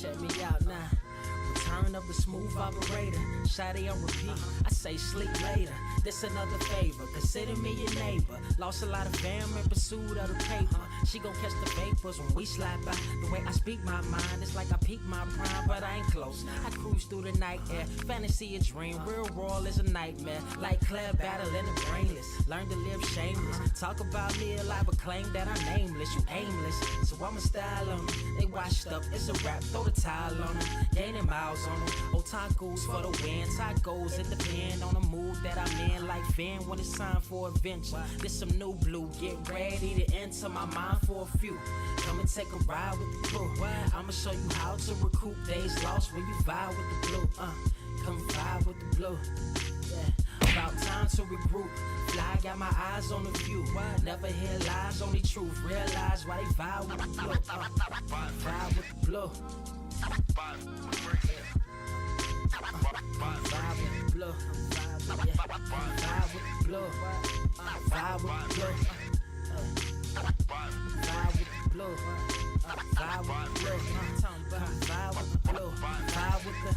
Check me out now. Return of the smooth operator. Shotty on repeat. I say sleep later. This another favor. Consider me your neighbor. Lost a lot of fam in pursuit of the paper. She gon' catch the vapors when we slide by. The way I speak my mind, it's like I peak my prime, but I ain't close. I cruise through the night air. Fantasy a dream. Real world is a nightmare. Like Claire battling the brainless. Learn to live shameless. Talk about me alive, but claim that I'm nameless. You aimless. So I'ma style on them. They washed up. It's a rap. Throw the towel on them. Gaining miles on them. Otakus for the win. Tacos, it depend on the mood that I'm in. Like Finn when it's time for adventure. This some new blue. Get ready to enter my mind for a few. Come and take a ride with the crew. I'ma show you how to recoup days lost when you vibe with the blue. Come vibe with the blue. Yeah. About time to regroup. Fly, got my eyes on the view. Never hear lies, only truth. Realize why they vibe with the blue. Vibe with the blue. Vibe with the blue. Vibe with the blue. Vibe with the blue. Vibe with the blue. Vibe with the blue. Vibe with the blue. Vibe with the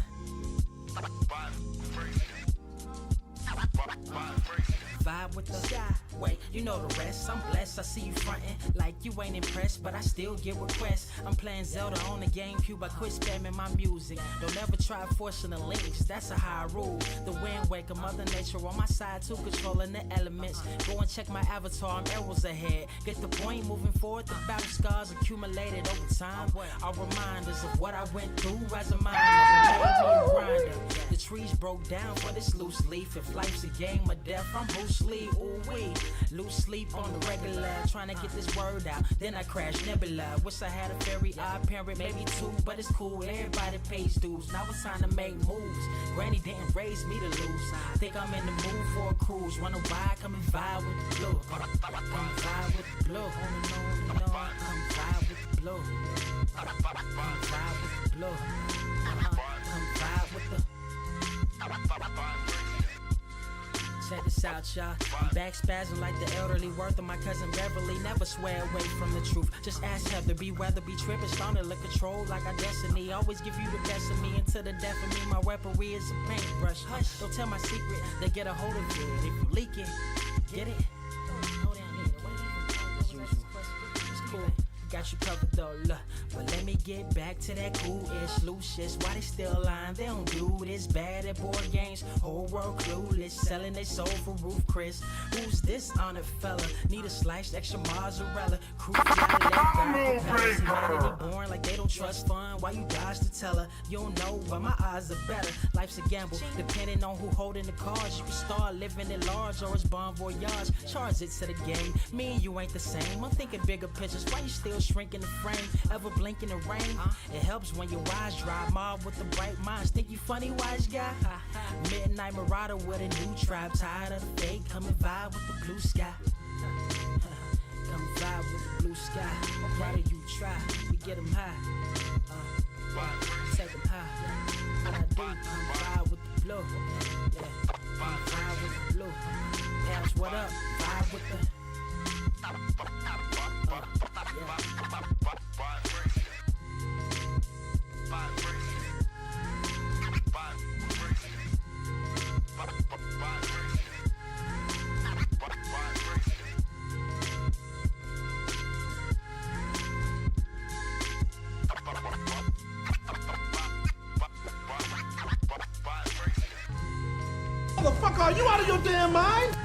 vibe with the sky. Wait, you know the rest. I'm blessed. I see you frontin' like you ain't impressed, but I still get requests. I'm playing Zelda on the GameCube. I quit spamming my music. Don't ever try forcing the links. That's a high rule. The wind waker, Mother Nature on my side too, controlling the elements. Go and check my avatar. I'm arrows ahead. Get the point. Moving forward. The battle scars accumulated over time are reminders of what I went through as a mind. Never made me a grinder. The trees broke down for this loose leaf. If life's a game of death, I'm Bruce Lee. Ooh wee. Lose sleep on the regular, trying to get this word out. Then I crash Nebula. Wish I had a very odd parent, maybe two, but it's cool. Everybody pays dues. Now it's time to make moves. Granny didn't raise me to lose. Think I'm in the mood for a cruise. Wanna ride? Come and vibe with the blue. Come vibe with the blue. Come vibe with the blue. Come vibe with the blue. Come vibe with the. Check this out, y'all. I'm back spazzing like the elderly. Worth of my cousin Beverly. Never swear away from the truth. Just ask Heather. Be weather, be tripping. Starting to control like our destiny. Always give you the best of me until the death of me. My weaponry is a paintbrush. Hush, don't tell my secret. They get a hold of it. If you leak it, get it. It's cool. Got you covered though, look. But let me get back to that cool-ish, loose-ish. Why they still lying? They don't do this. Bad at board games, whole world clueless. Selling they soul for Roof Chris. Who's this honored fella? Need a sliced extra mozzarella. Crew born like they don't trust fun. Why you dodge to tell her? You don't know, but my eyes are better. Life's a gamble, depending on who holding the cards. You can start living at large or it's bon voyage. Charge it to the game. Me and you ain't the same. I'm thinking bigger pictures. Why you still shrinking the frame? Ever blink in the rain? It helps when your eyes dry. Mob with the bright minds. Think you funny, wise guy? Midnight marauder with a new tribe. Tired of the fake. Come and vibe with the blue sky. Come vibe with the blue sky. Why do you try? We get them high. Take them high. What I do? Come vibe with the blue. Yeah. Come vibe with the blue. Pass what up? Vibe with the. Motherfucker, are you out of your damn mind?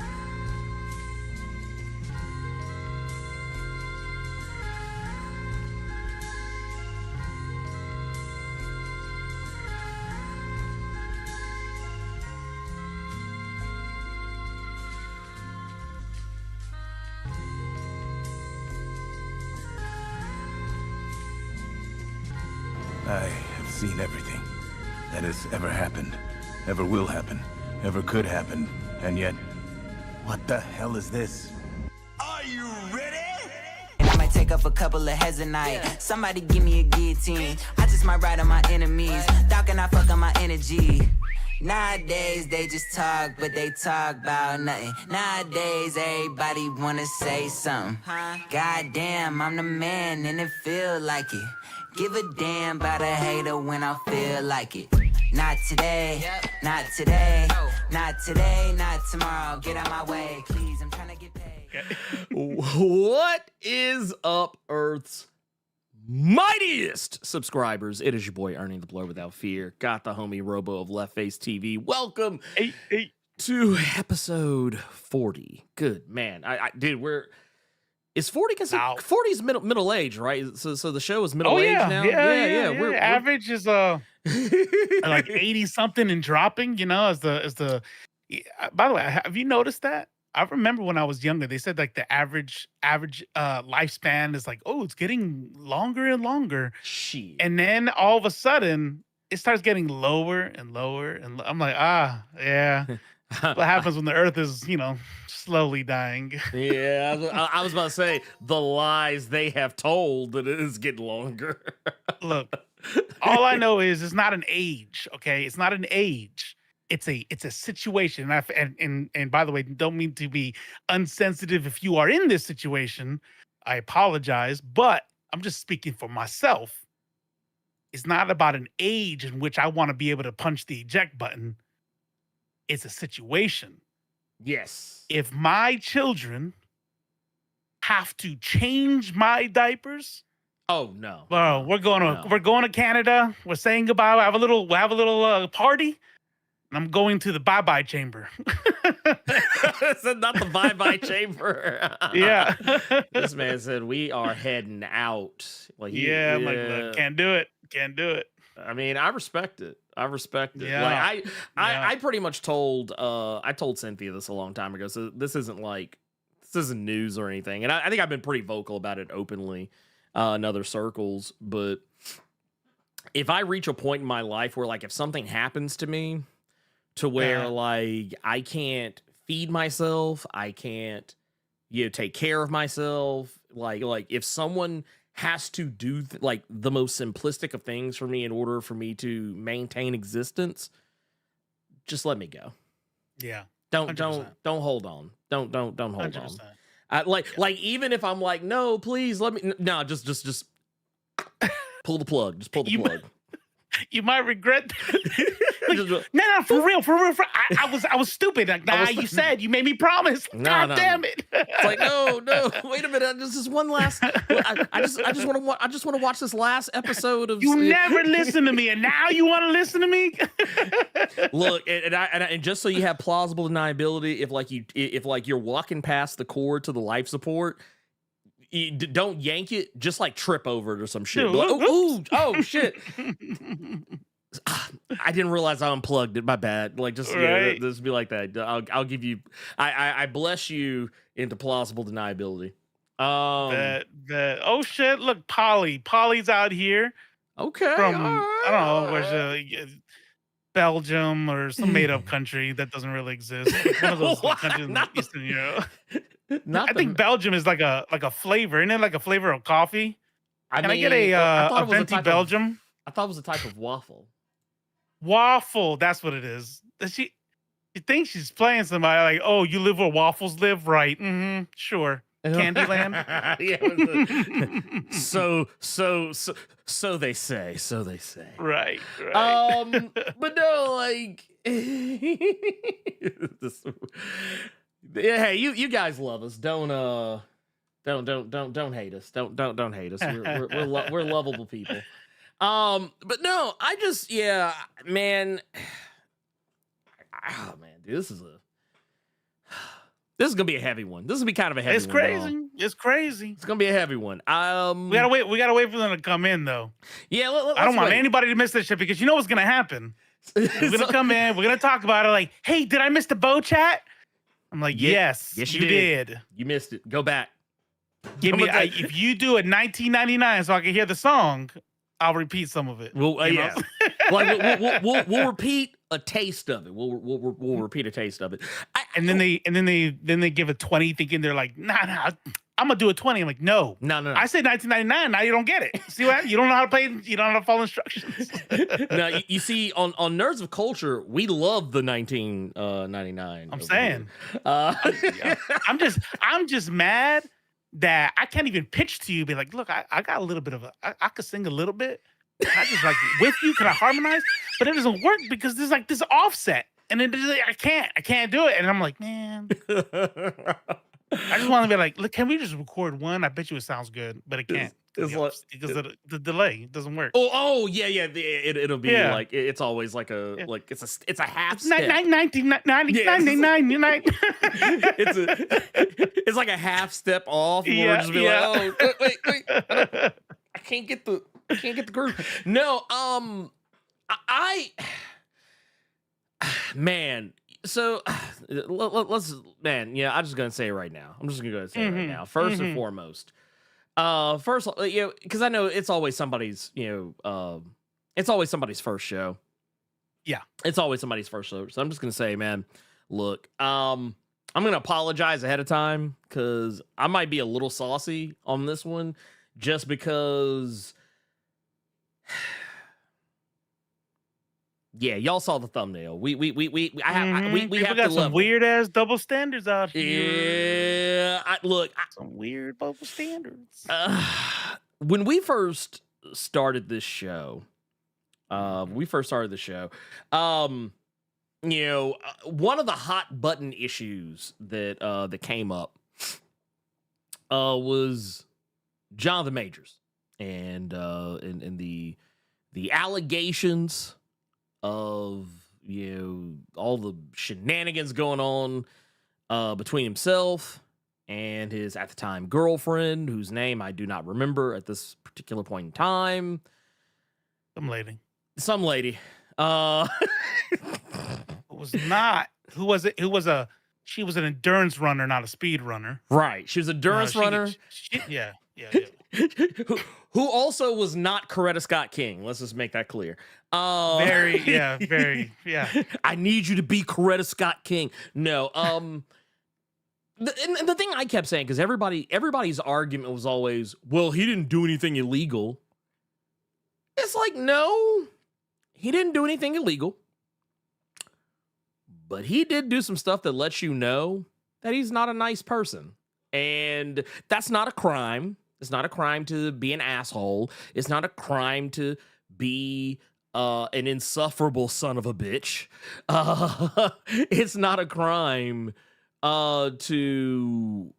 I have seen everything that has ever happened, ever will happen, ever could happen, and yet, what the hell is this? Are you ready? And I might take up a couple of heads a night. Somebody give me a guillotine. I just might ride on my enemies. Dog and I fuck on my energy. Nowadays, they just talk, but they talk about nothing. Nowadays, everybody wanna say something. Goddamn, I'm the man, and it feel like it. Give a damn about a hater when I feel like it. Not today, not today, not today, not tomorrow. Get out my way, please. I'm trying to get paid. What is up, Earth's mightiest subscribers? It is your boy Ernie the Blerd without fear. Got the homie Robo of Left Face TV. Welcome to episode 40. Good man. Dude, is 40 because 40 is middle age, right? So the show is middle age now. Yeah. We're average is like 80 something and dropping. You know, as the. By the way, have you noticed that? I remember when I was younger, they said like the average lifespan is like, oh, it's getting longer and longer. Shit. And then all of a sudden, it starts getting lower and lower, and I'm like, yeah. What happens when the Earth is, slowly dying? Yeah, I was about to say the lies they have told that it is getting longer. Look, all I know is it's not an age. Okay, it's not an age. It's a situation. And by the way, don't mean to be unsensitive if you are in this situation. I apologize, but I'm just speaking for myself. It's not about an age in which I want to be able to punch the eject button. It's a situation. Yes. If my children have to change my diapers, oh no. Well, we're going to Canada. We're saying goodbye. We'll have a little party. And I'm going to the bye-bye chamber. It's not the bye-bye chamber. Yeah. This man said we are heading out. Like, I'm like, look, can't do it. I mean, I respect it. Yeah. Like I pretty much told I told Cynthia this a long time ago. So this isn't news or anything. And I think I've been pretty vocal about it openly in other circles. But if I reach a point in my life where like if something happens to me to where like I can't feed myself, I can't take care of myself, like if someone has to do like the most simplistic of things for me in order for me to maintain existence, just let me go. Yeah. 100%. Don't hold on. Don't hold 100%. On. Like even if I'm like, no, please let me. No, just pull the plug. Just pull the plug. You might regret that. No, for real. I was stupid. Like, you said, you made me promise. God damn it. It's like, no, wait a minute. This is one last. I just want to watch this last episode of. You never listen to me, and now you want to listen to me. Look, and just so you have plausible deniability, if you're walking past the cord to the life support. You don't yank it, just like trip over it or some shit. Like, oh shit. I didn't realize I unplugged it. My bad. Like just just be like that. I'll give you. I bless you into plausible deniability. Oh shit! Look, Polly's out here. Okay. From I don't know where's Belgium or some made up country that doesn't really exist. One of those countries in Eastern Europe. I think Belgium is like a flavor. Isn't it like a flavor of coffee? Can I get a venti Belgium? I thought it was a type of waffle. Waffle, that's what it is. She thinks she's playing somebody like, oh, you live where waffles live, right? Mm-hmm. Sure. Candyland. So they say. Right. But no, like hey, you guys love us. Don't hate us. Don't hate us. We're lovable people. But no, I just man. Oh man, dude, this is gonna be a heavy one. This is gonna be kind of a heavy one. It's crazy. It's gonna be a heavy one. We gotta wait for them to come in though. Yeah, I don't want anybody to miss this shit because you know what's gonna happen. We're gonna come in. We're gonna talk about it. Like, hey, did I miss the Beau chat? I'm like, yes, you did. You missed it. Go back. Give me if you do it 1999 so I can hear the song, I'll repeat some of it. Well, yeah. Like we'll repeat a taste of it. We'll repeat a taste of it. And then they give a 20 thinking they're like, nah, I'm gonna do a 20. I'm like, no. No. I said 1999. Now you don't get it. See what? You don't know how to play. You don't know how to follow instructions. Now you see on Nerds of Culture, we love the 1999. I'm saying. Yeah. I'm just mad that I can't even pitch to you. Be like, look, I got a little bit of I could sing a little bit. I just like with you. Can I harmonize? But it doesn't work because there's like this offset, and it I can't do it. And I'm like, man. I just want to be like, look, can we just record one? I bet you it sounds good, but it can't It's like, because of the delay. It doesn't work. oh yeah. It'll be like it's always like a like it's a half It's step. 1999. It's like a half step off. And we're just be like, oh wait, I can't get the groove. No, I man. So let's I'm just gonna say it right now. I'm just gonna go say it right now. First and foremost, because I know it's always somebody's, it's always somebody's first show. Yeah, it's always somebody's first show. So I'm just gonna say, man, look, I'm gonna apologize ahead of time because I might be a little saucy on this one, just because. Yeah, y'all saw the thumbnail. We have got to some weird ass double standards out here. Yeah, some weird double standards. When we first started this show, one of the hot button issues that came up was Jonathan Majors and the allegations of all the shenanigans going on between himself and his at the time girlfriend, whose name I do not remember at this particular point in time. Some lady. Who was it? She was an endurance runner, not a speed runner. Right. She was an endurance runner. Yeah. Who also was not Coretta Scott King. Let's just make that clear. Very. I need you to be Coretta Scott King. No. The thing I kept saying, because everybody's argument was always, well, he didn't do anything illegal. It's like, no, he didn't do anything illegal. But he did do some stuff that lets you know that he's not a nice person. And that's not a crime. It's not a crime to be an asshole. It's not a crime to be an insufferable son of a bitch. It's not a crime to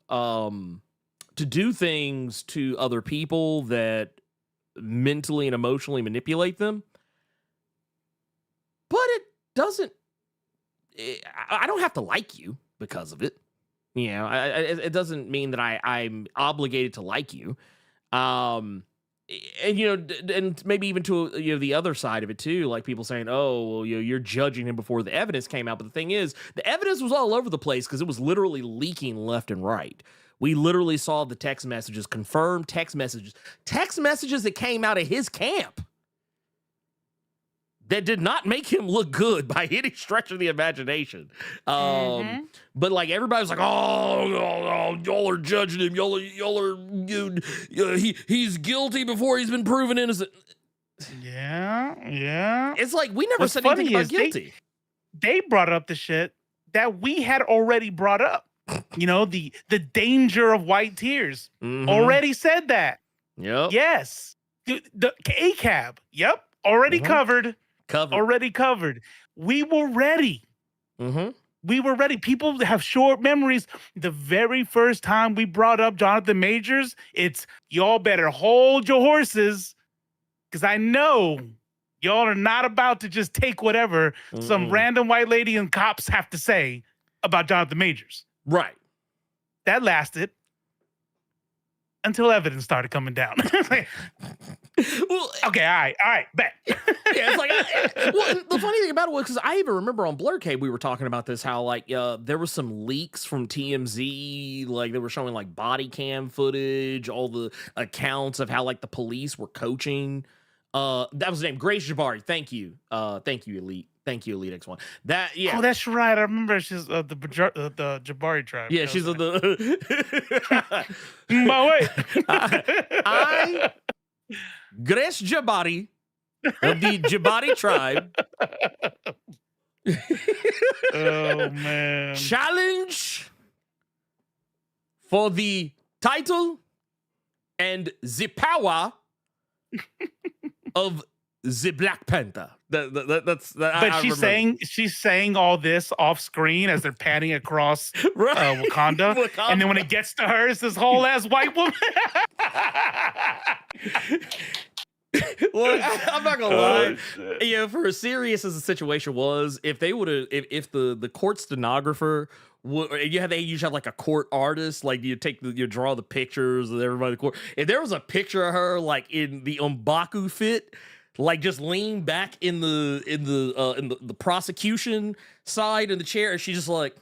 do things to other people that mentally and emotionally manipulate them. But it doesn't. I don't have to like you because of it. It doesn't mean that I'm obligated to like you. And maybe even to the other side of it too, like people saying, oh, well, you're judging him before the evidence came out. But the thing is, the evidence was all over the place because it was literally leaking left and right. We literally saw the text messages, confirmed text messages that came out of his camp that did not make him look good by any stretch of the imagination. But like everybody was like, oh, y'all are judging him. He's guilty before he's been proven innocent. Yeah. It's like we never said anything about guilty. They brought up the shit that we had already brought up. The danger of white tears. Already said that. Yep. Yes. The ACAB. Yep. Already covered. Already covered. We were ready. We were ready. People have short memories. The very first time we brought up Jonathan Majors, it's y'all better hold your horses because I know y'all are not about to just take whatever some random white lady and cops have to say about Jonathan Majors. Right. That lasted until evidence started coming down. Well, okay, all right, bet. Yeah, it's like, well, the funny thing about it was, because I even remember on Blerd we were talking about this, how like there was some leaks from TMZ, like they were showing like body cam footage, all the accounts of how like the police were coaching That was the name, Grace Jabari. Thank you, Elite. Thank you, Elite X1. That yeah. Oh, that's right. I remember she's the Jabari tribe. Yeah, she's of the. But wait, I Grace Jabari of the Jabari tribe. Oh man! Challenge for the title and the power of the Black Panther. But she's saying all this off screen as they're panning across Wakanda, and then when it gets to her, it's this whole ass white woman. Well, I'm not gonna lie. Yeah, for as serious as the situation was, if they would have, if the court stenographer they usually have like a court artist, like you draw the pictures of everybody in the court. If there was a picture of her like in the M'Baku fit, like just lean back in the prosecution side in the chair, and she's just like,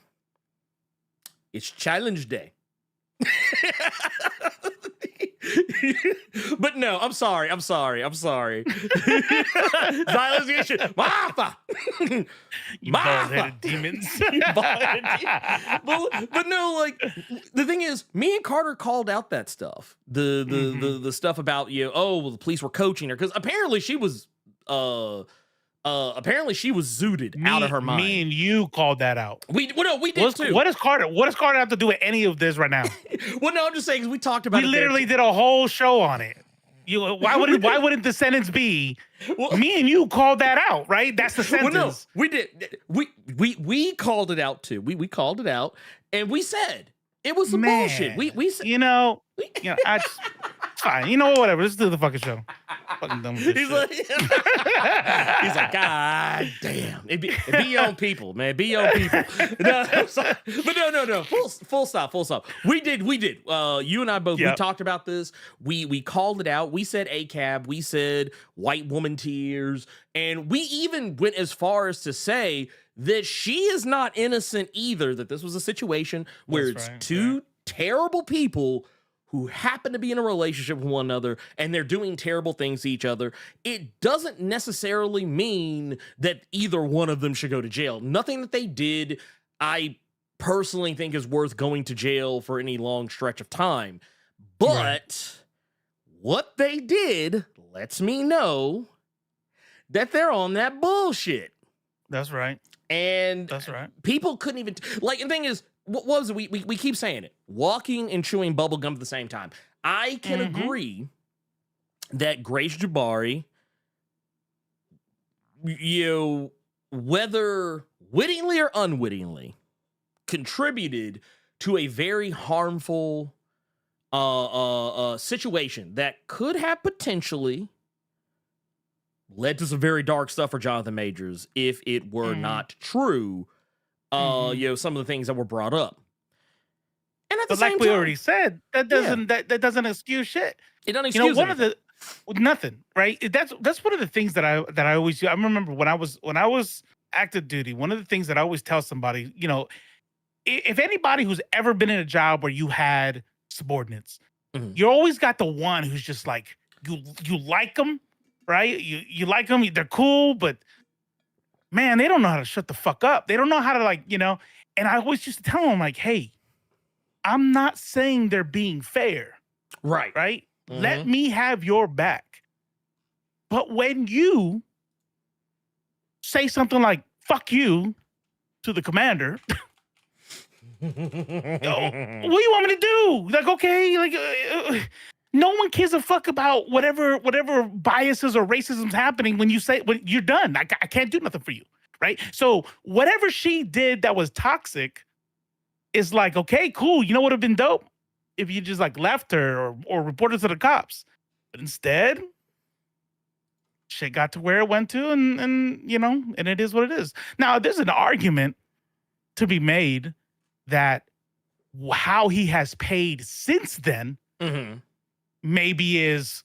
it's challenge day. But no, I'm sorry. Xylization, Martha. You bald-headed demons. but no, like the thing is, me and Carter called out that stuff. The stuff about the police were coaching her because apparently she was zooted out of her mind. Me and you called that out. We did too. What does Carter have to do with any of this right now? Well, no, I'm just saying because we talked about. We literally did a whole show on it. Why wouldn't the sentence be? Well, me and you called that out, right? That's the sentence. Well, no, we did. We called it out too. We called it out, and we said it was some bullshit. We said, it's fine. You know what? Whatever. Let's do the fucking show. Fucking done with this he's like, God damn. It be your own people, man. Be your own people. No, but no. Full stop. We did. You and I both, we talked about this. We called it out. We said ACAB. We said white woman tears. And we even went as far as to say that she is not innocent either, that this was a situation where two terrible people who happen to be in a relationship with one another and they're doing terrible things to each other. It doesn't necessarily mean that either one of them should go to jail. Nothing that they did, I personally think is worth going to jail for any long stretch of time. But what they did lets me know that they're on that bullshit. That's right. And that's right. People couldn't even the thing is, what was it? We keep saying it. Walking and chewing bubble gum at the same time. I can agree that Grace Jabari, whether wittingly or unwittingly, contributed to a very harmful situation that could have potentially led to some very dark stuff for Jonathan Majors if it were not true. Some of the things that were brought up. And at the same time, we already said, that doesn't excuse shit. It doesn't excuse nothing, right? That's one of the things that I always do. I remember when I was active duty, one of the things that I always tell somebody, if anybody who's ever been in a job where you had subordinates, you always got the one who's just like, you like them, right? You like them, they're cool, but man, they don't know how to shut the fuck up. They don't know how to and I always just tell them like, hey, I'm not saying they're being fair. Right. Right? Let me have your back. But when you say something like, fuck you to the commander, what do you want me to do? Like, okay, no one cares a fuck about whatever biases or racism's happening when you're done. I can't do nothing for you, right? So whatever she did that was toxic is like, okay, cool. You know what would have been dope? If you just like left her or reported to the cops. But instead, shit got to where it went to and it is what it is. Now, there's an argument to be made that how he has paid since then maybe is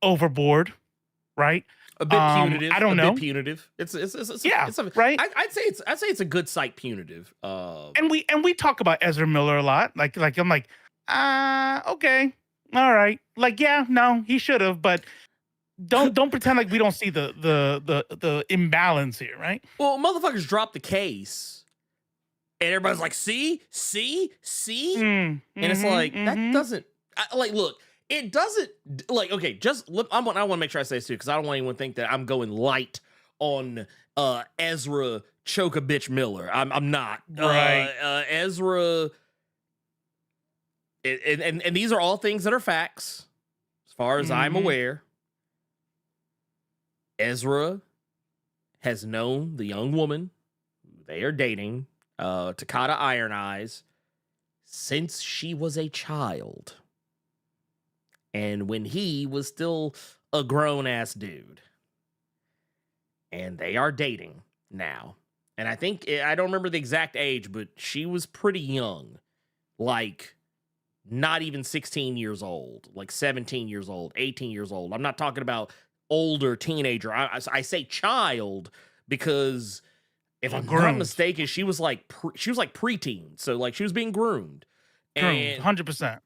overboard, right? A bit punitive. I don't know. Bit punitive. It's right. I'd say it's a good sight punitive. And we talk about Ezra Miller a lot. Like I'm like, okay, all right. Like, yeah, no, he should have, but don't pretend like we don't see the imbalance here, right? Well, motherfuckers dropped the case, and everybody's like, see, and it's like that doesn't look. It doesn't like okay. I want to make sure I say this too because I don't want anyone to think that I'm going light on Ezra choke a bitch Miller. I'm not. Right. Ezra. And these are all things that are facts, as far as I'm aware. Ezra has known the young woman who they are dating, Takata Iron Eyes, since she was a child. And when he was still a grown-ass dude. And they are dating now. And I think, I don't remember the exact age, but she was pretty young. Like, not even 16 years old. Like 17 years old, 18 years old. I'm not talking about older teenager. I say child because if I'm not mistaken, she was like preteen. So like she was being groomed. And 100%.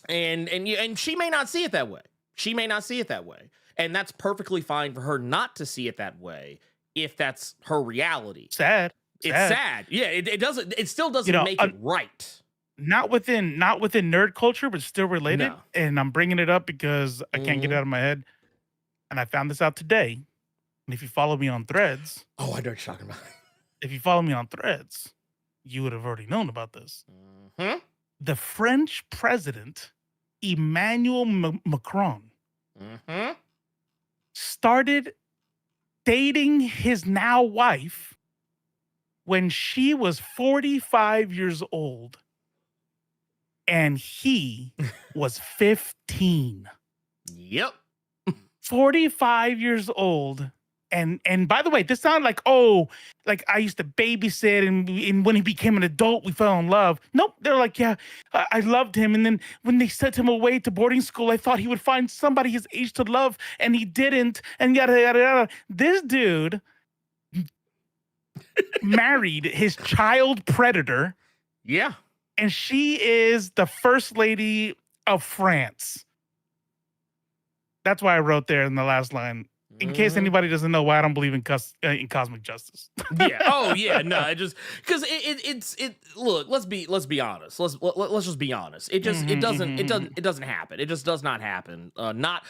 And she may not see it that way. She may not see it that way. And that's perfectly fine for her not to see it that way if that's her reality. Sad. It's sad. Yeah, it still doesn't make it right. Not within nerd culture, but still related. No. And I'm bringing it up because I can't get it out of my head. And I found this out today. And if you follow me on Threads. Oh, I know what you're talking about. If you follow me on Threads, you would have already known about this. Mm-hmm. The French president, Emmanuel Macron, started dating his now wife when she was 45 years old and he was 15. Yep. 45 years old. And by the way, this sounded like I used to babysit and when he became an adult, we fell in love. Nope. They're like, yeah, I loved him. And then when they sent him away to boarding school, I thought he would find somebody his age to love and he didn't. And yada, yada, yada. This dude married his child predator. Yeah. And she is the first lady of France. That's why I wrote there in the last line. In case anybody doesn't know why I don't believe in cosmic justice. Yeah. Oh yeah. No. It just because it's look. Let's be honest. Let's just be honest. It doesn't happen. It just does not happen. Not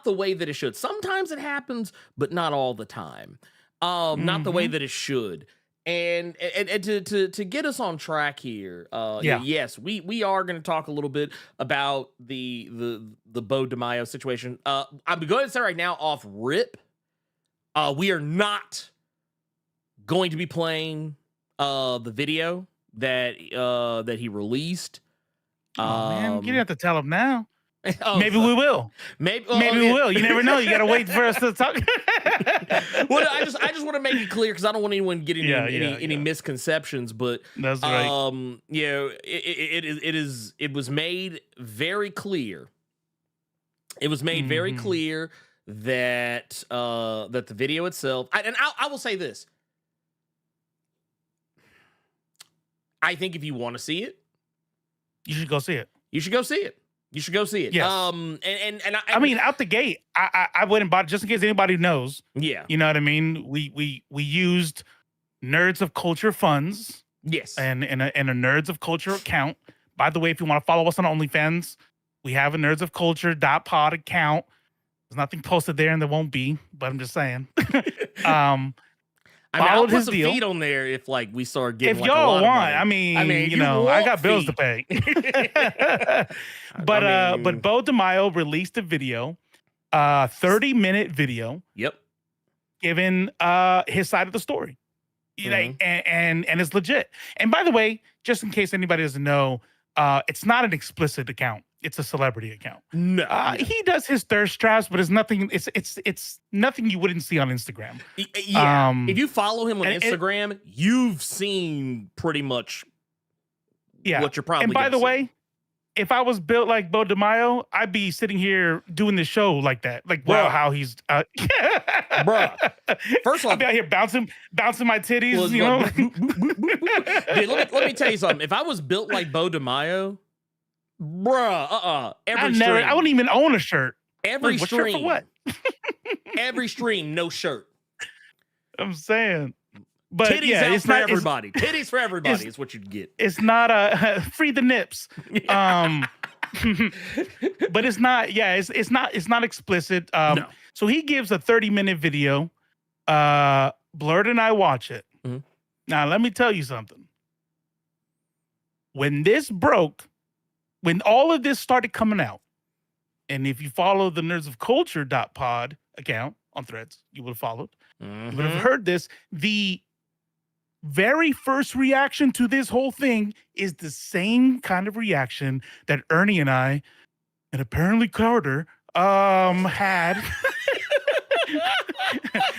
the way that it should. Sometimes it happens, but not all the time. Not the way that it should. And to get us on track here, yes, we are going to talk a little bit about the Beau DeMayo situation. I'm going to say right now, off rip, we are not going to be playing the video that he released. Oh man, you don't have to tell him now. Oh, maybe we will. Maybe we will. You never know. You got to wait for us to talk. Well, I just want to make it clear because I don't want anyone getting any misconceptions. But that's right. It was made very clear. It was made very clear that that the video itself. I will say this. I think if you want to see it, you should go see it. You should go see it. You should go see it. Yes. I mean, out the gate, I went and bought it just in case anybody knows. Yeah. You know what I mean? We used Nerds of Culture funds. Yes. And a Nerds of Culture account. By the way, if you want to follow us on OnlyFans, we have a nerdsofculture.pod account. There's nothing posted there and there won't be, but I'm just saying. I'll put some feet on there if we start getting. If y'all want, I mean, I got bills to pay. But Beau DeMayo released a video, 30-minute video. Yep. Giving his side of the story, and it's legit. And by the way, just in case anybody doesn't know, it's not an explicit account. It's a celebrity account. No, he does his thirst traps, but it's nothing. It's nothing you wouldn't see on Instagram. Yeah, if you follow him on Instagram, you've seen pretty much. Yeah, what you're probably. And by the way, if I was built like Beau DeMayo, I'd be sitting here doing this show like that. Like, wow, how he's, bruh. First of all, I'd be out here bouncing my titties. Well, you know. Dude, let me tell you something. If I was built like Beau DeMayo. Bruh, I wouldn't even own a shirt. Every stream. Shirt for what? Every stream, no shirt. I'm saying. But Titties yeah, out it's for not everybody. Titties for everybody is what you get. It's not free the nips. But it's not, it's not explicit. No. So he gives a 30-minute video. Blerd and I watch it. Mhm. Now let me tell you something. When this broke, when all of this started coming out, and if you follow the Nerds of Culture.pod account on Threads, you would have followed. You would have heard this. The very first reaction to this whole thing is the same kind of reaction that Ernie and I, and apparently Carter, had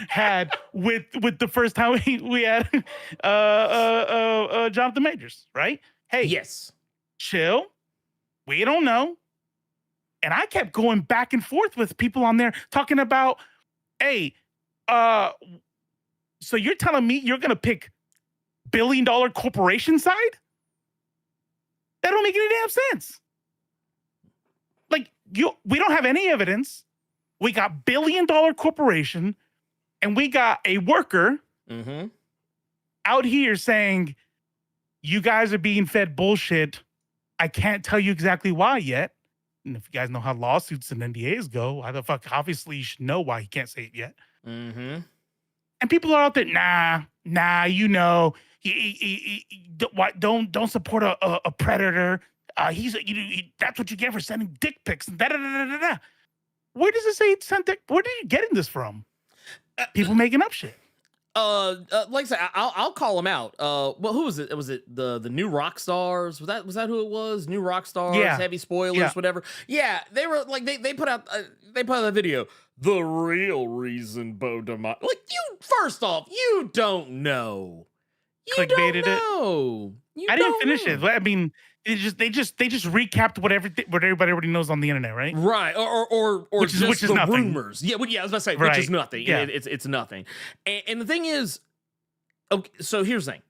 had with the first time we had Jonathan Majors, right? Hey, Yes. chill. We don't know. And I kept going back and forth with people on there talking about, hey, so you're telling me you're gonna pick billion-dollar corporation side? That don't make any damn sense. Like, we don't have any evidence. We got billion-dollar corporation, and we got a worker out here saying, you guys are being fed bullshit. I can't tell you exactly why yet. And if you guys know how lawsuits and NDAs go, why the fuck? Obviously, you should know why he can't say it yet. And people are out there, nah, you know, don't support a predator. That's what you get for sending dick pics. And da-da-da-da-da-da. Where does it say it sent dick? Where are you getting this from? People making up shit. Like I said, I'll call them out. Well, who was it? Was it the new rock stars? Was that who it was? New rock stars, Yeah. heavy spoilers, Yeah. whatever. Yeah, they were like they put out that video. The real reason Beau DeMayo. Like, you, first off, you don't know. You Clickbaited don't know. I didn't finish it. I mean, they just recapped what everybody already knows on the internet, right? Right, or Which is just the nothing. rumors. Yeah, well, yeah, I was about to say, which is Right. nothing. Yeah. It's nothing. And the thing is, okay, so here's the thing.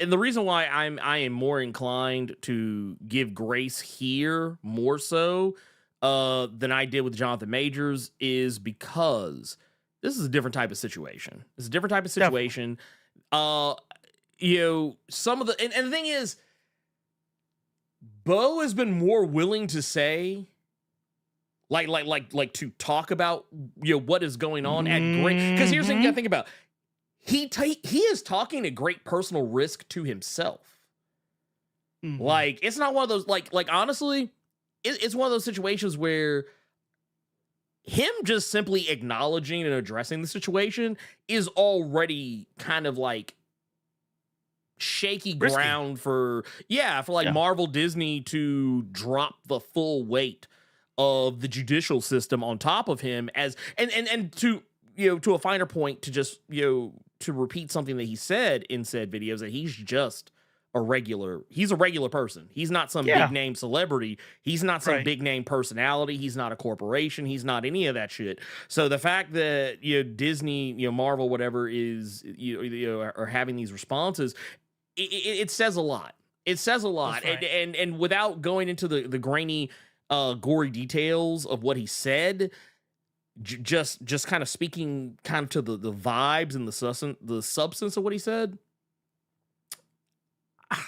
And the reason why I am more inclined to give grace here more so than I did with Jonathan Majors is because this is a different type of situation. It's a different type of situation. You know, some of the and the thing is, Beau has been more willing to say, like to talk about, you know, what is going on at great. Because here's the thing you gotta think about. He is talking at great personal risk to himself. Like, it's not one of those, like honestly, it's one of those situations where him just simply acknowledging and addressing the situation is already kind of like shaky Risky. ground for Marvel Disney to drop the full weight of the judicial system on top of him as and to, you know, to a finer point, to just, you know, to repeat something that he said in said videos, that he's a regular person. He's not some big name celebrity. He's not some big name personality. He's not a corporation. He's not any of that shit. So the fact that, you know, Disney, you know, Marvel, whatever is, you know, are having these responses, it says a lot. It says a lot. Right. And without going into the grainy, gory details of what he said, just kind of speaking kind of to the vibes and the substance of what he said.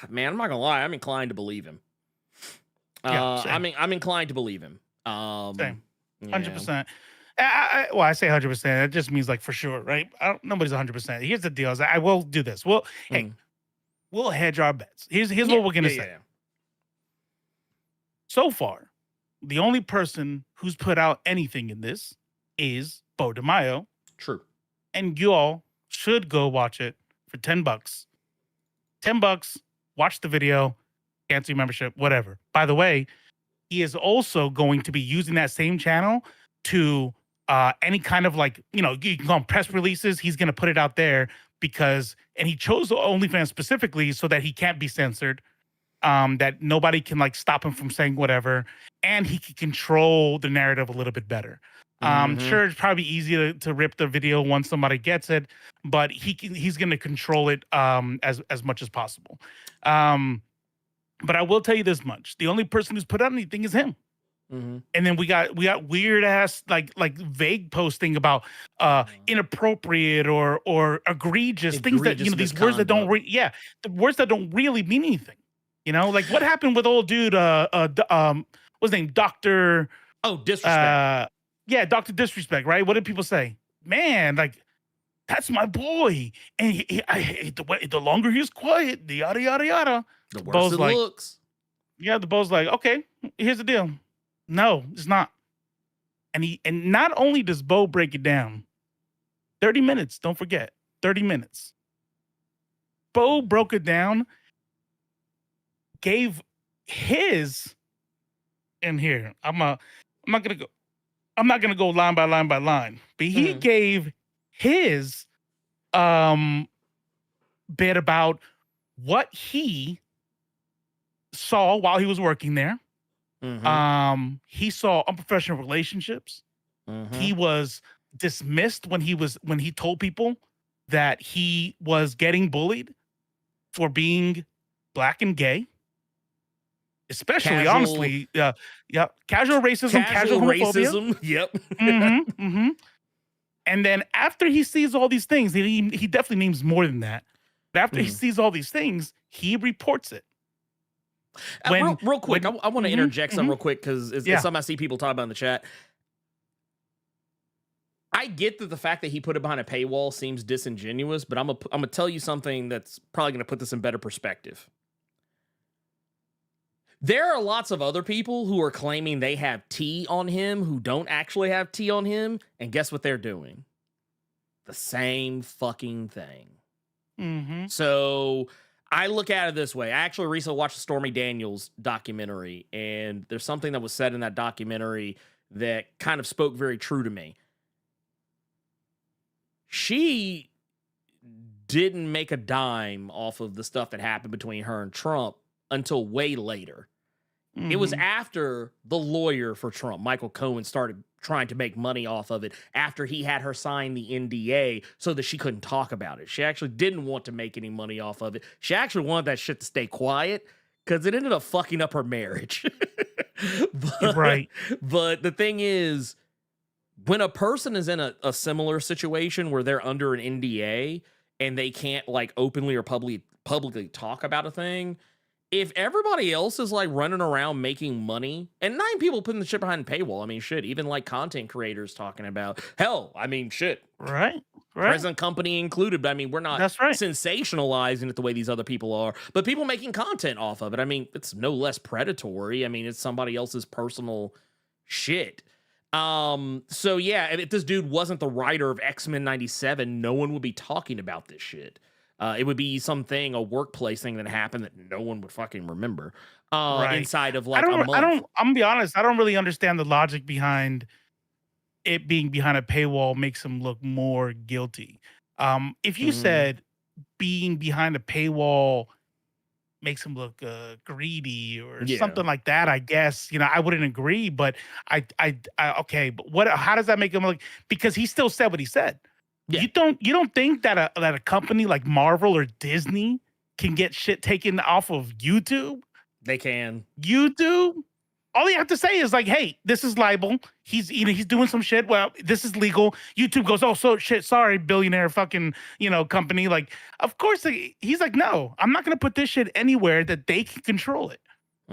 Man, I'm not gonna lie. I'm inclined to believe him. I'm inclined to believe him. Same. Yeah. 100%. I say 100%. That just means like for sure, right? Nobody's 100%. Here's the deal: is I will do this. Well, hey, we'll hedge our bets. Here's what we're gonna say. Yeah. So far, the only person who's put out anything in this is Beau DeMayo, True. and you all should go watch it for $10. $10. Watch the video, cancel your membership, whatever. By the way, he is also going to be using that same channel to any kind of, like, you know, you can call them press releases. He's going to put it out there because, and he chose OnlyFans specifically so that he can't be censored, that nobody can like stop him from saying whatever, and he can control the narrative a little bit better. Sure, it's probably easy to rip the video once somebody gets it, but he's going to control it as much as possible. But I will tell you this much: the only person who's put out anything is him. Mhm. And then we got weird ass like vague posting about inappropriate or egregious things that Egregious these words that don't misconduct. the words that don't really mean anything. Like what happened with old dude what's his name? Dr. Oh, disrespect. Yeah, Dr. Disrespect, right? What did people say? Man, like that's my boy. And the longer he's quiet, the yada yada yada. The worse Bo's it like, looks. yeah, the Bo's like, okay, here's the deal. No, it's not. And not only does Beau break it down, 30 minutes, don't forget, 30 minutes. Beau broke it down, gave his in here. I'm not gonna go line by line by line, but he gave his bit about what he saw while he was working there. He saw unprofessional relationships. He was dismissed when he told people that he was getting bullied for being black and gay. Especially, honestly, casual racism, casual homophobia. racism. Yep. And then after he sees all these things, he definitely names more than that. But after he sees all these things, he reports it. Real quick, I want to interject something real quick because it's something I see people talk about in the chat. I get that the fact that he put it behind a paywall seems disingenuous, but I'm gonna tell you something that's probably gonna put this in better perspective. There are lots of other people who are claiming they have tea on him who don't actually have tea on him, and guess what they're doing? The same fucking thing. So I look at it this way. I actually recently watched the Stormy Daniels documentary, and there's something that was said in that documentary that kind of spoke very true to me. She didn't make a dime off of the stuff that happened between her and Trump until way later. It was after the lawyer for Trump, Michael Cohen, started trying to make money off of it after he had her sign the NDA so that she couldn't talk about it. She actually didn't want to make any money off of it. She actually wanted that shit to stay quiet because it ended up fucking up her marriage. Right. But the thing is, when a person is in a similar situation where they're under an NDA and they can't like openly or publicly talk about a thing, if everybody else is like running around making money, and not even people putting the shit behind paywall, I mean, shit, even like content creators talking about, hell, I mean, shit. Right. Present company included, but I mean, we're not sensationalizing it the way these other people are, but people making content off of it. I mean, it's no less predatory. I mean, it's somebody else's personal shit. So yeah, if this dude wasn't the writer of X-Men 97, no one would be talking about this shit. It would be something, a workplace thing that happened that no one would fucking remember. Inside of like a month. I'm gonna be honest, I don't really understand the logic behind it being behind a paywall makes him look more guilty. If you said being behind a paywall makes him look greedy or something like that, I guess, I wouldn't agree, but I okay, but how does that make him look? Because he still said what he said. Yeah. You don't think that a company like Marvel or Disney can get shit taken off of YouTube? They can. YouTube? All you have to say is like, hey, this is libel. He's doing some shit. Well, this is legal. YouTube goes, oh, so shit, sorry, billionaire fucking, company. Like, of course, he's like, no, I'm not gonna put this shit anywhere that they can control it.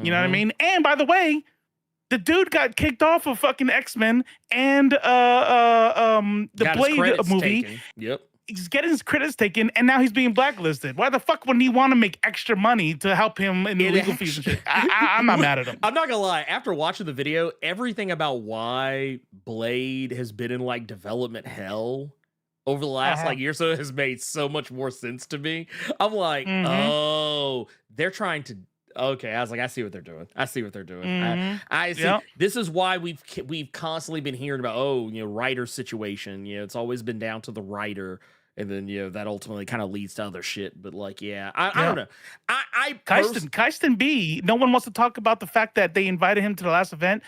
You know what I mean? And by the way, the dude got kicked off of fucking X-Men and the Blade movie. Taken. Yep. He's getting his credits taken, and now he's being blacklisted. Why the fuck wouldn't he want to make extra money to help him in the legal fees and shit? I'm not mad at him. I'm not gonna lie. After watching the video, everything about why Blade has been in like development hell over the last like year or so has made so much more sense to me. I'm like, oh, they're trying to. Okay, I was like, I see what they're doing. I see. I see. Yep. This is why we've constantly been hearing about, writer situation. It's always been down to the writer, and then that ultimately kind of leads to other shit. But like, I don't know. Kaisten B. No one wants to talk about the fact that they invited him to the last event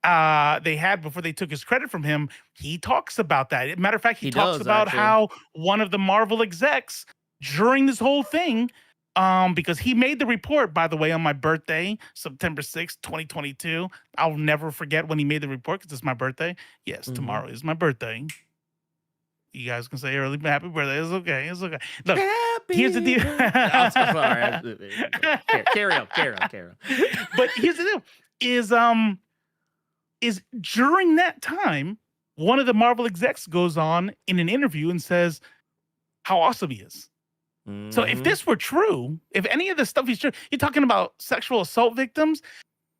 they had before they took his credit from him. He talks about that. Matter of fact, he talks about how one of the Marvel execs during this whole thing Because he made the report, by the way, on my birthday, September 6th, 2022. I'll never forget when he made the report because it's my birthday. Yes, tomorrow is my birthday. You guys can say early happy birthday. It's okay. It's okay. Look, here's the deal. I'm so sorry. Carry on. But here's the deal: is during that time, one of the Marvel execs goes on in an interview and says how awesome he is. So if this were true, if any of the stuff he's true, you're talking about sexual assault victims.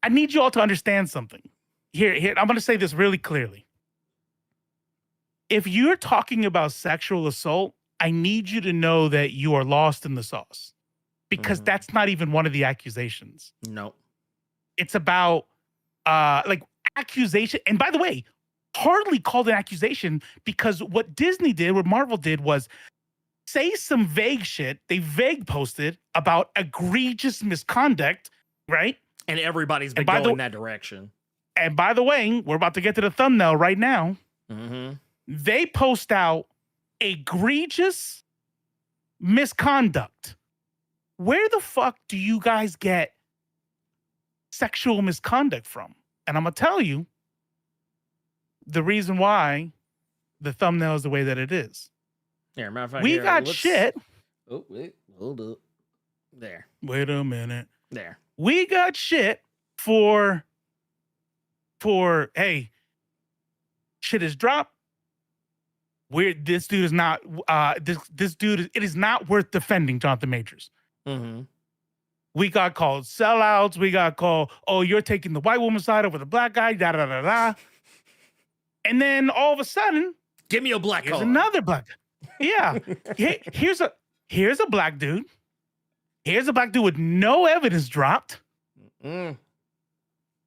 I need you all to understand something. Here, I'm going to say this really clearly. If you're talking about sexual assault, I need you to know that you are lost in the sauce, because that's not even one of the accusations. No, it's about like accusation. And by the way, hardly called an accusation, because what Disney did, what Marvel did, was say some vague shit. They vague posted about egregious misconduct, right? And everybody's been going that direction. And by the way, we're about to get to the thumbnail right now. They post out egregious misconduct. Where the fuck do you guys get sexual misconduct from? And I'm going to tell you the reason why the thumbnail is the way that it is. Yeah, matter of fact, we got shit. Oh, wait, hold up. There. Wait a minute. There. We got shit for hey, shit is dropped. This dude is not this dude, it is not worth defending Jonathan Majors. We got called sellouts. We got called, oh, you're taking the white woman's side over the black guy, da da da da. And then all of a sudden, give me a black here's card. another black. Yeah. Here's a black dude. Here's a black dude with no evidence dropped.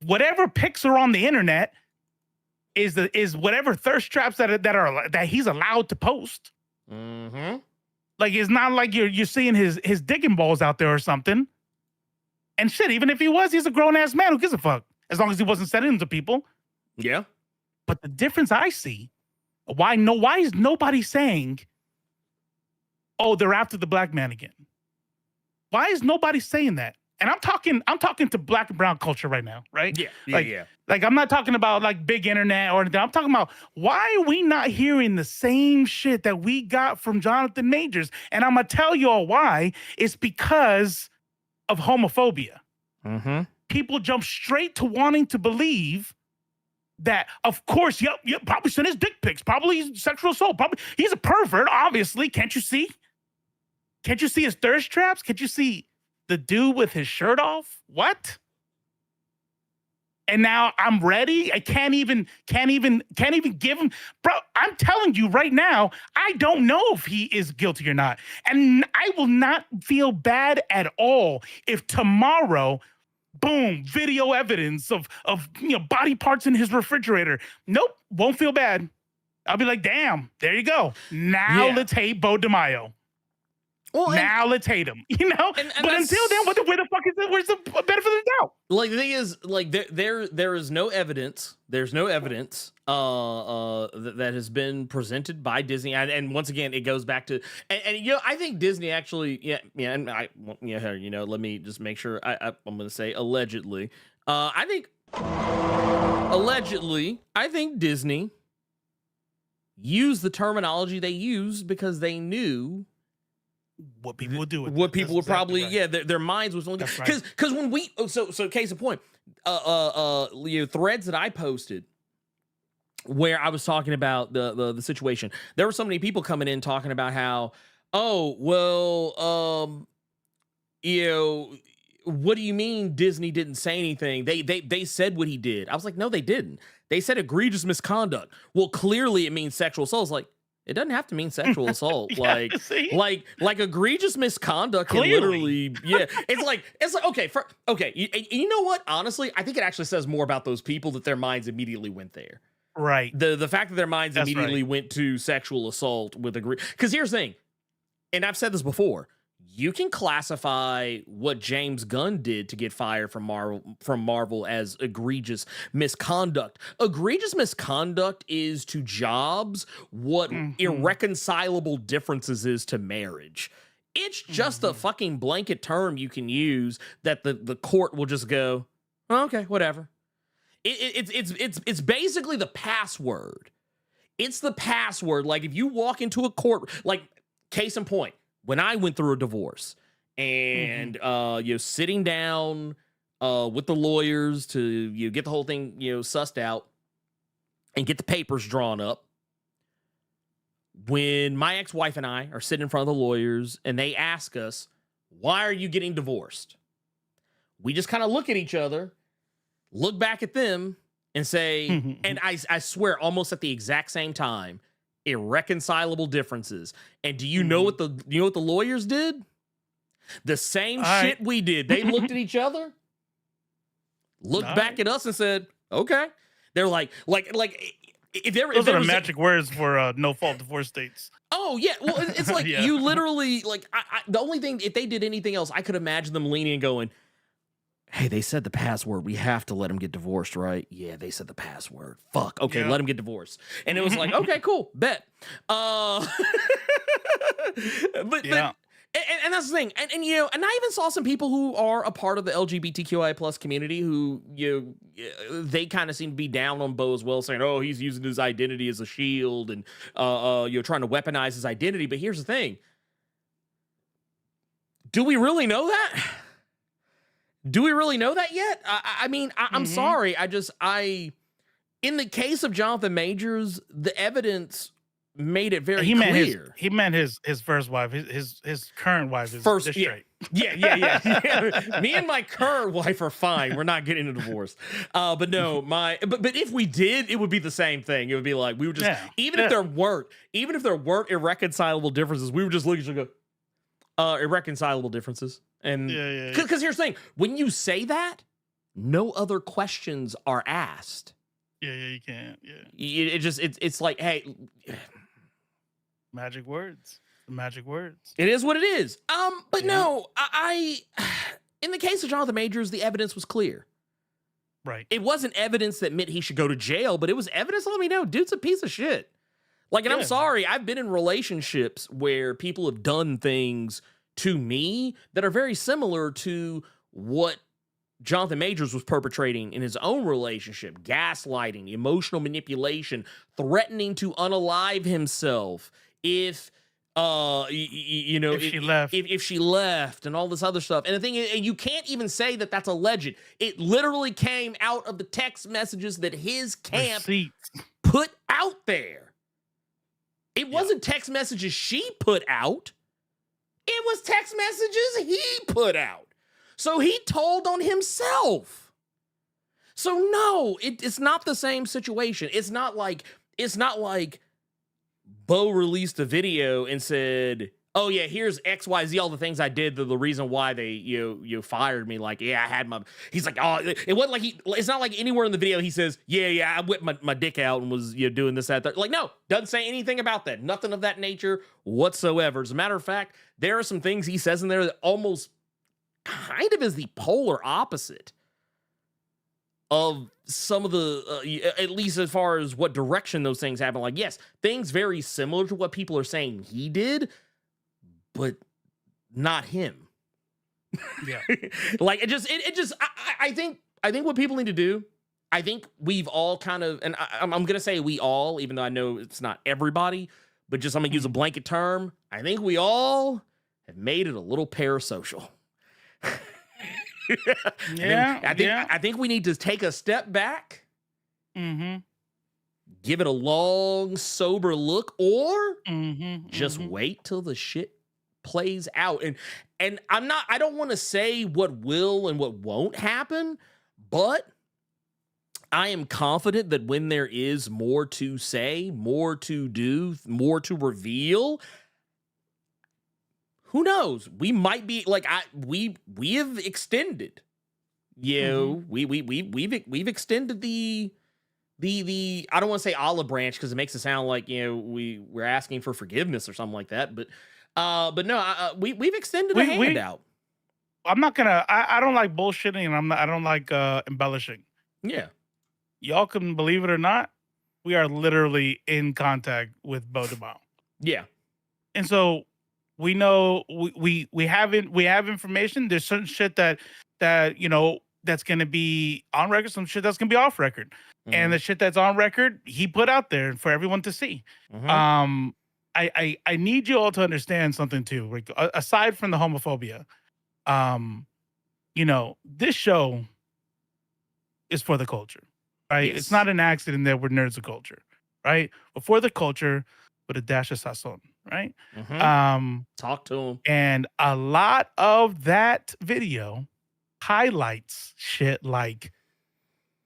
Whatever pics are on the internet is whatever thirst traps that he's allowed to post. Like, it's not like you're seeing his dick and balls out there or something. And shit, even if he was, he's a grown ass man. Who gives a fuck? As long as he wasn't sending them to people. Yeah. But the difference I see, why is nobody saying, oh, they're after the black man again? Why is nobody saying that? And I'm talking to black and brown culture right now, right? Yeah. Like, I'm not talking about like big internet or anything. I'm talking about, why are we not hearing the same shit that we got from Jonathan Majors? And I'm gonna tell y'all why. It's because of homophobia. People jump straight to wanting to believe that, of course, yep, probably sent his dick pics, probably sexual assault, probably he's a pervert, obviously. Can't you see? Can't you see his thirst traps? Can't you see the dude with his shirt off? What? And now I'm ready. I can't even give him, bro. I'm telling you right now, I don't know if he is guilty or not. And I will not feel bad at all if tomorrow, boom, video evidence of body parts in his refrigerator. Nope, won't feel bad. I'll be like, damn, there you go. Now let's hate Beau DeMayo. Well, now let's hate him, and but until then, where the fuck is it? Where's the benefit of the doubt? Like, the thing is, like, there is no evidence. There's no evidence that has been presented by Disney. And once again, it goes back to and I think Disney actually, and let me just make sure I'm going to say allegedly. I think Disney used the terminology they used because they knew what people would do with what people would probably right. Their minds was only because when we so case in point, threads that I posted where I was talking about the situation, there were so many people coming in talking about how, oh well, what do you mean Disney didn't say anything? They said what he did. I was like, no, they didn't. They said egregious misconduct. Well, clearly it means sexual assault. It's like, it doesn't have to mean sexual assault. Like egregious misconduct can literally, It's like okay. You know what? Honestly, I think it actually says more about those people that their minds immediately went there. Right. The fact that their minds immediately went to sexual assault with because here's the thing, and I've said this before. You can classify what James Gunn did to get fired from Marvel as egregious misconduct. Egregious misconduct is to jobs what irreconcilable differences is to marriage. It's just a fucking blanket term you can use that the court will just go, oh, okay, whatever. It's basically the password. It's the password. Like, if you walk into a court, like, case in point, when I went through a divorce and sitting down with the lawyers to get the whole thing sussed out and get the papers drawn up. When my ex-wife and I are sitting in front of the lawyers and they ask us, why are you getting divorced? We just kind of look at each other, look back at them, and say, and I swear almost at the exact same time, irreconcilable differences. And do you know what the lawyers did? The same shit we did. They looked at each other, looked back at us, and said, okay. They're like if there those there are was magic words for no fault divorce states. Oh yeah, well it's like Yeah. you literally like the only thing, if they did anything else, I could imagine them leaning and going, hey, they said the password. We have to let them get divorced, right? Yeah, they said the password. Fuck. Okay, let them get divorced. And it was like, okay, cool, bet. But and that's the thing. And and I even saw some people who are a part of the LGBTQI plus community who they kind of seem to be down on Beau as well, saying, oh, he's using his identity as a shield and trying to weaponize his identity. But here's the thing. Do we really know that? Do we really know that yet? I mean, I'm sorry. In the case of Jonathan Majors, the evidence made it very clear. He meant his first wife. His current wife is First, just straight. Yeah. Me and my current wife are fine. We're not getting a divorce. But no, but if we did, it would be the same thing. It would be like we would just even if there weren't irreconcilable differences, we would just look at each other and go, irreconcilable differences. And because here's the thing, when you say that, no other questions are asked. You can't. It's like, hey, magic words. Magic words. It is what it is. But no, I in the case of Jonathan Majors, the evidence was clear. Right. It wasn't evidence that meant he should go to jail, but it was evidence to let me know dude's a piece of shit. Like, and I'm sorry, I've been in relationships where people have done things to me that are very similar to what Jonathan Majors was perpetrating in his own relationship: gaslighting, emotional manipulation, threatening to unalive himself if if she left, and all this other stuff. And the thing is, and you can't even say that that's alleged. It literally came out of the text messages that his camp put out there. It wasn't text messages she put out. It was text messages he put out. So he told on himself. So no, it's not the same situation. It's not like Beau released a video and said, oh yeah, here's XYZ, all the things I did, the reason why they you fired me. Like, yeah, I had my, he's like, oh, it wasn't like it's not like anywhere in the video he says, yeah, I whipped my dick out and was doing this, that. Like, no, doesn't say anything about that. Nothing of that nature whatsoever. As a matter of fact, there are some things he says in there that almost kind of is the polar opposite of some of the, at least as far as what direction those things happen. Like, yes, things very similar to what people are saying he did, but not him. Yeah. Like, I think what people need to do, I think we've all kind of, and I'm going to say we all, even though I know it's not everybody, but just I'm going to use a blanket term. I think we all have made it a little parasocial. I think we need to take a step back, give it a long, sober look, or just wait till the shit plays out. And I don't want to say what will and what won't happen, but I am confident that when there is more to say, more to do, more to reveal, who knows? We might be like we have extended. We've extended the I don't want to say olive branch because it makes it sound like we're asking for forgiveness or something like that. But no, we've extended a handout. I'm not gonna. I don't like bullshitting, and I don't like embellishing. Yeah, y'all can believe it or not, we are literally in contact with Beau DeMayo. Yeah, and so We know we have information. There's certain shit that that's gonna be on record, some shit that's gonna be off record. And the shit that's on record, he put out there for everyone to see. I need you all to understand something too. Like, aside from the homophobia, this show is for the culture, right? Yes. It's not an accident that we're nerds of culture, right? We're for the culture with a dash of sazon, right? Talk to him. And a lot of that video highlights shit like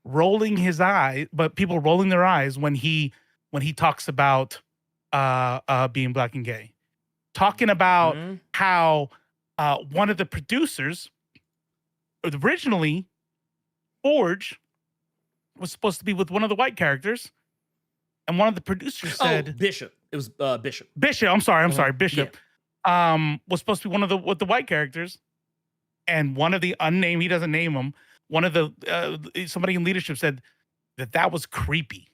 rolling his eye, but people rolling their eyes when he talks about being black and gay, talking about how one of the producers originally, Forge, was supposed to be with one of the white characters, and one of the producers said Bishop. It was Bishop. Bishop. I'm sorry, Bishop. Was supposed to be one of the white characters, and one of the unnamed, he doesn't name them. One of the somebody in leadership said that was creepy.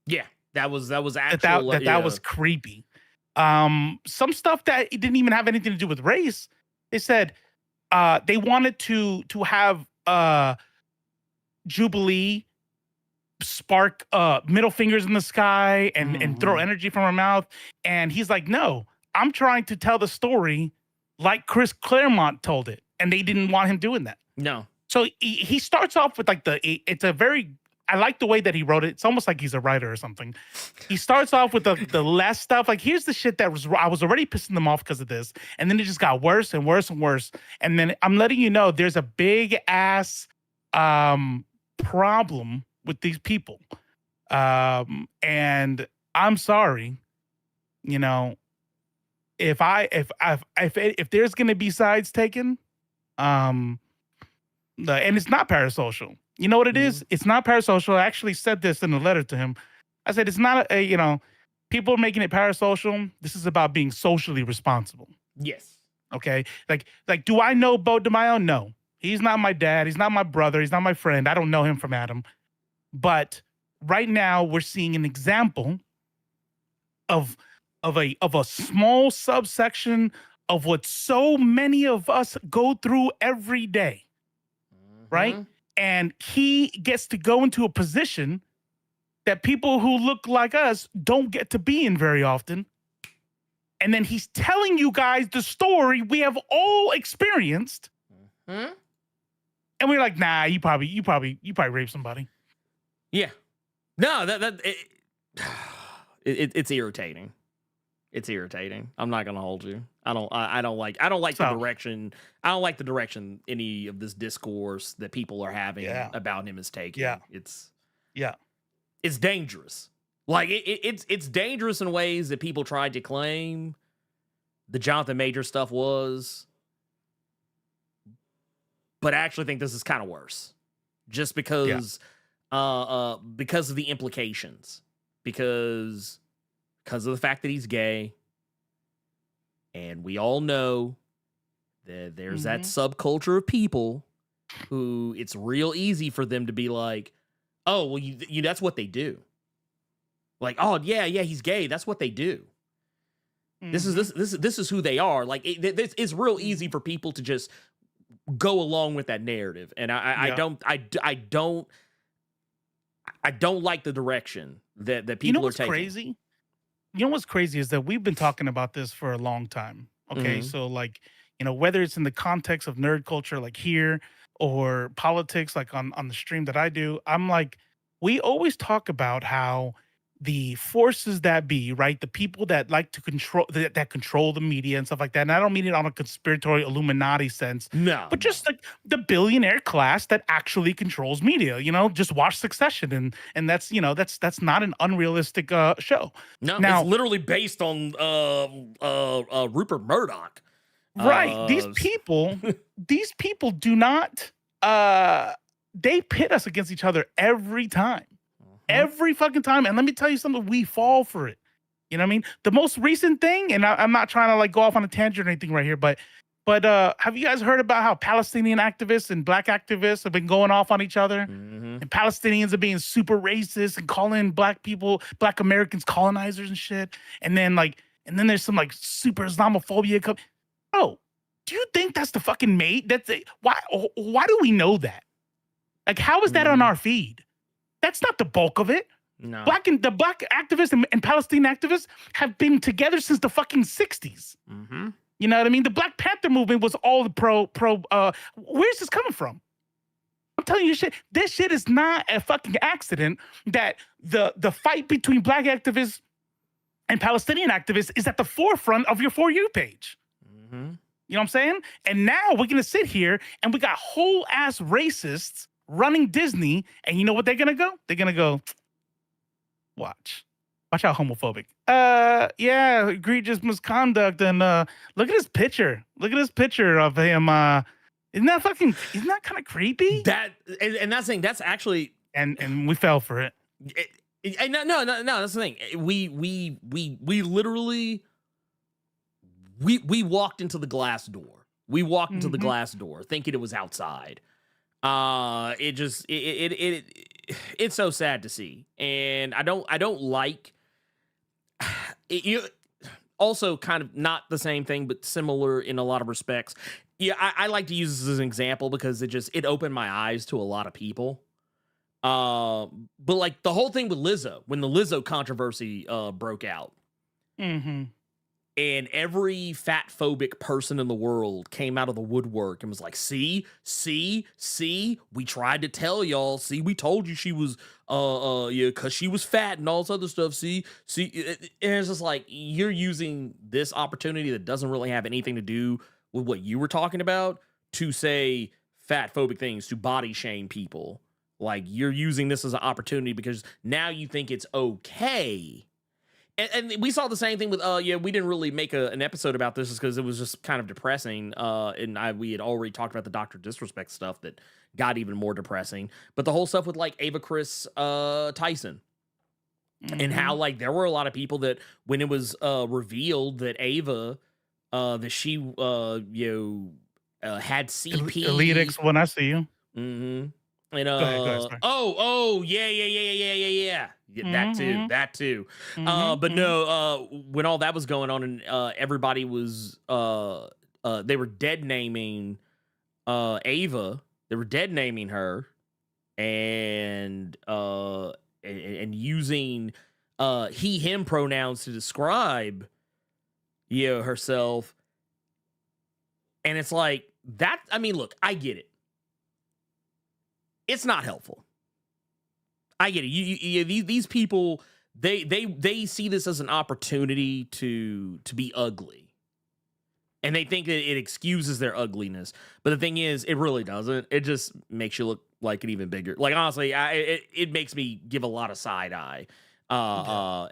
Yeah, that was actual. That was creepy. Some stuff that it didn't even have anything to do with race. They said they wanted to have Jubilee spark middle fingers in the sky and throw energy from her mouth, and he's like, no, I'm trying to tell the story like Chris Claremont told it, and they didn't want him doing that. No. So he starts off with like I like the way that he wrote it. It's almost like he's a writer or something. He starts off with the less stuff. Like, here's the shit that I was already pissing them off because of this. And then it just got worse and worse and worse. And then I'm letting you know there's a big ass problem with these people. And I'm sorry, if there's gonna be sides taken, and it's not parasocial. You know what it is? It's not parasocial. I actually said this in a letter to him. I said, it's not people are making it parasocial. This is about being socially responsible. Yes. Okay. Like, do I know Beau DeMayo? No. He's not my dad. He's not my brother. He's not my friend. I don't know him from Adam. But right now we're seeing an example of a small subsection of what so many of us go through every day. Right? And he gets to go into a position that people who look like us don't get to be in very often. And then he's telling you guys the story we have all experienced. And we're like, nah, you probably raped somebody. Yeah. No, it's irritating. It's irritating. I'm not gonna hold you. I don't like the direction. I don't like the direction any of this discourse that people are having about him is taking. Yeah. It's dangerous. Like it's dangerous in ways that people tried to claim the Jonathan Major stuff was. But I actually think this is kind of worse. Just because of the implications. Because of the fact that he's gay. And we all know that there's that subculture of people who it's real easy for them to be like, oh, well, you that's what they do. Like, oh, yeah, he's gay. That's what they do. This is who they are. Like, it's real easy for people to just go along with that narrative. And I don't like the direction that people are taking. Crazy? You know what's crazy is that we've been talking about this for a long time. Okay. So like, whether it's in the context of nerd culture, like here, or politics, like on the stream that I do, I'm like, we always talk about how the forces that be, right? The people that like to control, that control the media and stuff like that. And I don't mean it on a conspiratorial Illuminati sense. No. But just like the billionaire class that actually controls media, just watch Succession. And that's, that's not an unrealistic show. No, now, it's literally based on Rupert Murdoch. Right. These people do not, they pit us against each other every time. Every fucking time. And let me tell you something, we fall for it. You know what I mean? The most recent thing, and I'm not trying to like go off on a tangent or anything right here, but have you guys heard about how Palestinian activists and black activists have been going off on each other? And Palestinians are being super racist and calling black Americans colonizers and shit. And then like and then there's some like super Islamophobia. Bro, do you think that's the fucking mate? Why do we know that? Like, how is that on our feed? That's not the bulk of it. No. The black activists and Palestinian activists have been together since the fucking 60s. Mm-hmm. You know what I mean? The Black Panther movement was all the pro. Where's this coming from? I'm telling you shit. This shit is not a fucking accident that the fight between black activists and Palestinian activists is at the forefront of your For You page. Mm-hmm. You know what I'm saying? And now we're going to sit here and we got whole ass racists running Disney. And you know what they're going to go? They're going to go, watch how homophobic. Yeah, egregious misconduct. And look at this picture. Look at this picture of him. Isn't that kind of creepy? And that's saying that's actually and we fell for it. No, that's the thing. We literally we walked into the glass door. We walked into the glass door thinking it was outside. It's so sad to see, and I don't like it. Also, kind of not the same thing, but similar in a lot of respects. Yeah, I like to use this as an example because it opened my eyes to a lot of people. But like the whole thing with Lizzo, when the Lizzo controversy broke out, and every fat phobic person in the world came out of the woodwork and was like, see, we tried to tell y'all, see, we told you she was, yeah, cause she was fat and all this other stuff. See, and it's just like, you're using this opportunity that doesn't really have anything to do with what you were talking about to say fat phobic things, to body shame people. Like, you're using this as an opportunity because now you think it's okay. And we saw the same thing with, we didn't really make an episode about this because it was just kind of depressing. And we had already talked about the Dr. Disrespect stuff that got even more depressing. But the whole stuff with, like, Ava Chris Tyson. And how, like, there were a lot of people that when it was revealed that Ava, that she, had CP. Elite X when I see you. Mm-hmm. And go ahead, yeah. That too. But no, when all that was going on and everybody was they were dead naming Ava. They were dead naming her and using he him pronouns to describe herself. And it's like that, I mean, look, I get it. It's not helpful. I get it. These people, they see this as an opportunity to be ugly, and they think that it excuses their ugliness. But the thing is, it really doesn't. It just makes you look like an even bigger. Like, honestly, it makes me give a lot of side eye. But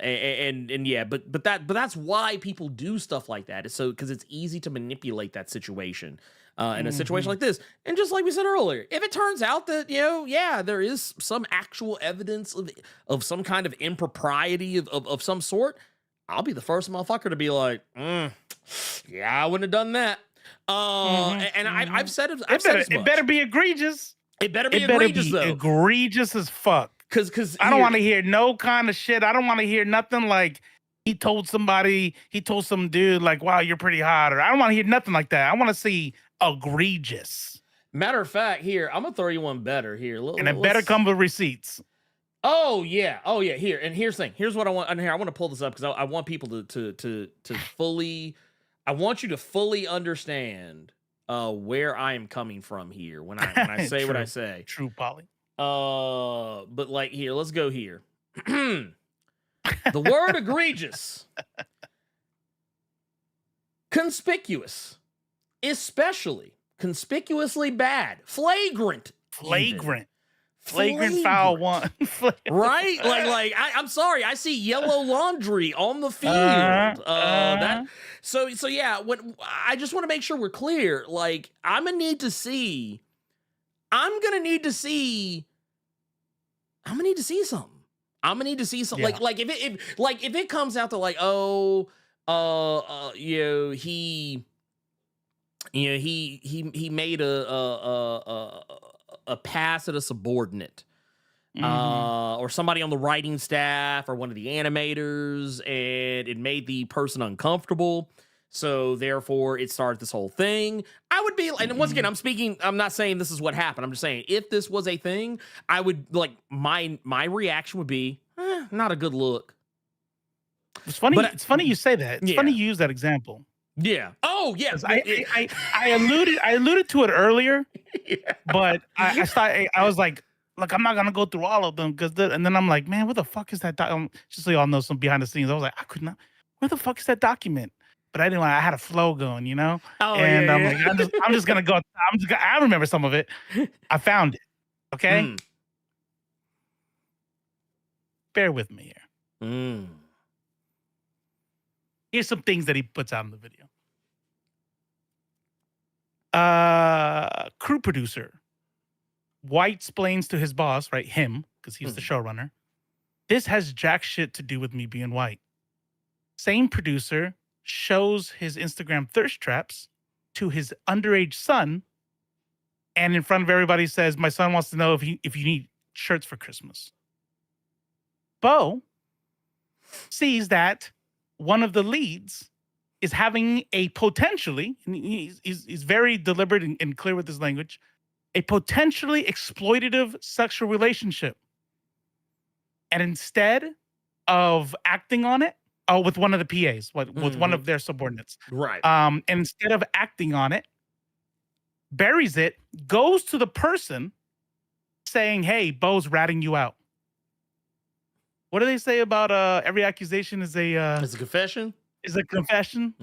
that's why people do stuff like that. It's so because it's easy to manipulate that situation. In a situation like this. And just like we said earlier, if it turns out that, there is some actual evidence of some kind of impropriety of some sort, I'll be the first motherfucker to be like, yeah, I wouldn't have done that. I've said it. It better be egregious. It better be egregious, though. Egregious as fuck. Because I don't want to hear no kind of shit. I don't want to hear nothing like he told some dude like, wow, you're pretty hot. Or I don't want to hear nothing like that. I want to see egregious. Matter of fact, here, I'm gonna throw you one better here. And it better come with receipts. Oh yeah. Here, and here's the thing. Here's what I want. And here, I want to pull this up because I want people to fully. I want you to fully understand where I am coming from here when I say what I say. True, Polly. But like here, let's go here. The word egregious, conspicuous, especially conspicuously bad, flagrant, foul one. Right? Like I'm sorry, I see yellow laundry on the field. So yeah, when I just want to make sure we're clear. Like, I'm gonna need to see something. Yeah. Like if it comes out to like, he made a pass at a subordinate, or somebody on the writing staff or one of the animators, and it made the person uncomfortable. So therefore, it started this whole thing. I would be, and once again, I'm not saying this is what happened. I'm just saying if this was a thing, I would my reaction would be, not a good look. It's funny. It's funny you say that. It's funny you use that example. Yeah. Oh, yeah. I alluded to it earlier, but I was like, look, I'm not gonna go through all of them and then I'm like, man, where the fuck is that? Just so y'all know some behind the scenes. I was like, I could not. Where the fuck is that document? But I didn't. I had a flow going, you know. Oh, and I'm like, I'm just gonna go. I remember some of it. I found it. Okay. Bear with me here. Here's some things that he puts out in the video. Crew producer. White explains to his boss, right? Him, because he's the showrunner. This has jack shit to do with me being white. Same producer shows his Instagram thirst traps to his underage son, and in front of everybody says, "My son wants to know if you need shirts for Christmas." Beau sees that one of the leads is having a potentially, and he's very deliberate and clear with his language, a potentially exploitative sexual relationship. And instead of acting on it, with one of the PAs, with one of their subordinates. Right. And instead of acting on it, buries it, goes to the person saying, hey, Beau's ratting you out. What do they say about every accusation is it's a confession? Is a confession?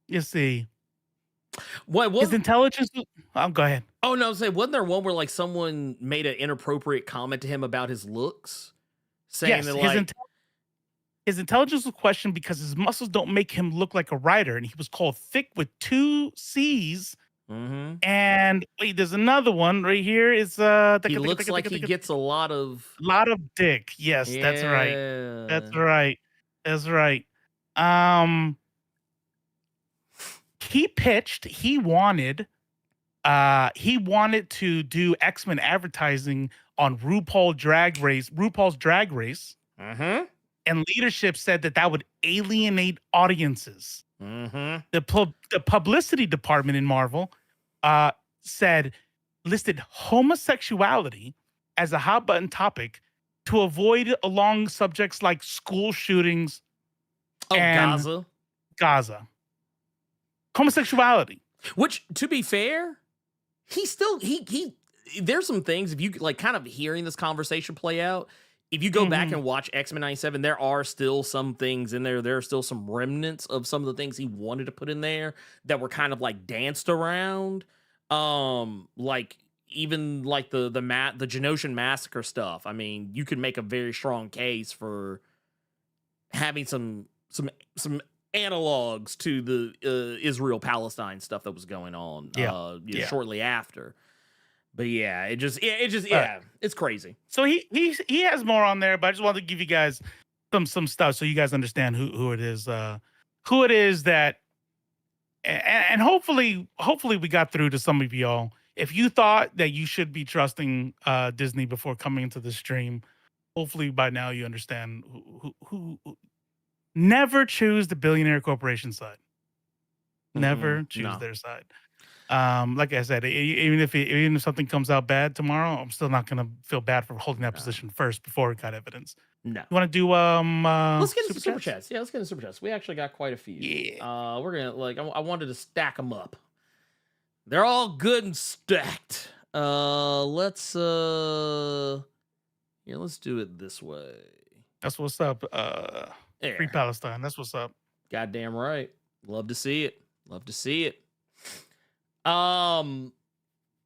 You see. What his intelligence? Go ahead. Oh no, wasn't there one where like someone made an inappropriate comment to him about his looks? Saying that his intelligence was questioned because his muscles don't make him look like a writer, and he was called thick with 2 C's. And wait, there's another one right here. It's he looks like he gets a lot of dick. Yes, yeah. That's right. He pitched. He wanted to do X-Men advertising on RuPaul's Drag Race. And leadership said that would alienate audiences. The publicity department in Marvel listed homosexuality as a hot button topic to avoid along subjects like school shootings and Gaza. Homosexuality. Which, to be fair, he there's some things, if you like kind of hearing this conversation play out, if you go back and watch X-Men 97, there are still some things in there. There are still some remnants of some of the things he wanted to put in there that were kind of like danced around. Like even like the Genosian massacre stuff. I mean, you could make a very strong case for having some analogs to the Israel-Palestine stuff that was going on shortly after. But yeah, it's crazy. So he has more on there, but I just wanted to give you guys some stuff so you guys understand who it is that, and hopefully we got through to some of y'all. If you thought that you should be trusting Disney before coming into the stream, hopefully by now you understand who never choose the billionaire corporation side. Never choose their side. Like I said, even if something comes out bad tomorrow, I'm still not gonna feel bad for holding that position first before we got evidence. No. You want to do let's get into super chats. Yeah, let's get into super chats. We actually got quite a few. Yeah. We're gonna I wanted to stack them up. They're all good and stacked. Let's do it this way. That's what's up. Free Palestine. That's what's up. Goddamn right. Love to see it.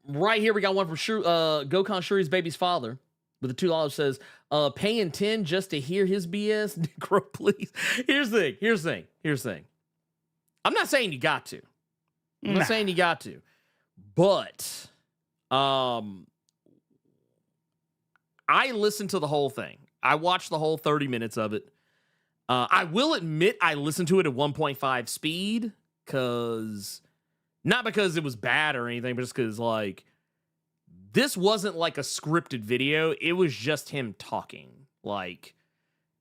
Right here we got one from Gokhan Shuri's baby's father with the $2 says, paying 10 just to hear his BS. Necro, please. Here's the thing. I'm not saying you got to. But I listened to the whole thing. I watched the whole 30 minutes of it. I will admit I listened to it at 1.5 speed not because it was bad or anything, but just because like this wasn't like a scripted video. It was just him talking. Like,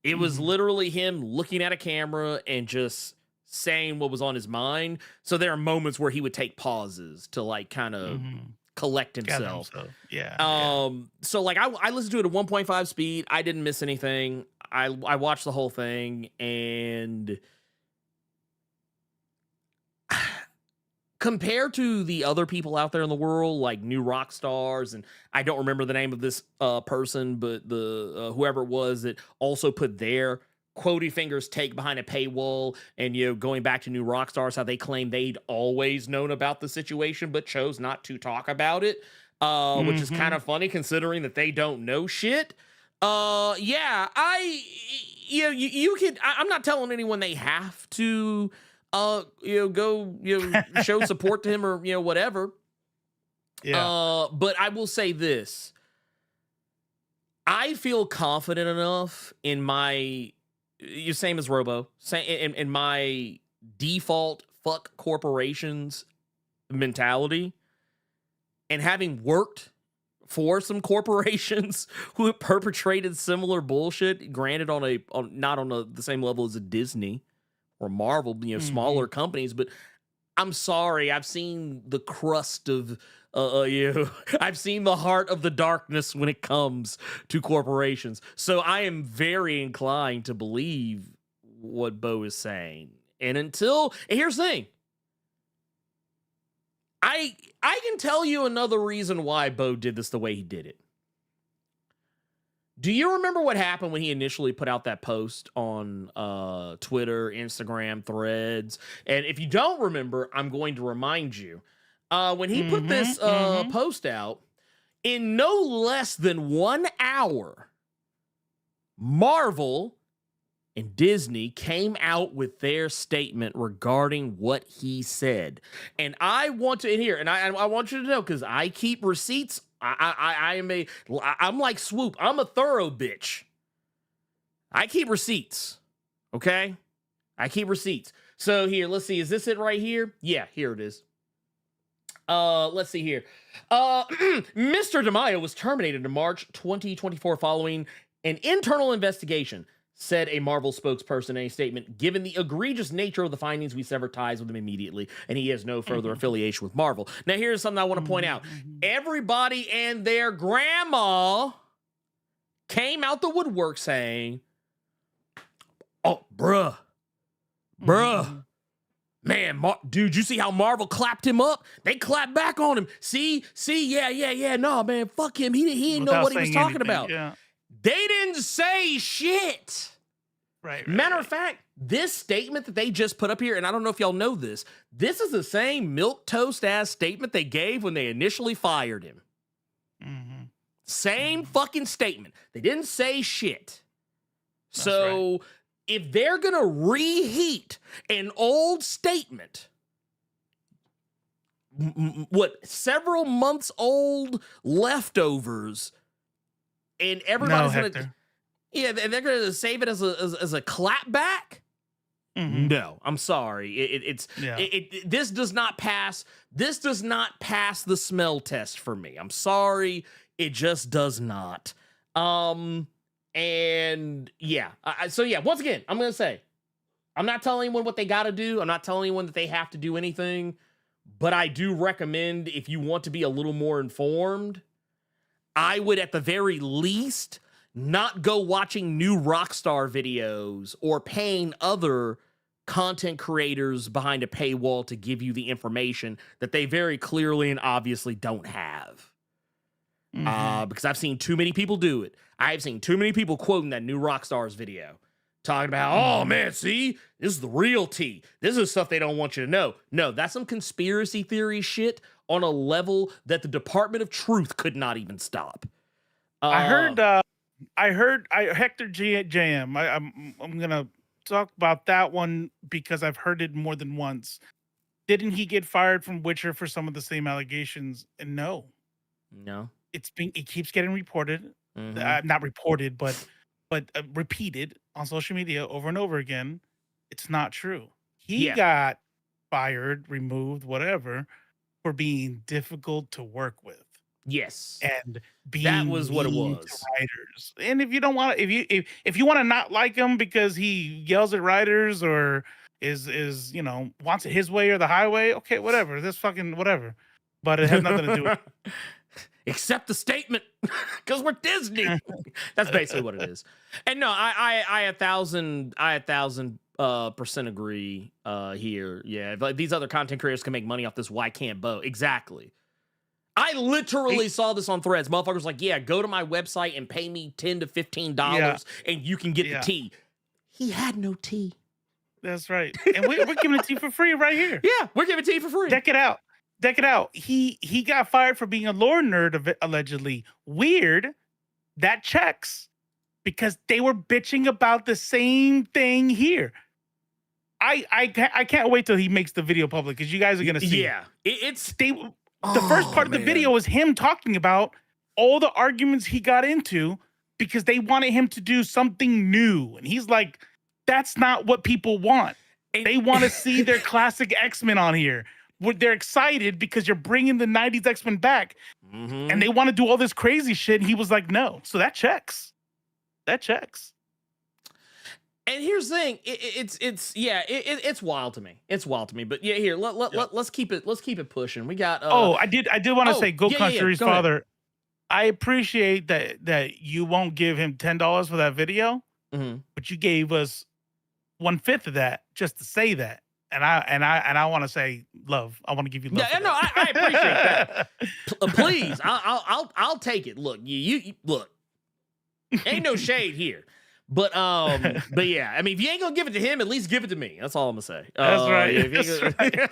it was literally him looking at a camera and just saying what was on his mind. So there are moments where he would take pauses to like kind of collect himself. Yeah. So like I listened to it at 1.5 speed. I didn't miss anything. I watched the whole thing, and compared to the other people out there in the world, like new rock stars, and I don't remember the name of this person, but the whoever it was that also put their quotey fingers take behind a paywall, and going back to new rock stars, how they claim they'd always known about the situation but chose not to talk about it, which is kind of funny considering that they don't know shit. Yeah, you could. I'm not telling anyone they have to go show support to him or whatever. Yeah. But I will say this. I feel confident enough in my same as Robo, in my default fuck corporations mentality, and having worked for some corporations who have perpetrated similar bullshit, granted not on the same level as a Disney or Marvel, smaller companies, but I'm sorry, I've seen the crust of I've seen the heart of the darkness when it comes to corporations. So I am very inclined to believe what Beau is saying. And here's the thing. I can tell you another reason why Beau did this the way he did it. Do you remember what happened when he initially put out that post on Twitter, Instagram, Threads? And if you don't remember, I'm going to remind you. When he put this post out, in no less than 1 hour, Marvel and Disney came out with their statement regarding what he said. And I want to hear, and I want you to know, because I keep receipts. I'm like Swoop. I'm a thorough bitch. I keep receipts. Okay? I keep receipts. So here, let's see. Is this it right here? Yeah, here it is. Let's see here. Mr. DeMayo was terminated in March 2024 following an internal investigation, said a Marvel spokesperson in a statement. Given the egregious nature of the findings, we sever ties with him immediately, and he has no further affiliation with Marvel. Now, here's something I want to point out. Everybody and their grandma came out the woodwork saying, oh, bruh, man, dude, you see how Marvel clapped him up? They clapped back on him. See, yeah, no, man, fuck him. He didn't know what he was talking about. Yeah. They didn't say shit. Right. Matter of fact, this statement that they just put up here, and I don't know if y'all know this is the same milquetoast-ass statement they gave when they initially fired him. Same fucking statement. They didn't say shit. So if they're going to reheat an old statement, several months old leftovers, and everybody's going to, and they're going to save it as a clapback. No, I'm sorry. This does not pass. This does not pass the smell test for me. I'm sorry. It just does not. And yeah. Once again, I'm going to say, I'm not telling anyone what they got to do. I'm not telling anyone that they have to do anything, but I do recommend, if you want to be a little more informed, I would at the very least not go watching new Rockstar videos or paying other content creators behind a paywall to give you the information that they very clearly and obviously don't have. Because I've seen too many people do it. I've seen too many people quoting that new Rockstars video, talking about, oh man, see, this is the real tea. This is stuff they don't want you to know. No, that's some conspiracy theory shit on a level that the Department of Truth could not even stop. I heard Hector JM. I'm gonna talk about that one because I've heard it more than once. Didn't he get fired from Witcher for some of the same allegations? And no, it keeps getting reported. Not reported, but repeated on social media over and over again. It's not true. He got fired, removed, whatever, for being difficult to work with. Yes. and being That was what it mean was. to writers. And if you don't want to, if you want to not like him because he yells at writers or is wants it his way or the highway, okay, whatever. That's fucking whatever. But it has nothing to do with Accept the statement because we're Disney. That's basically what it is. And no, I 1,000% agree here. Yeah, if, like, these other content creators can make money off this, why can't Beau? Exactly. I literally saw this on Threads. Motherfuckers like, yeah, go to my website and pay me $10 to $15 and you can get the tea. He had no tea. That's right. And we're giving it to you for free right here. Yeah, we're giving it to you for free. Check it out. Check it out. He got fired for being a lore nerd, allegedly. Weird. That checks because they were bitching about the same thing here. I can't wait till he makes the video public because you guys are gonna see. Yeah, The first part of the video was him talking about all the arguments he got into because they wanted him to do something new. And he's like, that's not what people want. They want to see their classic X-Men on here. They're excited because you're bringing the 90s X-Men back. Mm-hmm. And they want to do all this crazy shit. And he was like, no. So that checks. That checks. And here's the thing, it's wild to me. It's wild to me. But yeah, here let's keep it pushing. We got. I did want to say, Go Country's Go father. ahead. I appreciate that you won't give him $10 for that video, but you gave us 1/5 of that just to say that. And I want to say love. I want to give you love. Yeah, no, I appreciate that. Please, I'll take it. Look, you look. Ain't no shade here. But yeah, I mean, if you ain't gonna give it to him, at least give it to me. That's all I'm gonna say. That's right. That's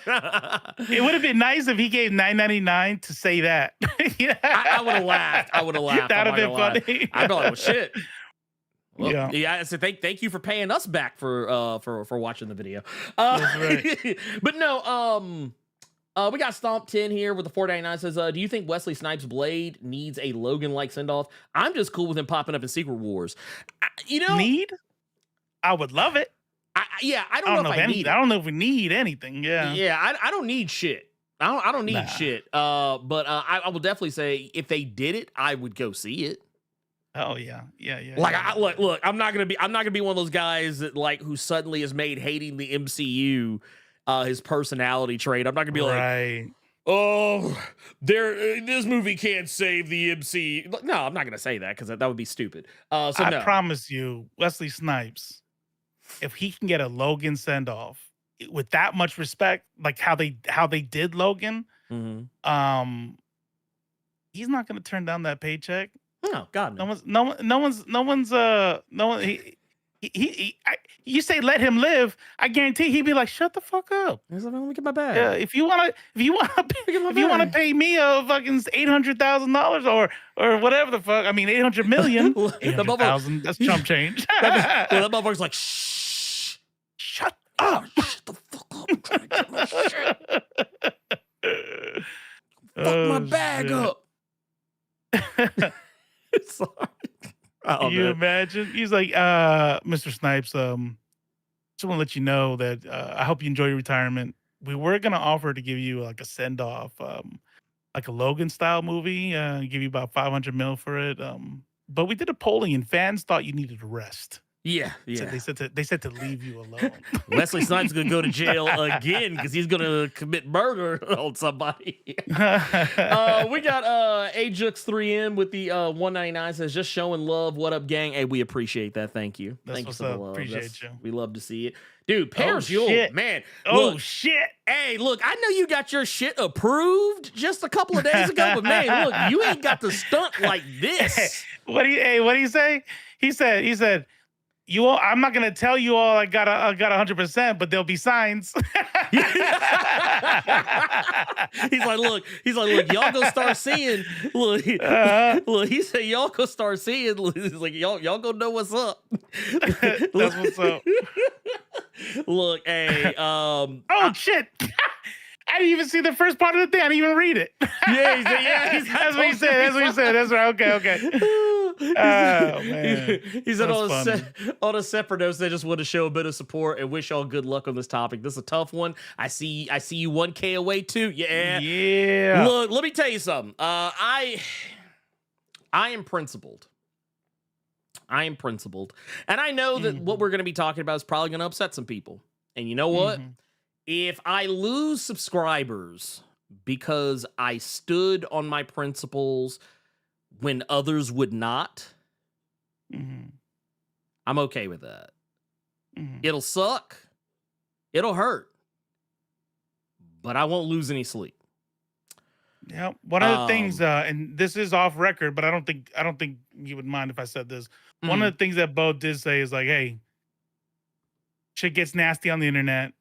right. It would have been nice if he gave $9.99 to say that. Yeah, I would have laughed. That'd have been funny. I'd be like, well, shit. Well, yeah. So thank you for paying us back for watching the video. That's right. But no, we got Stomp 10 here with the $4.99 says, do you think Wesley Snipes' Blade needs a Logan-like send-off? I'm just cool with him popping up in Secret Wars. I would love it. I don't know if I need it. I don't know if we need anything. Yeah. Yeah, I don't need shit. I don't need shit. But I will definitely say if they did it, I would go see it. Oh yeah. Like look, I'm not gonna be one of those guys that who suddenly is made hating the MCU his personality trait. I'm not gonna be like, oh, this movie can't save the MCU. No, I'm not gonna say that because that would be stupid. I promise you, Wesley Snipes, if he can get a Logan send off with that much respect, like how they did Logan, he's not gonna turn down that paycheck. No, God, no. You say let him live, I guarantee he'd be like, shut the fuck up. He's like, let me get my bag. Yeah, if you want to pay me a fucking $800,000 or whatever the fuck, I mean 800 million, 800,000. That's chump change. That motherfucker's like, shh, shut up, shut the fuck up. I'm trying to get my shit. Fuck my bag up. Sorry. Can you imagine? He's like, Mr. Snipes, just want to let you know that I hope you enjoy your retirement. We were gonna offer to give you like a send off, like a Logan style movie, give you about 500 mil for it. But we did a polling and fans thought you needed a rest. Yeah. So they said to leave you alone. Wesley Snipes is gonna go to jail again because he's gonna commit murder on somebody. We got Ajux3M with the 199 says just showing love. What up, gang? Hey, we appreciate that. Thank you. Thank you for the love. Appreciate you. We love to see it, dude. Paris, man. Oh shit. Hey, look, I know you got your shit approved just a couple of days ago, but man, look, you ain't got the stunt like this. What do you say? He said. I'm not gonna tell you all I got 100%, but there'll be signs. He's like, look, y'all go start seeing. Look, he said, y'all go start seeing. He's like, y'all gonna know what's up. That's what's up. Look, hey, shit. I didn't even see the first part of the thing. I didn't even read it. Yeah, that's what he said. That's right. Okay. man. He said That's on a separate note, they just want to show a bit of support and wish y'all good luck on this topic. This is a tough one. I see you 1K away too. Yeah. Yeah. Look, let me tell you something. I am principled. And I know that what we're going to be talking about is probably going to upset some people. And you know what? If I lose subscribers because I stood on my principles when others would not, I'm okay with that. It'll suck. It'll hurt. But I won't lose any sleep. Yeah. One of the things, and this is off record, but I don't think you would mind if I said this. One of the things that Beau did say is like, hey, shit gets nasty on the internet.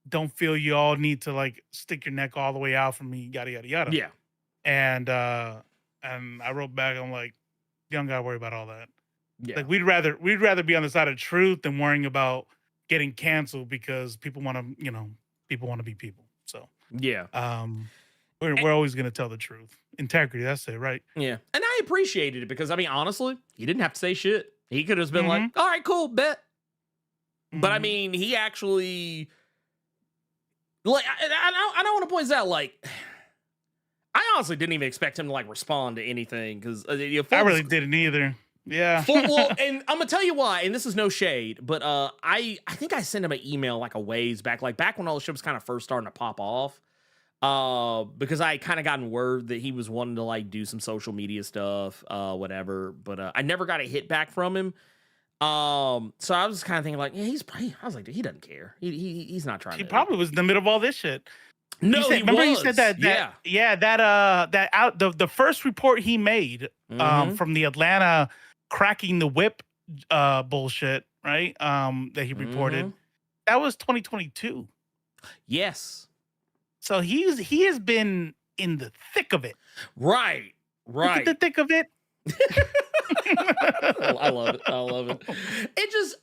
Don't feel you all need to like stick your neck all the way out for me, yada yada yada. Yeah. And I wrote back, I'm like, you don't gotta worry about all that. Yeah. Like we'd rather be on the side of truth than worrying about getting canceled because people want to, people want to be people. So yeah. We're always gonna tell the truth. Integrity, that's it, right? Yeah. And I appreciated it because I mean, honestly, he didn't have to say shit. He could have just been like, all right, cool, bet. But I mean, he actually, like, I don't want to point this out, like, I honestly didn't even expect him to like respond to anything because I really didn't either. Yeah. Well, and I'm gonna tell you why, and this is no shade, but I think I sent him an email like a ways back, like back when all the shit was kind of first starting to pop off. Because I kind of gotten word that he was wanting to like do some social media stuff, whatever, but I never got a hit back from him. So I was just kind of thinking like, yeah, I was like, dude, he doesn't care. He's not trying. He probably was in the middle of all this shit. No, remember he said that the first report he made from the Atlanta cracking the whip bullshit, right? That he reported. That was 2022. Yes. So he has been in the thick of it. Right. Look at the thick of it. I love it. It just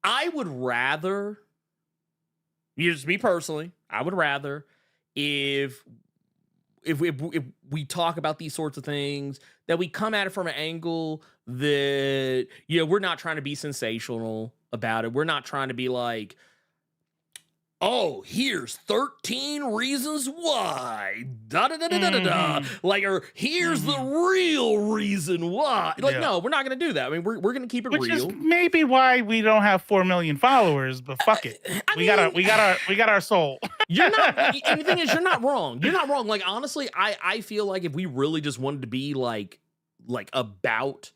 I would rather, just me personally, I would rather if we talk about these sorts of things, that we come at it from an angle that, we're not trying to be sensational about it. We're not trying to be like, oh, here's 13 reasons why. Like, or here's the real reason why. Like, no, we're not going to do that. I mean, we're going to keep it real. Which is maybe why we don't have 4 million followers, but fuck it. We got our soul. You're not, and the thing is, you're not wrong. You're not wrong. Like, honestly, I feel like if we really just wanted to be like about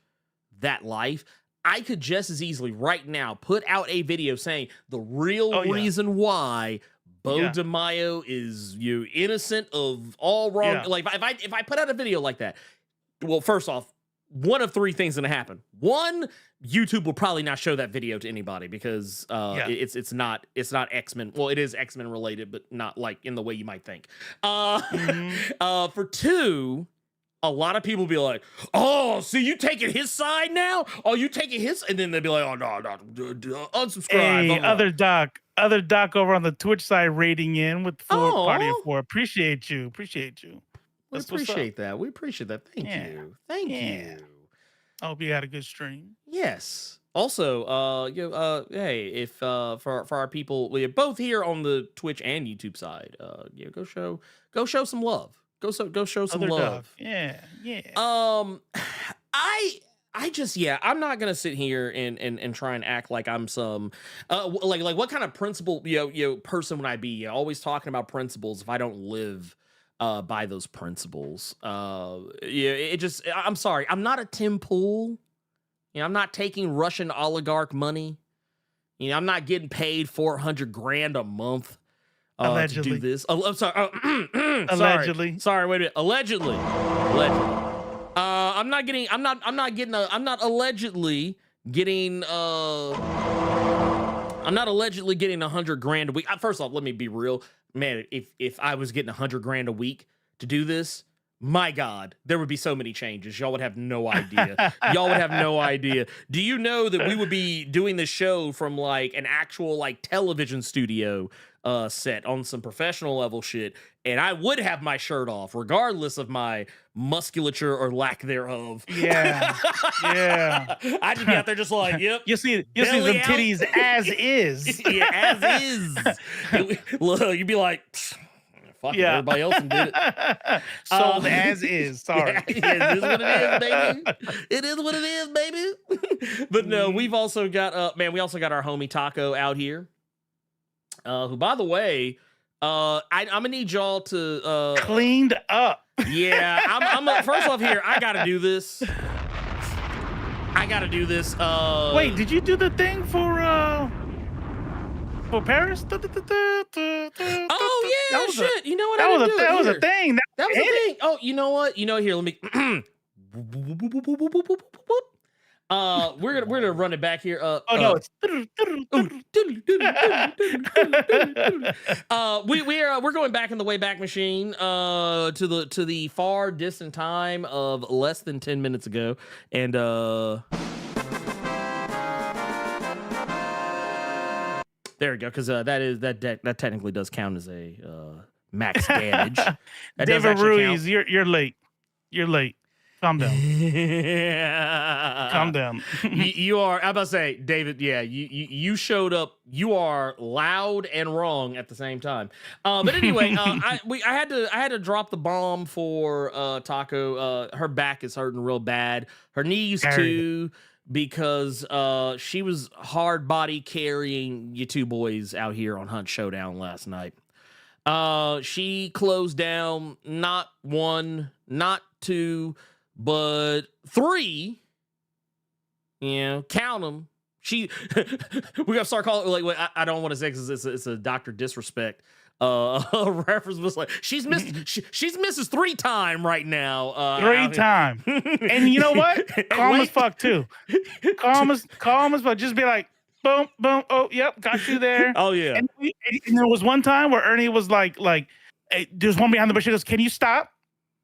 that life, I could just as easily right now put out a video saying the real reason why Beau DeMayo is innocent of all wrong. Yeah. Like if I put out a video like that, well, first off, one of three things gonna happen. One, YouTube will probably not show that video to anybody because it's not X-Men. Well, it is X-Men related, but not like in the way you might think. For two, a lot of people be like, oh, so you taking his side now? Oh, you taking his? And then they'll be like, oh, no, unsubscribe. Hey, other doc over on the Twitch side rating in with party of 4. Appreciate you. We appreciate that. Thank you. Thank you. I hope you had a good stream. Yes. Also, hey, if for our people, we're both here on the Twitch and YouTube side, go show some love. Go show some love. Yeah. I just, I'm not gonna sit here and try and act like I'm some like what kind of principle person would I be? Always talking about principles if I don't live by those principles. It just, I'm sorry, I'm not a Tim Pool. I'm not taking Russian oligarch money. I'm not getting paid $400,000 a month. Allegedly. To do this. I'm sorry. Allegedly. Sorry, wait a minute. Allegedly. I'm not allegedly getting $100,000 a week. First off, let me be real, man. If I was getting $100,000 a week to do this, my God, there would be so many changes. Y'all would have no idea. Y'all would have no idea. Do you know that we would be doing this show from like an actual like television studio set on some professional level shit, and I would have my shirt off regardless of my musculature or lack thereof. Yeah. I'd just be out there just like, yep. You see them titties as is. Yeah, as is. Look, you'd be like, fuck it, everybody else did it. Sold as is. Sorry. Yeah, it is what it is, baby. It is what it is, baby. But no, we've also got we also got our homie Taco out here. Who, by the way, I'm gonna need y'all to cleaned up. Yeah, I'm first off here. I gotta do this. Wait, did you do the thing for Paris? Oh yeah, shit. You know what? That was a thing. That was a thing. Oh, you know what? Here, let me. We're gonna run it back here. No, it's we're going back in the Wayback Machine to the far distant time of less than 10 minutes ago, and there we go, because that technically does count as a max damage. David Ruiz, you're late. You're late. Calm down. Calm down. You are. I'm about to say, David. Yeah, you showed up. You are loud and wrong at the same time. But anyway, I had to drop the bomb for Taco. Her back is hurting real bad. Her knees too, because she was hard body carrying you two boys out here on Hunt Showdown last night. She closed down not one, not two, but three. Count them. We gotta start calling it like, I don't want to say because it's a Dr. Disrespect reference, was like she's Mrs. 3-time right now. 3-time. And you know what? Calm as fuck too. Calm as fuck. Just be like, boom, boom. Oh, yep, got you there. Oh yeah. And there was one time where Ernie was like, hey, there's one behind the bush. He goes, "Can you stop?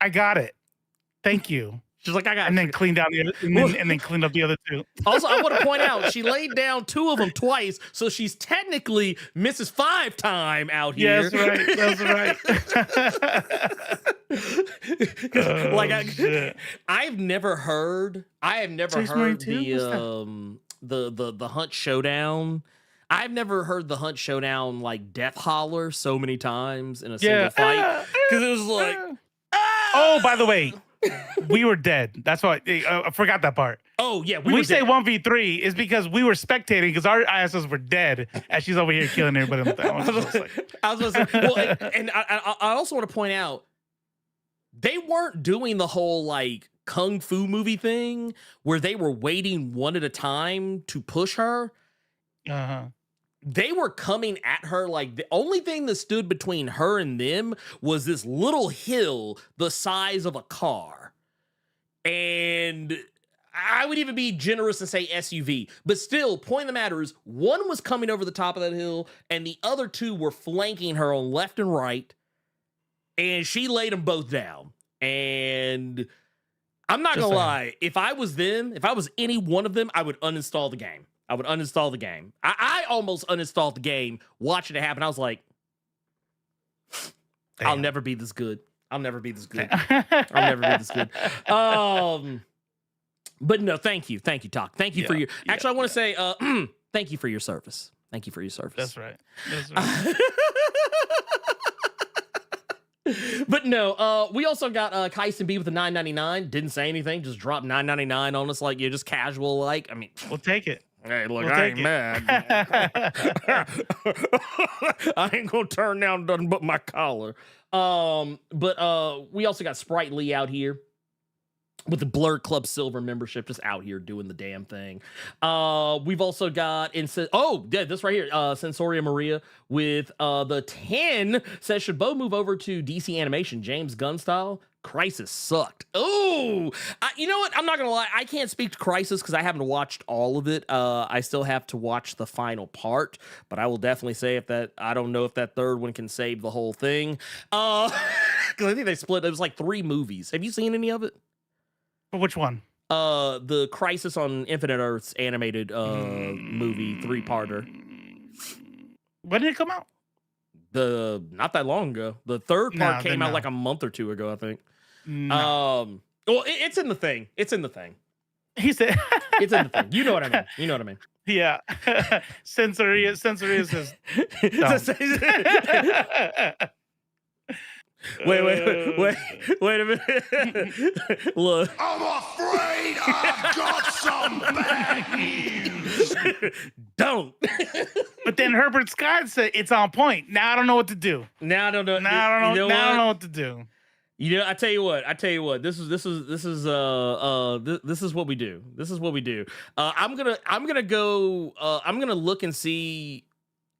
I got it. Thank you." She's like, I got it. And then cleaned down the other, and then cleaned up the other two. Also, I want to point out, she laid down 2 of them twice, so she's technically Mrs. 5-time out here. That's right. I have never heard the Hunt Showdown. I've never heard the Hunt Showdown like death holler so many times in a single fight, because it was like, oh, by the way, we were dead. That's why I forgot that part. Oh yeah, we say 1v3 is because we were spectating because our asses were dead as she's over here killing everybody. I was gonna say, well, and I also want to point out, they weren't doing the whole like kung fu movie thing where they were waiting one at a time to push her. They were coming at her like the only thing that stood between her and them was this little hill the size of a car. And I would even be generous and say SUV, but still, point of the matter is, one was coming over the top of that hill and the other 2 were flanking her on left and right, and she laid them both down. And I'm not gonna lie, if I was any one of them, I would uninstall the game. I almost uninstalled the game watching it happen. I was like, I'll never be this good. But no, thank you, Talk. Thank you for your. Actually, I want to say, thank you for your service. That's right. But no, we also got Kyson B with the $9.99. Didn't say anything, just dropped $9.99 on us, like just casual. Like, I mean, we'll take it. Hey, look, I ain't mad. I ain't gonna turn down nothing but my collar. But we also got Sprite Lee out here with the Blerd Club Silver membership, just out here doing the damn thing. We've also got this right here, Sensoria Maria with the 10 says, should Beau move over to DC Animation, James Gunn style? Crisis sucked. Oh, you know what? I'm not gonna lie. I can't speak to Crisis because I haven't watched all of it. I still have to watch the final part, but I will definitely say I don't know if that third one can save the whole thing. Because Because I think they split. It was like 3 movies. Have you seen any of it? Which one? The Crisis on Infinite Earths animated movie 3-parter. When did it come out? Not that long ago. The third part came out like a month or 2 ago, I think. No. Well, it's in the thing. It's in the thing. He said, It's in the thing. You know what I mean. You know what I mean. Yeah. Sensory says, Wait a minute. Look. I'm afraid I've got some bad news. Don't. But then Herbert Scott said it's on point. Now I don't know what to do. Now I don't know. Now I don't know what to do. You know, I tell you what. This is what we do. This is what we do. I'm gonna look and see.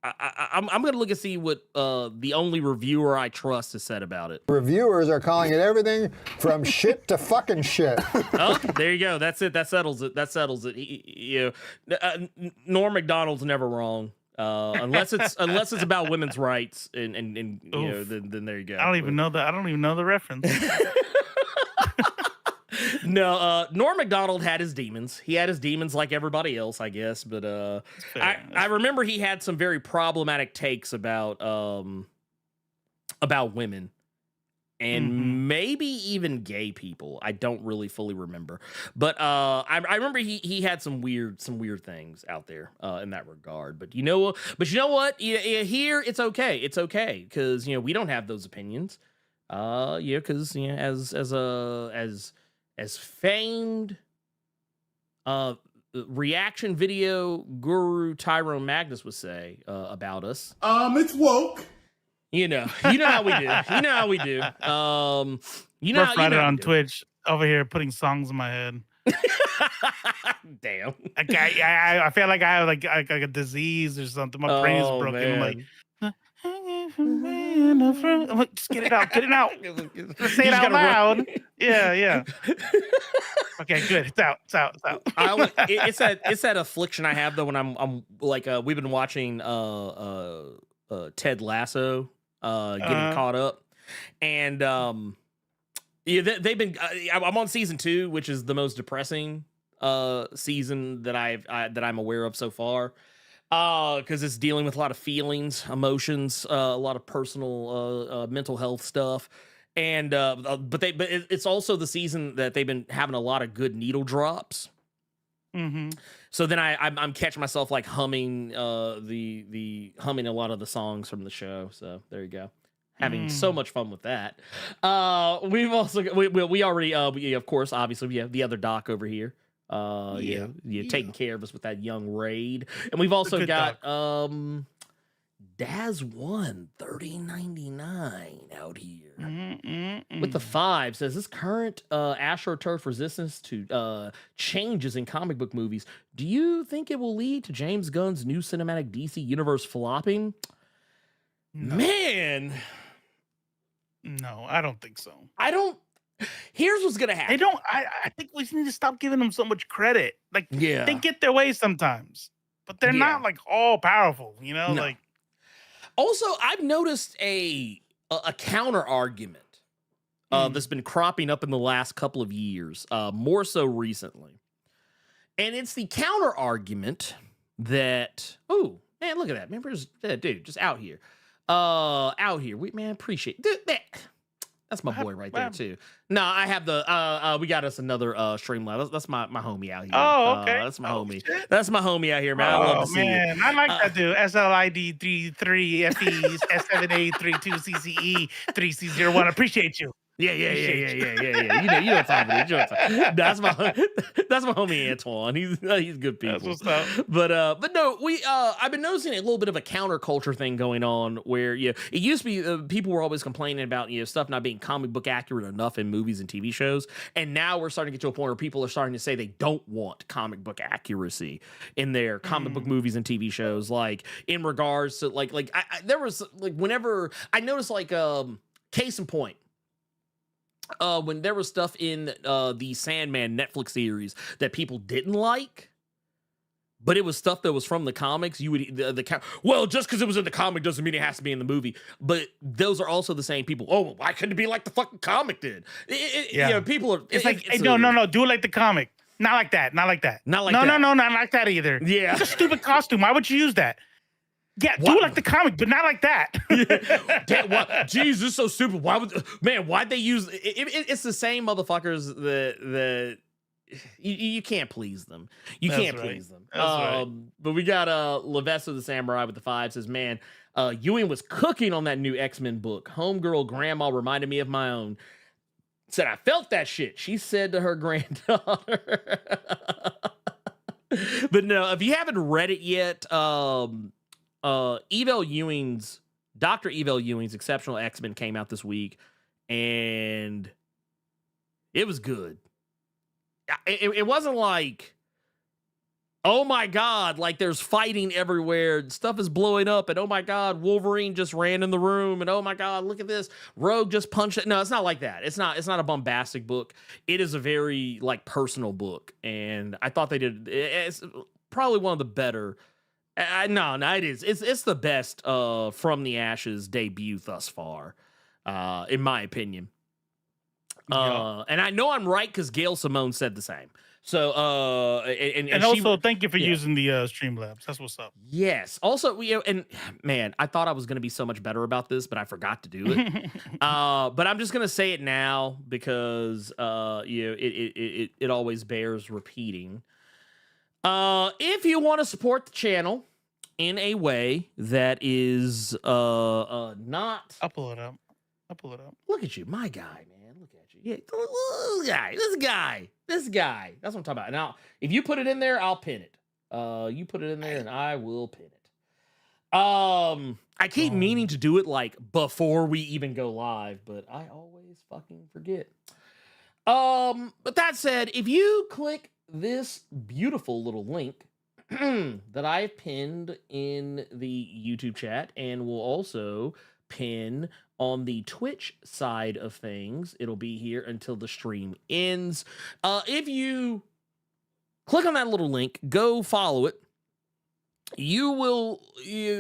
I'm gonna look and see what the only reviewer I trust has said about it. Reviewers are calling it everything from shit to fucking shit. Oh, there you go. That's it. That settles it. Norm Macdonald's never wrong. Unless it's about women's rights and you know, then there you go. I don't even know the reference. No, Norm Macdonald had his demons. He had his demons like everybody else, I guess. But I remember he had some very problematic takes about women and maybe even gay people. I don't really fully remember, but I remember he had some weird things out there in that regard. But you know what? Here it's okay. It's okay because you know we don't have those opinions. Because you know as famed reaction video guru Tyrone Magnus would say about us. It's woke. You know how we do. You know how we do. Rough Rider on Twitch over here putting songs in my head. Damn. I feel like I have like a disease or something. My brain is broken. Man. I'm like, just get it out. Just say it out loud. Yeah. Okay, good. It's out. It's that affliction I have though when I'm like we've been watching Ted Lasso getting caught up, and they've been I'm on season 2, which is the most depressing season that I'm aware of so far. Because it's dealing with a lot of feelings, emotions, a lot of personal mental health stuff. And but it's also the season that they've been having a lot of good needle drops. So then I'm catching myself like humming humming a lot of the songs from the show. So there you go. Having so much fun with that. We've also we already of course obviously we have the other Doc over here. Taking care of us with that young raid. And we've also got Daz 1 3099 out here with the 5 says this current AstroTurf resistance to changes in comic book movies. Do you think it will lead to James Gunn's new cinematic DC universe flopping? No. Man, no, I don't think so. Here's what's gonna happen. I think we need to stop giving them so much credit. Like, yeah, they get their way sometimes, but they're not like all powerful, you know. No. Like, also, I've noticed a counter argument that's been cropping up in the last couple of years, more so recently, and it's the counter argument that man, look at that, man, dude, just out here, appreciate dude, man. That's my boy right there too. No, I have the we got us another Streamline. That's my homie out here. Oh, okay. That's my homie. Shit. That's my homie out here, man. I love to see it. I like that dude. SLID 33 FEs S7832 CCE 3C01. Appreciate you. Yeah. You know what I'm talking about. That's my homie Antoine. He's good people. That's what's up. But no, I've been noticing a little bit of a counterculture thing going on where it used to be people were always complaining about stuff not being comic book accurate enough in movies and TV shows, and now we're starting to get to a point where people are starting to say they don't want comic book accuracy in their comic book movies and TV shows. Like in regards to there was like whenever I noticed case in point. When there was stuff in the Sandman Netflix series that people didn't like, but it was stuff that was from the comics. You would well, just because it was in the comic doesn't mean it has to be in the movie. But those are also the same people. Oh, well, why couldn't it be like the fucking comic did? You know, people are. It's like, hey, no, do it like the comic. Not like that. Not like that. Not like no, that. No, not like that either. Yeah. It's a stupid costume. Why would you use that? Yeah, do it like the comic, but not like that. Jeez, this is so stupid. Why'd they use it's the same motherfuckers that you can't please them. You can't please them. But we got Levesso the Samurai with the 5 says, man, Ewing was cooking on that new X-Men book. Homegirl grandma reminded me of my own. Said, I felt that shit. She said to her granddaughter. But no, if you haven't read it yet, Dr. Evel Ewing's Exceptional X-Men came out this week, and it was good. It wasn't like, oh my God, like there's fighting everywhere, stuff is blowing up, and oh my God, Wolverine just ran in the room, and oh my God, look at this, Rogue just punched it. No, it's not like that. It's not a bombastic book. It is a very like personal book, and I thought they did. It's probably one of the better. No, it is. It's the best From the Ashes debut thus far, in my opinion. And I know I'm right because Gail Simone said the same. So, and also thank you for using the Streamlabs. That's what's up. Yes. Also, and man, I thought I was going to be so much better about this, but I forgot to do it. But I'm just going to say it now because it always bears repeating. If you want to support the channel in a way that is not, I'll pull it up. Look at you, my guy, man. Look at you. Yeah, this guy. That's what I'm talking about. Now, if you put it in there, I'll pin it. You put it in there, and I will pin it. I keep meaning to do it like before we even go live, but I always fucking forget. But that said, if you click this beautiful little link that I've pinned in the YouTube chat and will also pin on the Twitch side of things, it'll be here until the stream ends. If you click on that little link, go follow it, you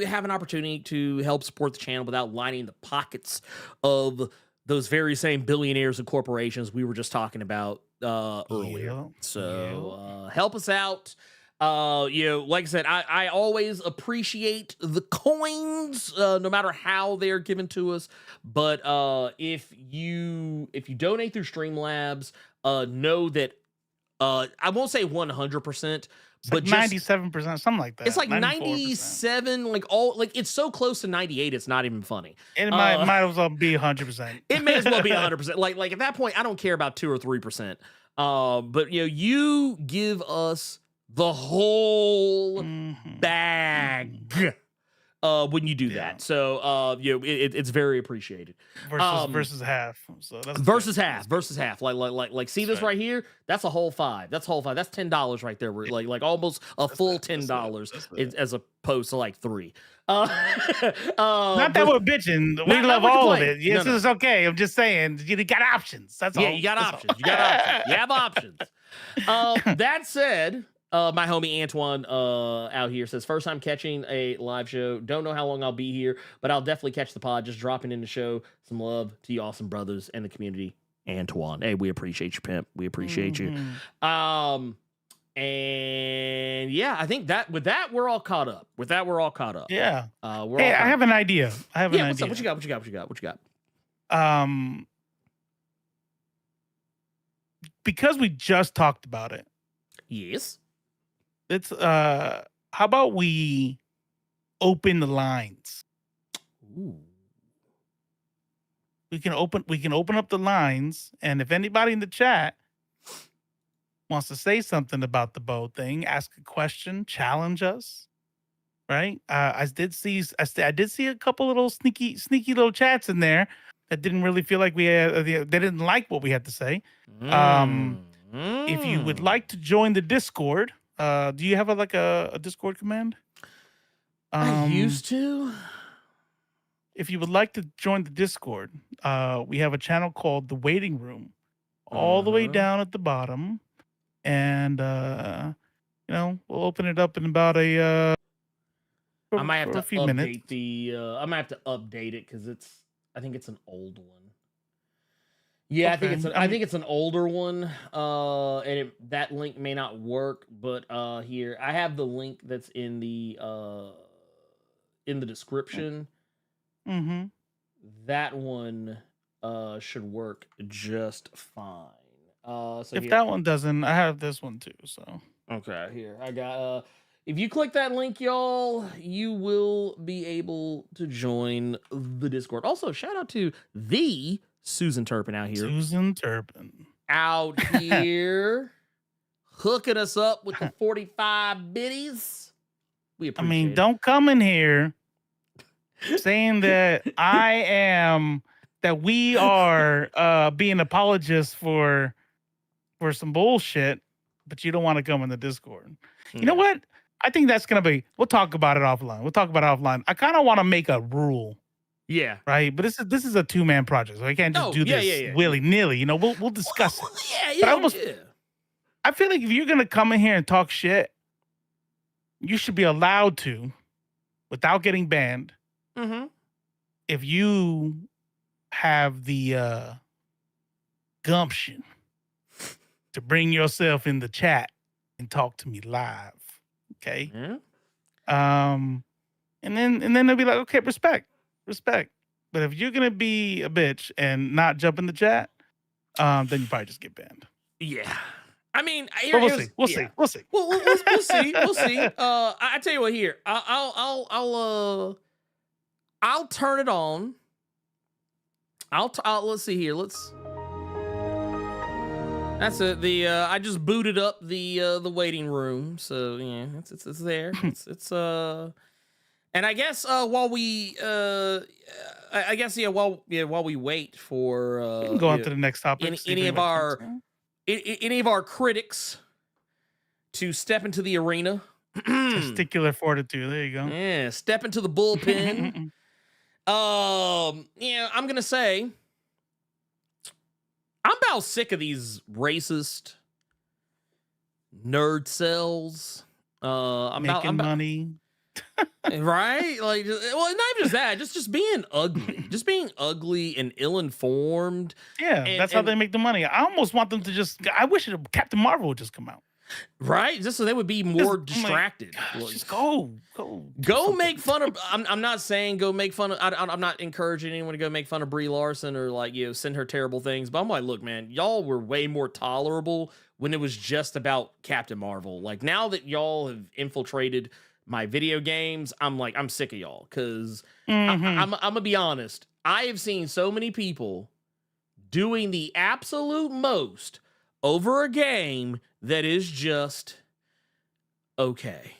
have an opportunity to help support the channel without lining the pockets of those very same billionaires and corporations we were just talking about earlier. So help us out. Like I said, I always appreciate the coins, no matter how they're given to us. But if you donate through Streamlabs, know that I won't say 100%, but like 97%, something like that. It's like 97, it's so close to 98. It's not even funny. It might as well be 100%. It may as well be 100%. Like at that point, I don't care about 2 or 3%. But you give us the whole bag when you do that. So it's very appreciated. Versus half. So that's versus half. Like see this right here? That's a whole 5. That's $10 right there. We're like almost a full $10 as opposed to like 3. Not that we're bitching. We love all of it. Yes, it's okay. I'm just saying you got options. That's all. Yeah, you got options. You have options. That said, my homie Antoine out here says, first time catching a live show. Don't know how long I'll be here, but I'll definitely catch the pod. Just dropping in the show. Some love to you awesome brothers and the community. Antoine. Hey, we appreciate you, pimp. We appreciate you. And yeah, I think that with that we're all caught up. Yeah. I have an idea. What's up? What you got? Because we just talked about it. Yes. It's how about we open the lines? Ooh. We can open up the lines, and if anybody in the chat wants to say something about the Beau thing, ask a question, challenge us, right? I did see a couple little sneaky little chats in there that didn't really feel like they didn't like what we had to say. If you would like to join the Discord, do you have a Discord command? I used to. If you would like to join the Discord, we have a channel called The Waiting Room, all the way down at the bottom. And we'll open it up in about a I might have for to a few update minutes. I might have to update it because I think it's an old one. Yeah, Okay. I think it's an older one. And that link may not work, but here I have the link that's in the description. Mm-hmm. That one should work just fine. So If here, that one doesn't, I have this one too. So okay, here I got. If you click that link, y'all, you will be able to join the Discord. Also, shout out to the Susan Turpin out here. Susan Turpin Out here hooking us up with the 45 biddies. We I appreciate mean, it. don't come in here saying that we are being apologists for some bullshit, but you don't want to come in the Discord. You know what? I think that's gonna be. We'll talk about it offline. I kind of want to make a rule. Yeah. Right. But this is a 2-man project, so I can't just do this willy nilly. We'll discuss it. Yeah. I feel like if you're gonna come in here and talk shit, you should be allowed to, without getting banned. Mm-hmm. If you have the gumption to bring yourself in the chat and talk to me live, okay? Yeah. And then they'll be like, okay, respect. But if you're gonna be a bitch and not jump in the chat, then you probably just get banned. Yeah. I mean, But we'll see. We'll see. We'll see. We'll see. I tell you what. Here, I'll turn it on. Let's see here. That's it. I just booted up the waiting room, so yeah, it's there. It's and I guess while we while we wait for we can go on to the next topic. any of our critics to step into the arena. Testicular fortitude. There you go. Yeah, step into the bullpen. I'm gonna say I'm about sick of these racist nerd cells. I'm making about money. right? Like, well, not even just that, just being ugly and ill-informed. Yeah, that's how they make the money. I almost want them to I wish Captain Marvel would just come out. Right? Just so they would be more distracted. Just go make fun of. I'm not saying go make fun of. I'm not encouraging anyone to go make fun of Brie Larson or send her terrible things. But I'm like, look, man, y'all were way more tolerable when it was just about Captain Marvel. Like, now that y'all have infiltrated my video games, I'm sick of y'all. Because I'm gonna be honest. I have seen so many people doing the absolute most over a game that is just okay.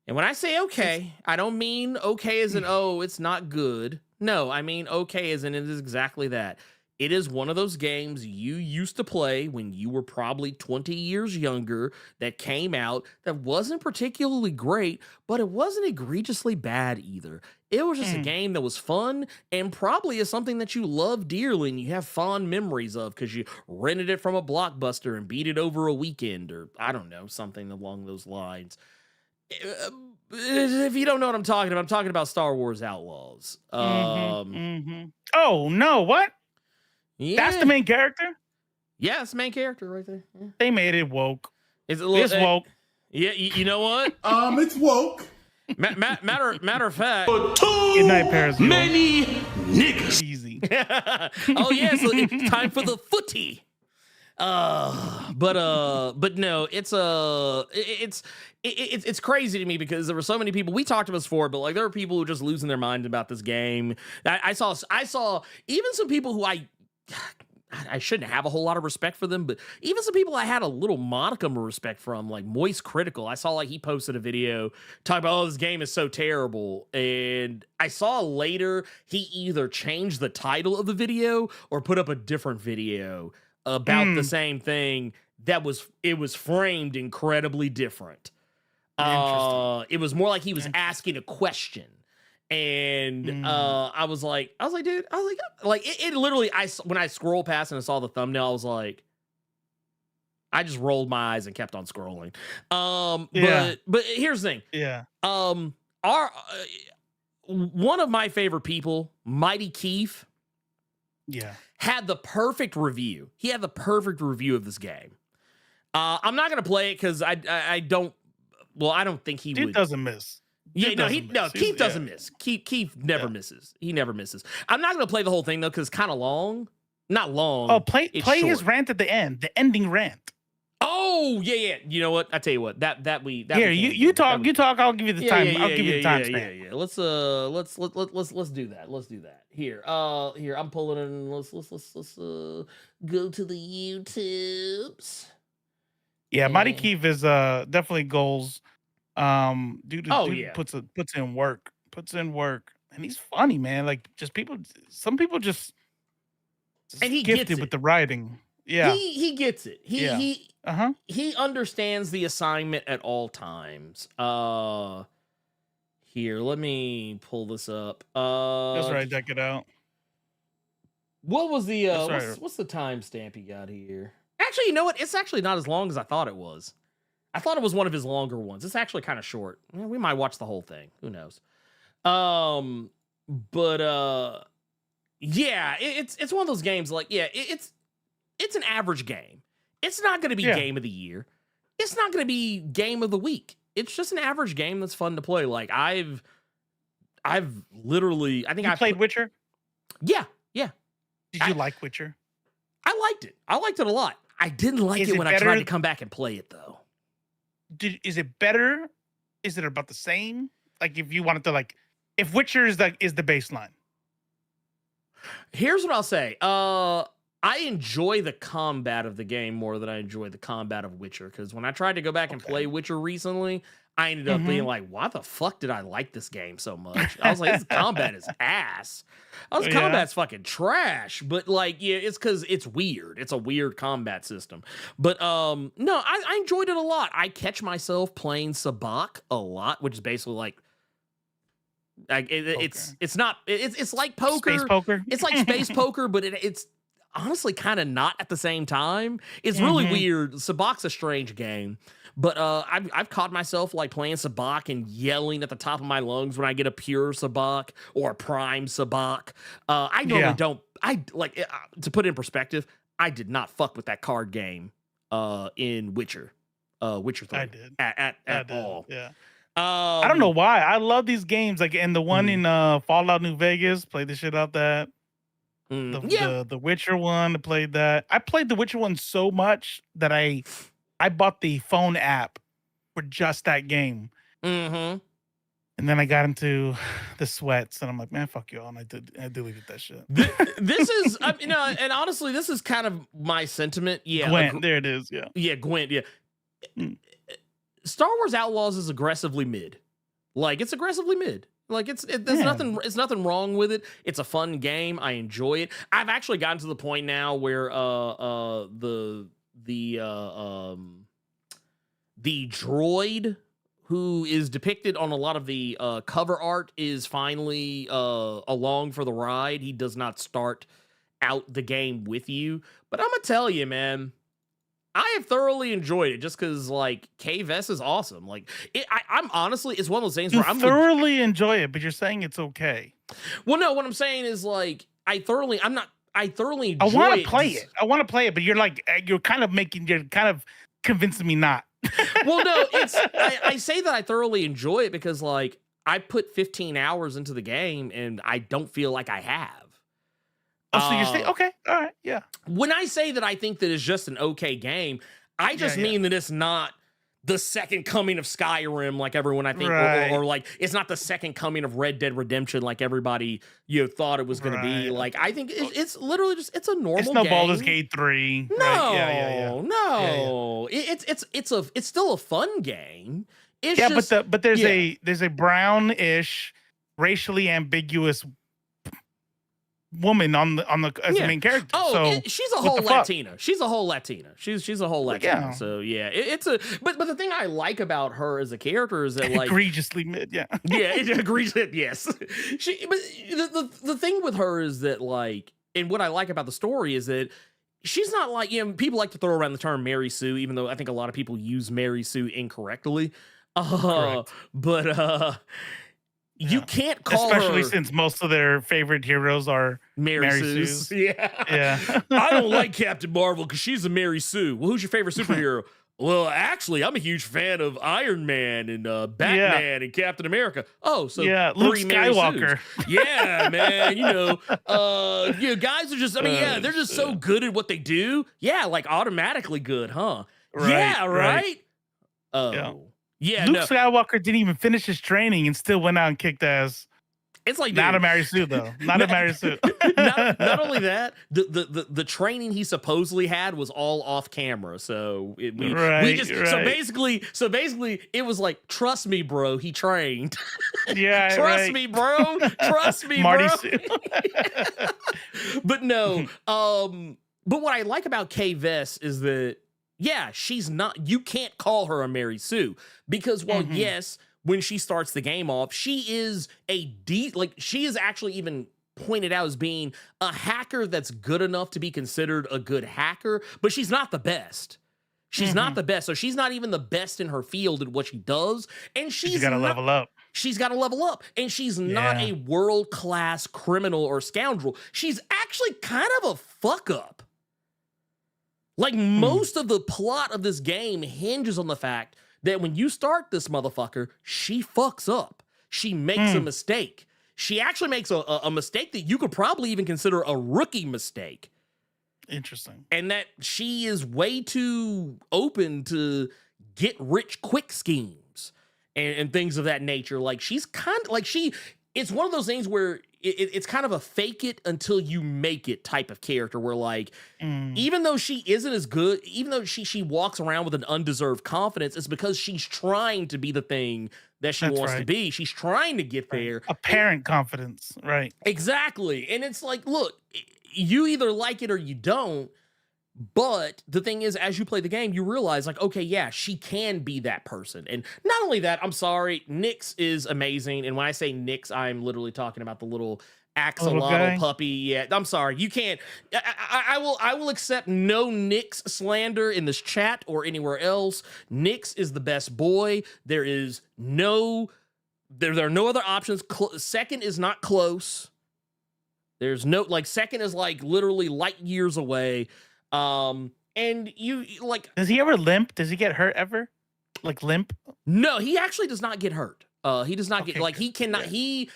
And when I say okay, I don't mean okay as in, oh, it's not good. No, I mean okay as in it is exactly that. It is one of those games you used to play when you were probably 20 years younger that came out that wasn't particularly great, but it wasn't egregiously bad either. It was just a game that was fun and probably is something that you love dearly and you have fond memories of because you rented it from a Blockbuster and beat it over a weekend or, I don't know, something along those lines. If you don't know what I'm talking about Star Wars Outlaws. Oh, no, what? Yeah. That's the main character? Yeah, it's the main character right there. Yeah. They made it woke. It's a little woke. Yeah, you know what? It's woke. Matter of fact. Good night, Paris. Many niggas. Easy. Oh yeah, so it's time for the footy. But no, it's crazy to me because there were so many people. We talked about this before, but like there were people who were just losing their minds about this game. I saw even some people who I shouldn't have a whole lot of respect for them, but even some people I had a little modicum of respect from, like Moist Critical. I saw like he posted a video talking about, oh, this game is so terrible. And I saw later he either changed the title of the video or put up a different video about the same thing it was framed incredibly different. It was more like he was asking a question. And I was like, dude, it literally, when I scrolled past and I saw the thumbnail, I was like, I just rolled my eyes and kept on scrolling. Yeah. But here's the thing. Yeah. Our one of my favorite people, Mighty Keith, Yeah. had the perfect review. He had the perfect review of this game. I'm not gonna play it because I don't. Well, I don't think he Dude would. doesn't miss. Yeah, Dude no, doesn't miss. Keith doesn't miss. Keith never misses. He never misses. I'm not gonna play the whole thing though because it's kind of long. Not long. Oh, play it's his short. rant at the end, the ending rant. Oh yeah. You know what? I tell you what. That Here, we you talk. You talk. I'll give you the time. I'll give you the time. Yeah. Let's do that. Let's do that. Here. Here. I'm pulling in. Let's go to the YouTubes. Yeah, Mighty Keith is definitely goals. Dude puts in work, and he's funny, man. Like some people just and he gifted gets with it. the writing. Yeah, he gets it. He understands the assignment at all times. Here, let me pull this up. That's right. Check it out. What was the right. what's the timestamp you got here? Actually, you know what? It's actually not as long as I thought it was. I thought it was one of his longer ones. It's actually kind of short. We might watch the whole thing. Who knows? Yeah, it's one of those games like, yeah, it's an average game. It's not going to be game of the year. It's not going to be game of the week. It's just an average game that's fun to play. Like I've literally, I think I played Witcher. Yeah. Did you like Witcher? I liked it. I liked it a lot. I didn't like it when I tried to come back and play it though. Is it better? Is it about the same? Like if you wanted to if Witcher is the baseline. Here's what I'll say. I enjoy the combat of the game more than I enjoy the combat of Witcher. Because when I tried to go back and play Witcher recently, I ended up being like, why the fuck did I like this game so much? I was like, this combat is ass. This combat's fucking trash. But like, yeah, it's because it's weird. It's a weird combat system. But no, I enjoyed it a lot. I catch myself playing Sabacc a lot, which is basically like it's like poker. Space poker. It's like space poker, but it's honestly kind of not at the same time. It's really weird. Sabacc's a strange game, but I've caught myself like playing Sabacc and yelling at the top of my lungs when I get a pure Sabacc or a prime Sabacc. I normally don't. I like to put it in perspective. I did not fuck with that card game in Witcher 3. I did at all. Yeah. I don't know why. I love these games. Like, and the one in Fallout New Vegas, played the shit out that. The Witcher one, I played that. I played the Witcher one so much that I bought the phone app for just that game. Mm-hmm. And then I got into the sweats, and I'm like, man, fuck y'all. And I deleted that shit. This is, and honestly, this is kind of my sentiment. Yeah, Gwent, there it is. Yeah. Yeah, Gwent. Yeah. Star Wars Outlaws is aggressively mid. Like it's aggressively mid. Like there's nothing wrong with it. It's a fun game. I enjoy it. I've actually gotten to the point now where the droid who is depicted on a lot of the cover art is finally along for the ride. He does not start out the game with you. But I'm gonna tell you, man, I have thoroughly enjoyed it just because, like, KVS is awesome. Like, I'm honestly, it's one of those things where I'm thoroughly enjoy it, but you're saying it's okay. Well, no, what I'm saying is, like, I thoroughly enjoy I want to play it. I want to play it, but you're kind of convincing me not. Well, no, I say that I thoroughly enjoy it because, like, I put 15 hours into the game and I don't feel like I have. Oh, so you're saying, okay, all right, yeah. When I say that I think that it's just an okay game, I just mean that it's not the second coming of Skyrim like everyone I think, or like it's not the second coming of Red Dead Redemption like everybody thought it was going to be. Like I think it's literally just it's a normal. It's no game. Baldur's Gate 3. No, right? No. It's still a fun game. It's just, but there's a brownish, racially ambiguous woman on the as the main character. Oh, so she's a whole Latina. She's a whole Latina. She's a whole Latina. Yeah. So yeah, it's a but the thing I like about her as a character is that like egregiously mid. Yeah. Yeah, it agrees. Yes. But the thing with her is that like, and what I like about the story is that she's not like, people like to throw around the term Mary Sue, even though I think a lot of people use Mary Sue incorrectly. But you can't call especially her, since most of their favorite heroes are Mary Sue's. Sue's. Yeah. Yeah. I don't like Captain Marvel because she's a Mary Sue. Well, who's your favorite superhero? Well, actually, I'm a huge fan of Iron Man and Batman and Captain America. Oh, so Luke three Mary Skywalker. Sues. Yeah, man. Guys are just, they're just so good at what they do. Yeah, like automatically good, huh? Right, yeah, right? right. Oh. Yeah, Luke Skywalker didn't even finish his training and still went out and kicked ass. It's like, not dude, a Mary Sue though. Not a Mary Sue. not only that, the training he supposedly had was all off camera. So so basically it was like, trust me, bro, he trained. Yeah, trust me, bro. Trust me, Marty bro. Sue. But no, but what I like about Kay Vess is that, yeah, she's not, you can't call her a Mary Sue because, well, yes, when she starts the game off, she is she is actually even pointed out as being a hacker that's good enough to be considered a good hacker, but she's not the best. She's not the best. So she's not even the best in her field at what she does. And she's got to level up. She's got to level up. And she's not a world-class criminal or scoundrel. She's actually kind of a fuck-up. Like, most of the plot of this game hinges on the fact that when you start this motherfucker, she fucks up. She makes a mistake. She actually makes a mistake that you could probably even consider a rookie mistake. Interesting. And that she is way too open to get rich quick schemes and things of that nature. Like, she's kind of like it's one of those things where it's kind of a fake it until you make it type of character where, like, even though she isn't as good, even though she walks around with an undeserved confidence, it's because she's trying to be the thing that she wants to be. She's trying to get there. Apparent confidence, right? Exactly. And it's like, look, you either like it or you don't. But the thing is, as you play the game, you realize, like, okay, yeah, she can be that person. And not only that, I'm sorry, Nyx is amazing. And when I say Nyx, I'm literally talking about the little axolotl puppy. Yeah, I'm sorry, you can't. I will accept no Nyx slander in this chat or anywhere else. Nyx is the best boy. There are no other options. Second is not close. There's no, like, second is like literally light years away. And you, like, does he ever limp? Does he get hurt ever? Like, limp? No, he actually does not get hurt. He does not get, like, he cannot, he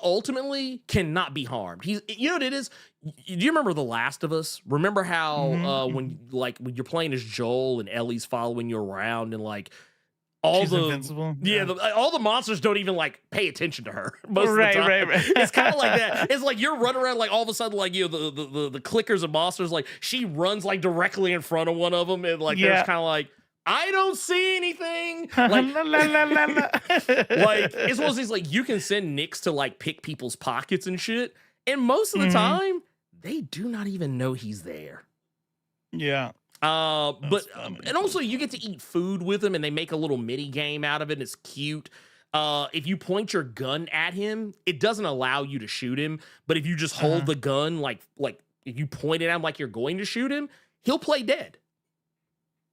ultimately cannot be harmed. You know what it is? Do you remember The Last of Us? Remember how when you're playing as Joel and Ellie's following you around and, like, she's invincible. All the monsters don't even, like, pay attention to her most of the time. Right. It's kind of like that. It's like you're running around, like, all of a sudden, like, the clickers and monsters, like, she runs, like, directly in front of one of them, and, like, there's kind of like, I don't see anything. Like, like, it's one of those things, like, you can send Nyx to, like, pick people's pockets and shit, and most of the time, they do not even know he's there. Yeah. And also you get to eat food with him, and they make a little mini game out of it. And it's cute. If you point your gun at him, it doesn't allow you to shoot him. But if you just hold the gun, like if you point it at him like you're going to shoot him, he'll play dead.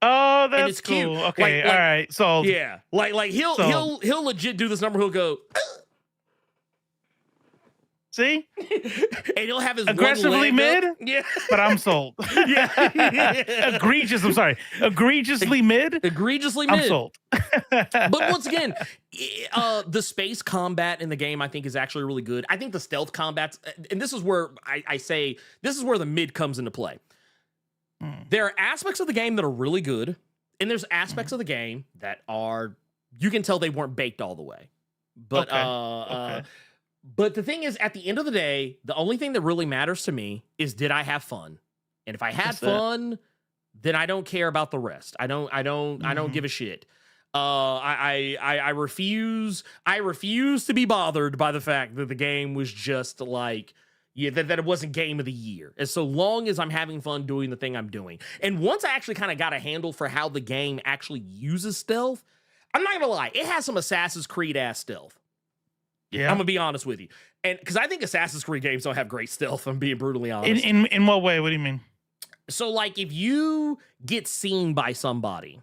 Oh, that's it's cool. cute. Okay, all right. So yeah, like he'll legit do this number. He'll go. See? And he'll have his aggressively mid? Yeah. But I'm sold. Egregious. I'm sorry. Egregiously mid? Egregiously mid. I'm sold. But once again, the space combat in the game, I think, is actually really good. I think the stealth combats, and this is where I say, this is where the mid comes into play. There are aspects of the game that are really good, and there's aspects of the game that are, you can tell they weren't baked all the way. But but the thing is, at the end of the day, the only thing that really matters to me is, did I have fun? And if I had fun, then I don't care about the rest. I don't give a shit. I refuse to be bothered by the fact that the game was just like, that it wasn't game of the year. And so long as I'm having fun doing the thing I'm doing. And once I actually kind of got a handle for how the game actually uses stealth, I'm not gonna lie, it has some Assassin's Creed ass stealth. Yeah, I'm gonna be honest with you, and because I think Assassin's Creed games don't have great stealth. I'm being brutally honest. In what way? What do you mean? So like if you get seen by somebody,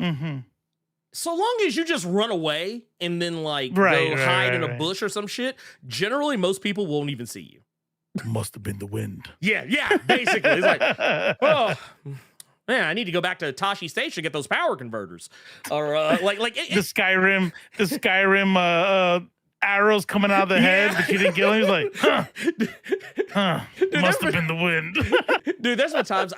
Mm-hmm. so long as you just run away and then like Right, go right, hide right, in a right. bush or some shit, generally most people won't even see you. Must have been the wind. Yeah, basically. It's like, oh man, I need to go back to Tashi Station to get those power converters. Or the Skyrim arrows coming out of the head, but you didn't kill him. He's like, must have been the wind. Dude, there's been times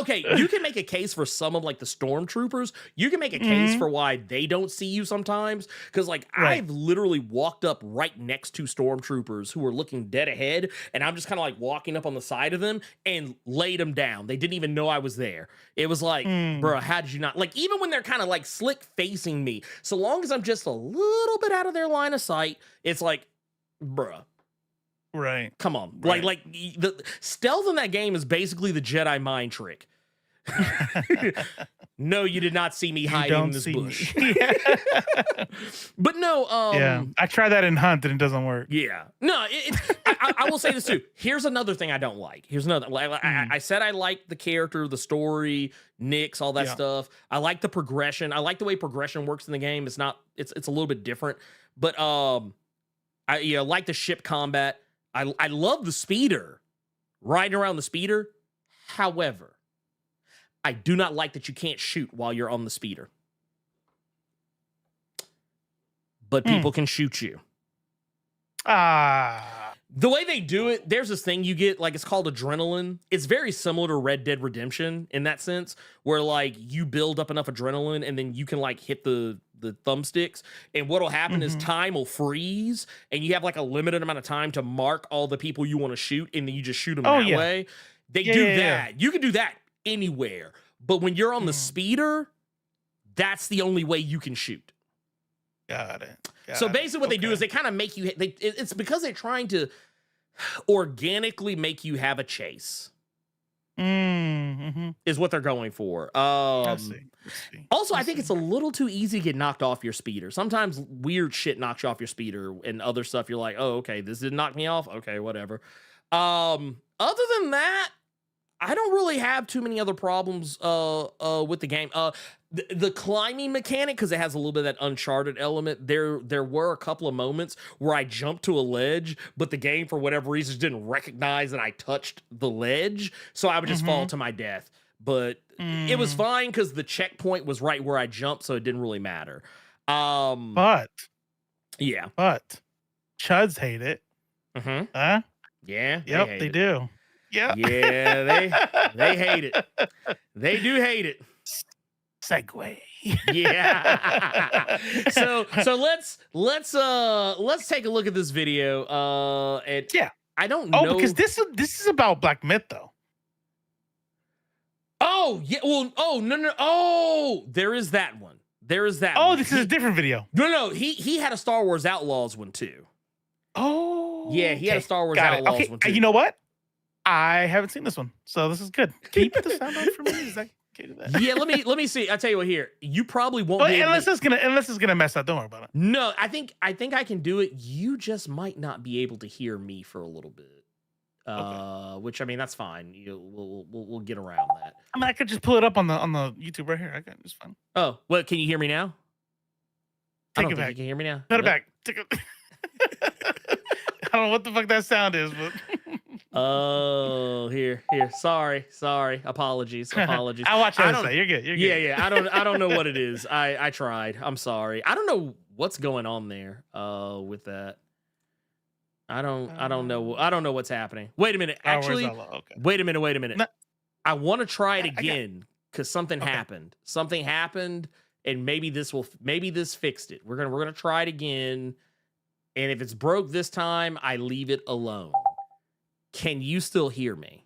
okay, you can make a case for some of like the stormtroopers. You can make a case for why they don't see you sometimes. Because like I've literally walked up right next to stormtroopers who are looking dead ahead, and I'm just kind of like walking up on the side of them and laid them down. They didn't even know I was there. It was like, bro, how did you not? Like, even when they're kind of like slick facing me, so long as I'm just a little bit out of their line of sight, it's like, bruh. Right. Come on. Right. Like the stealth in that game is basically the Jedi mind trick. No, you did not see me hiding in this bush. But no, yeah, I tried that in Hunt and it doesn't work. Yeah. No, I will say this too. Here's another thing I don't like. I said I like the character, the story, Nyx, all that stuff. I like the progression. I like the way progression works in the game. It's a little bit different. But I like the ship combat. I love the speeder, riding around the speeder. However, I do not like that you can't shoot while you're on the speeder. But people can shoot you. The way they do it, there's this thing you get, like, it's called adrenaline. It's very similar to Red Dead Redemption in that sense, where, like, you build up enough adrenaline and then you can, like, hit the thumbsticks. And what'll happen is time will freeze and you have, like, a limited amount of time to mark all the people you want to shoot, and then you just shoot them that way. They do that. Yeah. You can do that anywhere. But when you're on the speeder, that's the only way you can shoot. Got it. So basically what they do is they kind of make you, it's because they're trying to organically make you have a chase. Is what they're going for. I see. Also, I think it's a little too easy to get knocked off your speeder. Sometimes weird shit knocks you off your speeder, and other stuff you're like, oh, okay, this didn't knock me off. Okay, whatever. Other than that, I don't really have too many other problems with the game. The climbing mechanic, because it has a little bit of that Uncharted element, there were a couple of moments where I jumped to a ledge, but the game, for whatever reason, didn't recognize that I touched the ledge, so I would just fall to my death. But it was fine, because the checkpoint was right where I jumped, so it didn't really matter. But Chuds hate it. Huh? Yeah. Yep, they do. Yeah. Yeah, they hate it. They do hate it. Segue. Yeah. So let's take a look at this video. And I don't know. Oh, because this is about Black Myth, though. Oh, yeah. Well, no. Oh, there is that one. There is that one. Oh, this is a different video. No. He had a Star Wars Outlaws one too. Oh. Yeah, he had a Star Wars Outlaws one too. You know what? I haven't seen this one, so this is good. Can you put the sound on for me? Is that okay to that? Yeah, let me see. I'll tell you what. Here, you probably won't. Be unless it's gonna mess up. Don't worry about it. No, I think I can do it. You just might not be able to hear me for a little bit. Okay. Which, I mean, that's fine. We'll get around that. I mean, I could just pull it up on the YouTube right here. I got it's fine. Oh, well, can you hear me now? Take it back. You can hear me now. Put it back. Take it. I don't know what the fuck that sound is, but. Oh, here. Sorry. Apologies. I watch it. You're good. Yeah. I don't know what it is. I tried. I'm sorry. I don't know what's going on there. With that. I don't know what's happening. Wait a minute. Actually, okay. Wait a minute. No. I want to try it again because something happened. Something happened, and maybe this fixed it. We're gonna try it again, and if it's broke this time, I leave it alone. Can you still hear me?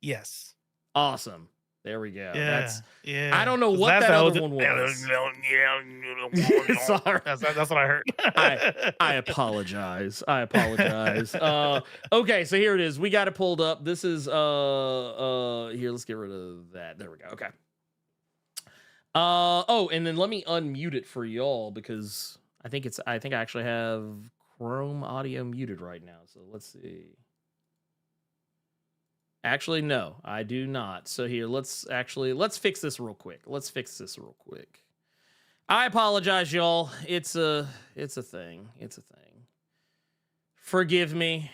Yes. Awesome. There we go. Yeah. I don't know what that other one was. Sorry. That's what I heard. I apologize. Okay, so here it is. We got it pulled up. This is here, let's get rid of that. There we go. Okay. And then let me unmute it for y'all because I think I actually have Chrome audio muted right now. So let's see. Actually, no, I do not. So here, let's fix this real quick. I apologize, y'all. It's a thing. Forgive me.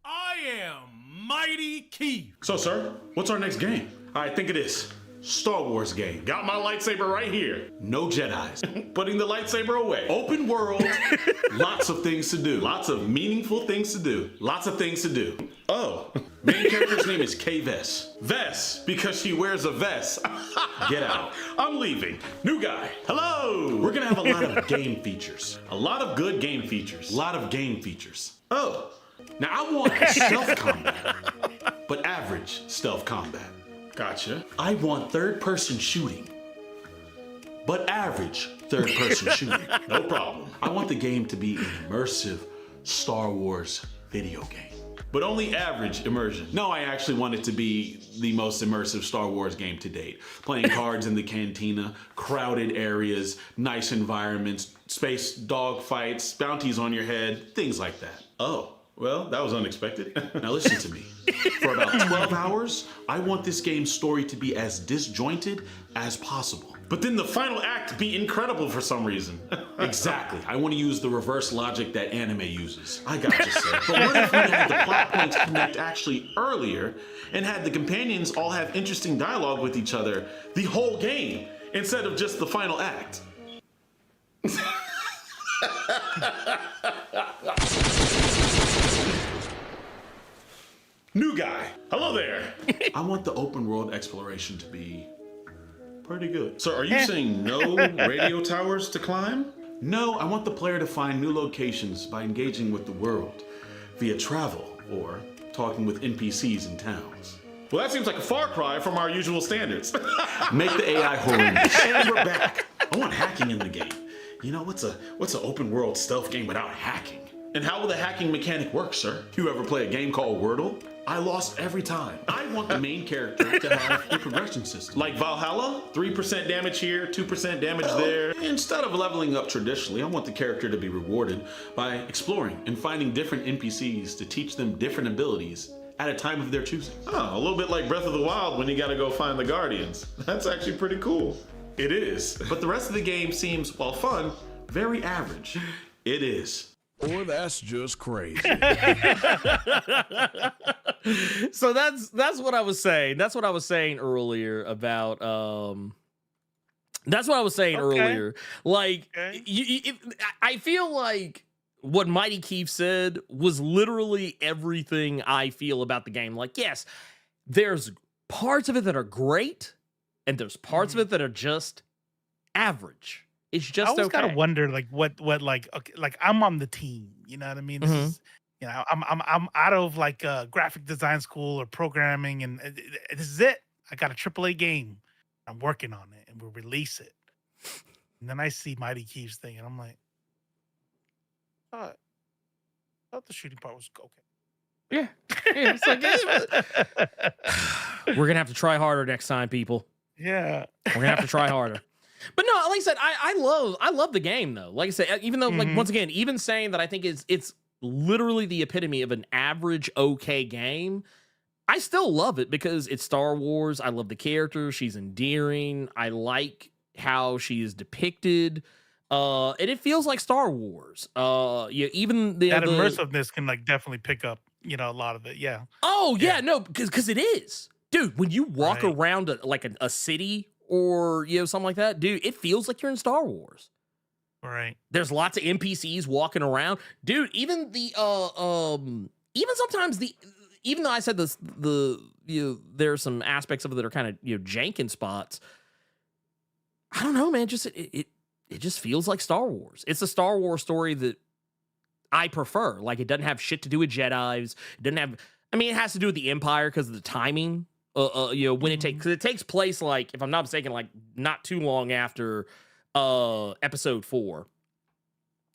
I am Mighty Keith. So, sir, what's our next game? I think it is Star Wars game. Got my lightsaber right here. No Jedis. Putting the lightsaber away. Open world. Lots of things to do. Lots of meaningful things to do. Lots of things to do. Oh, main character's name is Kay Vess. Vess, because she wears a vest. Get out. I'm leaving. New guy. Hello. We're gonna have a lot of game features. A lot of good game features. Oh, now I want stealth combat, but average stealth combat. Gotcha. I want third-person shooting, but average third-person shooting. No problem. I want the game to be an immersive Star Wars video game, but only average immersion. No, I actually want it to be the most immersive Star Wars game to date. Playing cards in the cantina, crowded areas, nice environments, space dogfights, bounties on your head, things like that. Oh. Well, that was unexpected. Now listen to me. For about 12 hours, I want this game's story to be as disjointed as possible. But then the final act be incredible for some reason. Exactly. I want to use the reverse logic that anime uses. I got you, sir. But what if we had the plot points connect actually earlier and had the companions all have interesting dialogue with each other the whole game instead of just the final act? New guy. Hello there. I want the open world exploration to be pretty good. So are you saying no radio towers to climb? No, I want the player to find new locations by engaging with the world via travel or talking with NPCs in towns. Well, that seems like a far cry from our usual standards. Make the AI horrendous. And we're back. I want hacking in the game. You know, what's an open world stealth game without hacking? And how will the hacking mechanic work, sir? You ever play a game called Wordle? I lost every time. I want the main character to have a progression system. Like Valhalla, 3% damage here, 2% damage there. Instead of leveling up traditionally, I want the character to be rewarded by exploring and finding different NPCs to teach them different abilities at a time of their choosing. Oh, a little bit like Breath of the Wild when you gotta go find the Guardians. That's actually pretty cool. It is. But the rest of the game seems, while fun, very average. It is. Boy, that's just crazy. So that's what I was saying. That's what I was saying earlier about that's what I was saying earlier. Like I feel like what Mighty Keith said was literally everything I feel about the game. Like, yes, there's parts of it that are great and there's parts of it that are just average. It's just I always gotta wonder, like, what, like, okay, like I'm on the team. You know what I mean? This is, you know, I'm out of like graphic design school or programming, and this is it. I got a AAA game. I'm working on it, and we'll release it. And then I see Mighty Keith's thing, and I'm like, I thought the shooting part was okay. Yeah, it's like we're gonna have to try harder next time, people. Yeah, we're gonna have to try harder. But no, like I said, I love the game though. Like I said, even though like once again, even saying that I think it's literally the epitome of an average okay game, I still love it because it's Star Wars. I love the character. She's endearing. I like how she is depicted. And it feels like Star Wars. Yeah, even that immersiveness can like definitely pick up, you know, a lot of it. Yeah. Oh yeah, no, because it is, dude. When you walk around a city or, you know, something like that, dude, it feels like you're in Star Wars. Right. There's lots of NPCs walking around. Dude, even the even sometimes even though I said this, you know, there are some aspects of it that are kind of, you know, jank spots. I don't know, man. Just it just feels like Star Wars. It's a Star Wars story that I prefer. Like, it doesn't have shit to do with Jedis. It doesn't have, I mean, it has to do with the Empire because of the timing. You know, when it takes place, like, if I'm not mistaken, like not too long after episode 4.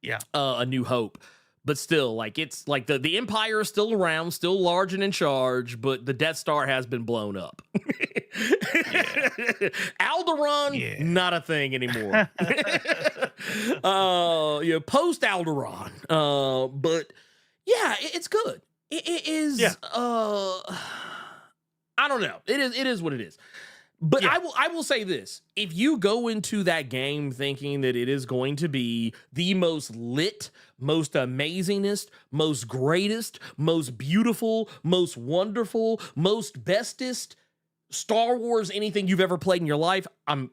Yeah. A New Hope. But still, like, it's like the Empire is still around, still large and in charge, but the Death Star has been blown up. Alderaan, not a thing anymore. You know, post Alderaan. But yeah, it's good. It is. Yeah. I don't know. It is what it is. But Yeah. I will say this. If you go into that game thinking that it is going to be the most lit, most amazingest, most greatest, most beautiful, most wonderful, most bestest Star Wars anything you've ever played in your life, I'm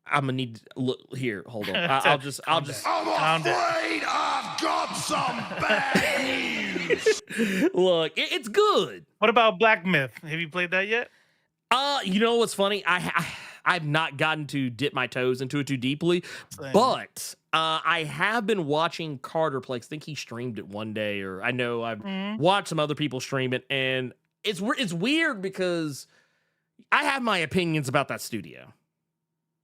gonna need to look here. Hold on. I'll just I'm afraid I've got some bad news. look. It's good. What about Black Myth? Have you played that yet? You know what's funny? I've not gotten to dip my toes into it too deeply, Same. but I have been watching Carter play. I think he streamed it one day, or I know I've watched some other people stream it, and it's weird because I have my opinions about that studio.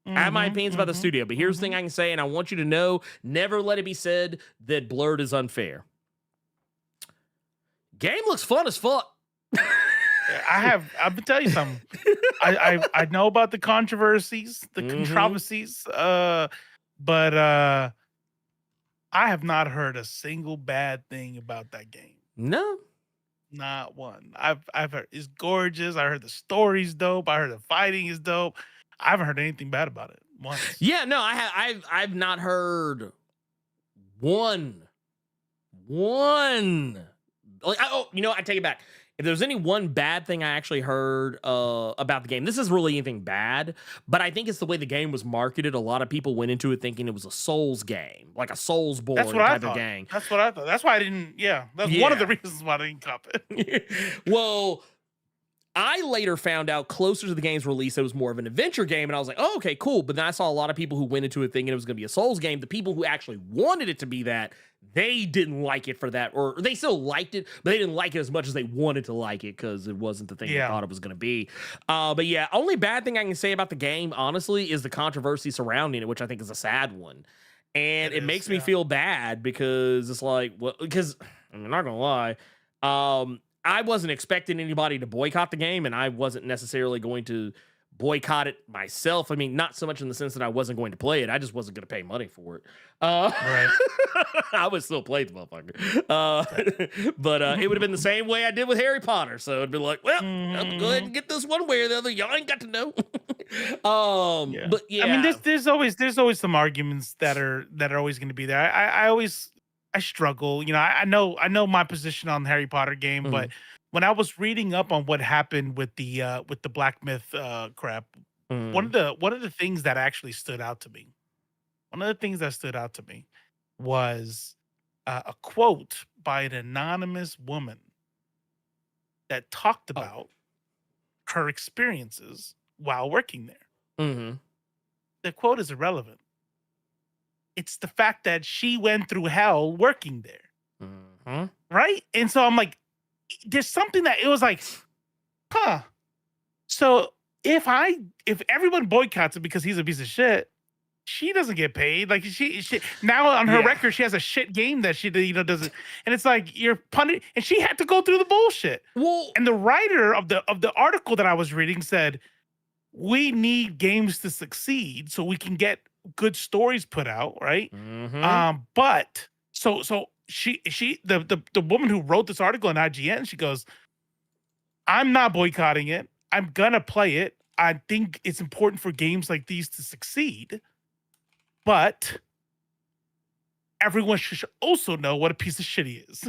I have my opinions about the studio, but here's the thing I can say, and I want you to know: never let it be said that Blerd is unfair. Game looks fun as fuck. I'm gonna tell you something. I know about the controversies, the controversies, but I have not heard a single bad thing about that game. No. Not one. I've heard it's gorgeous. I heard the story's dope. I heard the fighting is dope. I haven't heard anything bad about it once. Yeah, no, I've not heard one. Like, I take it back. If there's any one bad thing I actually heard about the game, this isn't really anything bad, but I think it's the way the game was marketed. A lot of people went into it thinking it was a Souls game, like a Soulsborne type of game. That's what I thought. That's why I didn't. Yeah, that's one of the reasons why I didn't cop it. Well, I later found out closer to the game's release it was more of an adventure game, and I was like, oh, okay, cool. But then I saw a lot of people who went into it thinking it was going to be a Souls game. The people who actually wanted it to be that, they didn't like it for that, or they still liked it, but they didn't like it as much as they wanted to like it because it wasn't the thing they thought it was going to be. But yeah, only bad thing I can say about the game, honestly, is the controversy surrounding it, which I think is a sad one. And it makes me feel bad because it's like, well, because I'm not going to lie, I wasn't expecting anybody to boycott the game, and I wasn't necessarily going to boycott it myself. I mean, not so much in the sense that I wasn't going to play it. I just wasn't going to pay money for it. Right. I would still play the motherfucker. But it would have been the same way I did with Harry Potter. So it'd be like, well, I'll go ahead and get this one way or the other. Y'all ain't got to know. But yeah. I mean, there's always some arguments that are always going to be there. I struggle. You know, I know my position on the Harry Potter game, but when I was reading up on what happened with the Black Myth crap, one of the things that actually stood out to me, was a quote by an anonymous woman that talked about her experiences while working there. The quote is irrelevant. It's the fact that she went through hell working there. Right? And so I'm like, there's something that it was like, huh. So if everyone boycotts it because he's a piece of shit, she doesn't get paid. Like she now on her record, she has a shit game that she doesn't. And it's like you're punishing, and she had to go through the bullshit. Well, and the writer of the article that I was reading said, we need games to succeed so we can get good stories put out, right? But so she the woman who wrote this article on IGN, she goes, I'm not boycotting it. I'm gonna play it. I think it's important for games like these to succeed, but everyone should also know what a piece of shit he is.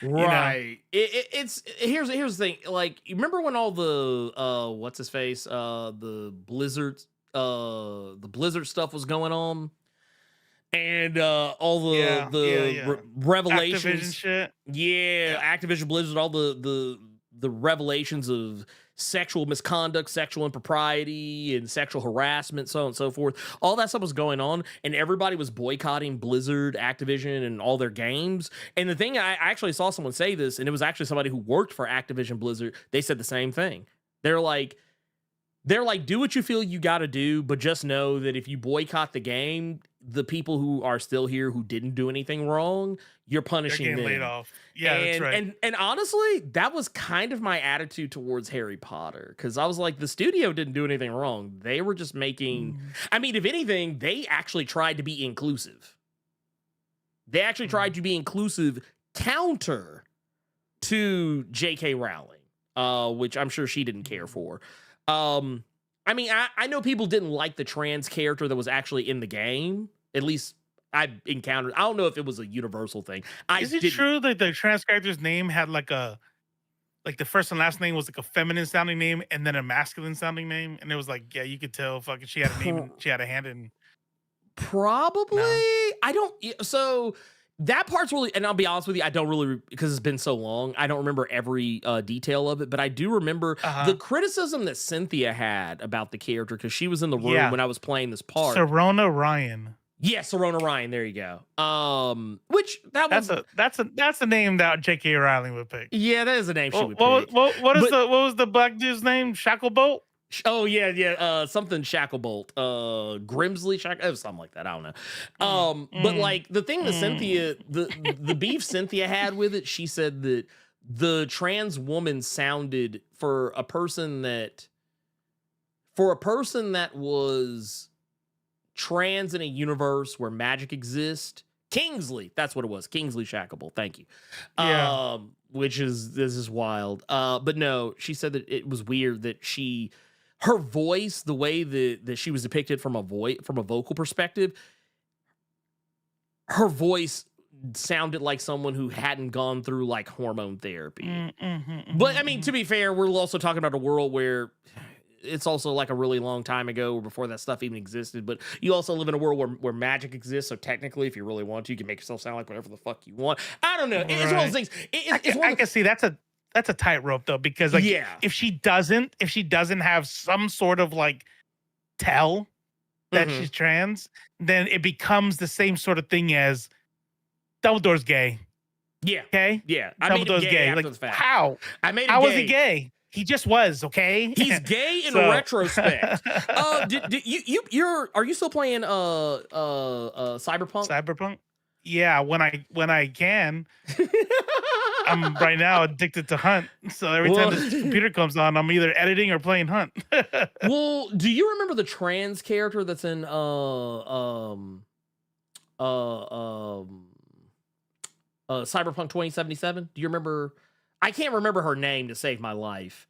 Right. It's here's the thing. Like, you remember when all the what's his face? The Blizzard stuff was going on? And all the revelations. Activision shit. Activision Blizzard, all the revelations of sexual misconduct, sexual impropriety, and sexual harassment, so on and so forth. All that stuff was going on, and everybody was boycotting Blizzard, Activision, and all their games. And the thing, I actually saw someone say this, and it was actually somebody who worked for Activision Blizzard. They said the same thing. They're like, do what you feel you got to do, but just know that if you boycott the game, the people who are still here who didn't do anything wrong, you're punishing them. They're getting laid off. Yeah, that's right. And honestly, that was kind of my attitude towards Harry Potter, because I was like, the studio didn't do anything wrong. They were just making, I mean, if anything, they actually tried to be inclusive. They actually tried to be inclusive counter to J.K. Rowling, which I'm sure she didn't care for. I mean, I know people didn't like the trans character that was actually in the game. At least I encountered. I don't know if it was a universal thing. Is it true that the trans character's name had like the first and last name was like a feminine sounding name and then a masculine sounding name? And it was like, yeah, you could tell fucking she had a name and she had a hand in. Probably. No. I don't. So that part's really, and I'll be honest with you, I don't really, because it's been so long, I don't remember every detail of it, but I do remember the criticism that Cynthia had about the character because she was in the room when I was playing this part. Serona Ryan. Yeah, Serona Ryan. There you go. Which that's a name that J.K. Rowling would pick. Yeah, that is a name she would pick. What was the black dude's name? Shacklebolt. Oh yeah. Something Shacklebolt. Grimsley something like that. I don't know. But like the thing that Cynthia, the beef Cynthia had with it, she said that the trans woman sounded for a person that was trans in a universe where magic exists. Kingsley, that's what it was. Kingsley Shacklebolt. Thank you. Yeah. This is wild. But no, she said that it was weird that her voice, the way that she was depicted from a vocal perspective, her voice sounded like someone who hadn't gone through like hormone therapy. But I mean, to be fair, we're also talking about a world where it's also like a really long time ago before that stuff even existed. But you also live in a world where magic exists. So technically, if you really want to, you can make yourself sound like whatever the fuck you want. I don't know. It's one of those things. I can see that's a tightrope though, because like if she doesn't have some sort of like tell that she's trans, then it becomes the same sort of thing as Dumbledore's gay. Yeah. Okay. Yeah. Dumbledore's gay. Like, how? I made it How gay. was he gay? He just was, okay? He's gay in retrospect. Are you still playing Cyberpunk? Cyberpunk? Yeah, when I can. I'm right now addicted to Hunt. So every time this computer comes on, I'm either editing or playing Hunt. Well, do you remember the trans character that's in Cyberpunk 2077? Do you remember? I can't remember her name to save my life.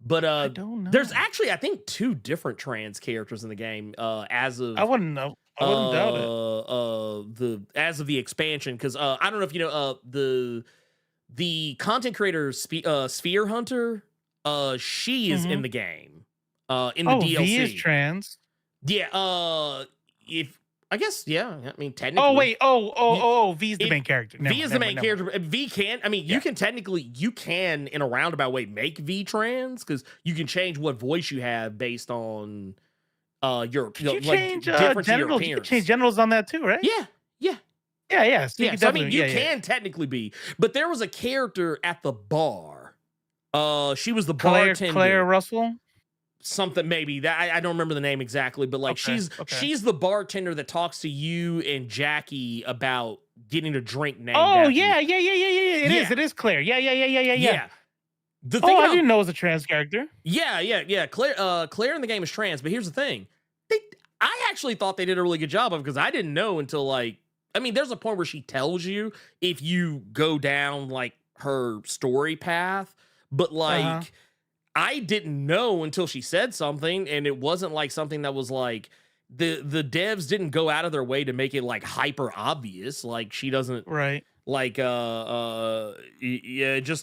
But I don't know. There's actually, I think, 2 different trans characters in the game as of I wouldn't know. I wouldn't doubt it. As of the expansion, because I don't know if you know the content creator Sphere Hunter, she is in the game. In the DLC. V is trans. Yeah, if I guess, yeah. I mean, technically. Oh wait. V is the main character. V is the main character. V can. I mean, you can in a roundabout way make V trans because you can change what voice you have based on your change difference in your genitals. appearance. You can change genitals on that too, right? Yeah. So So I mean, you can technically be, but there was a character at the bar. She was the bartender. Claire Russell. Something maybe that I don't remember the name exactly, but like she's the bartender that talks to you and Jackie about getting a drink named. Oh yeah. It is Claire. Yeah. The thing I didn't know it was a trans character. Yeah. Claire in the game is trans, but here's the thing: I actually thought they did a really good job of it because I didn't know until there's a point where she tells you if you go down like her story path, but like. I didn't know until she said something, and it wasn't like something that was like the devs didn't go out of their way to make it like hyper obvious. Like she doesn't like just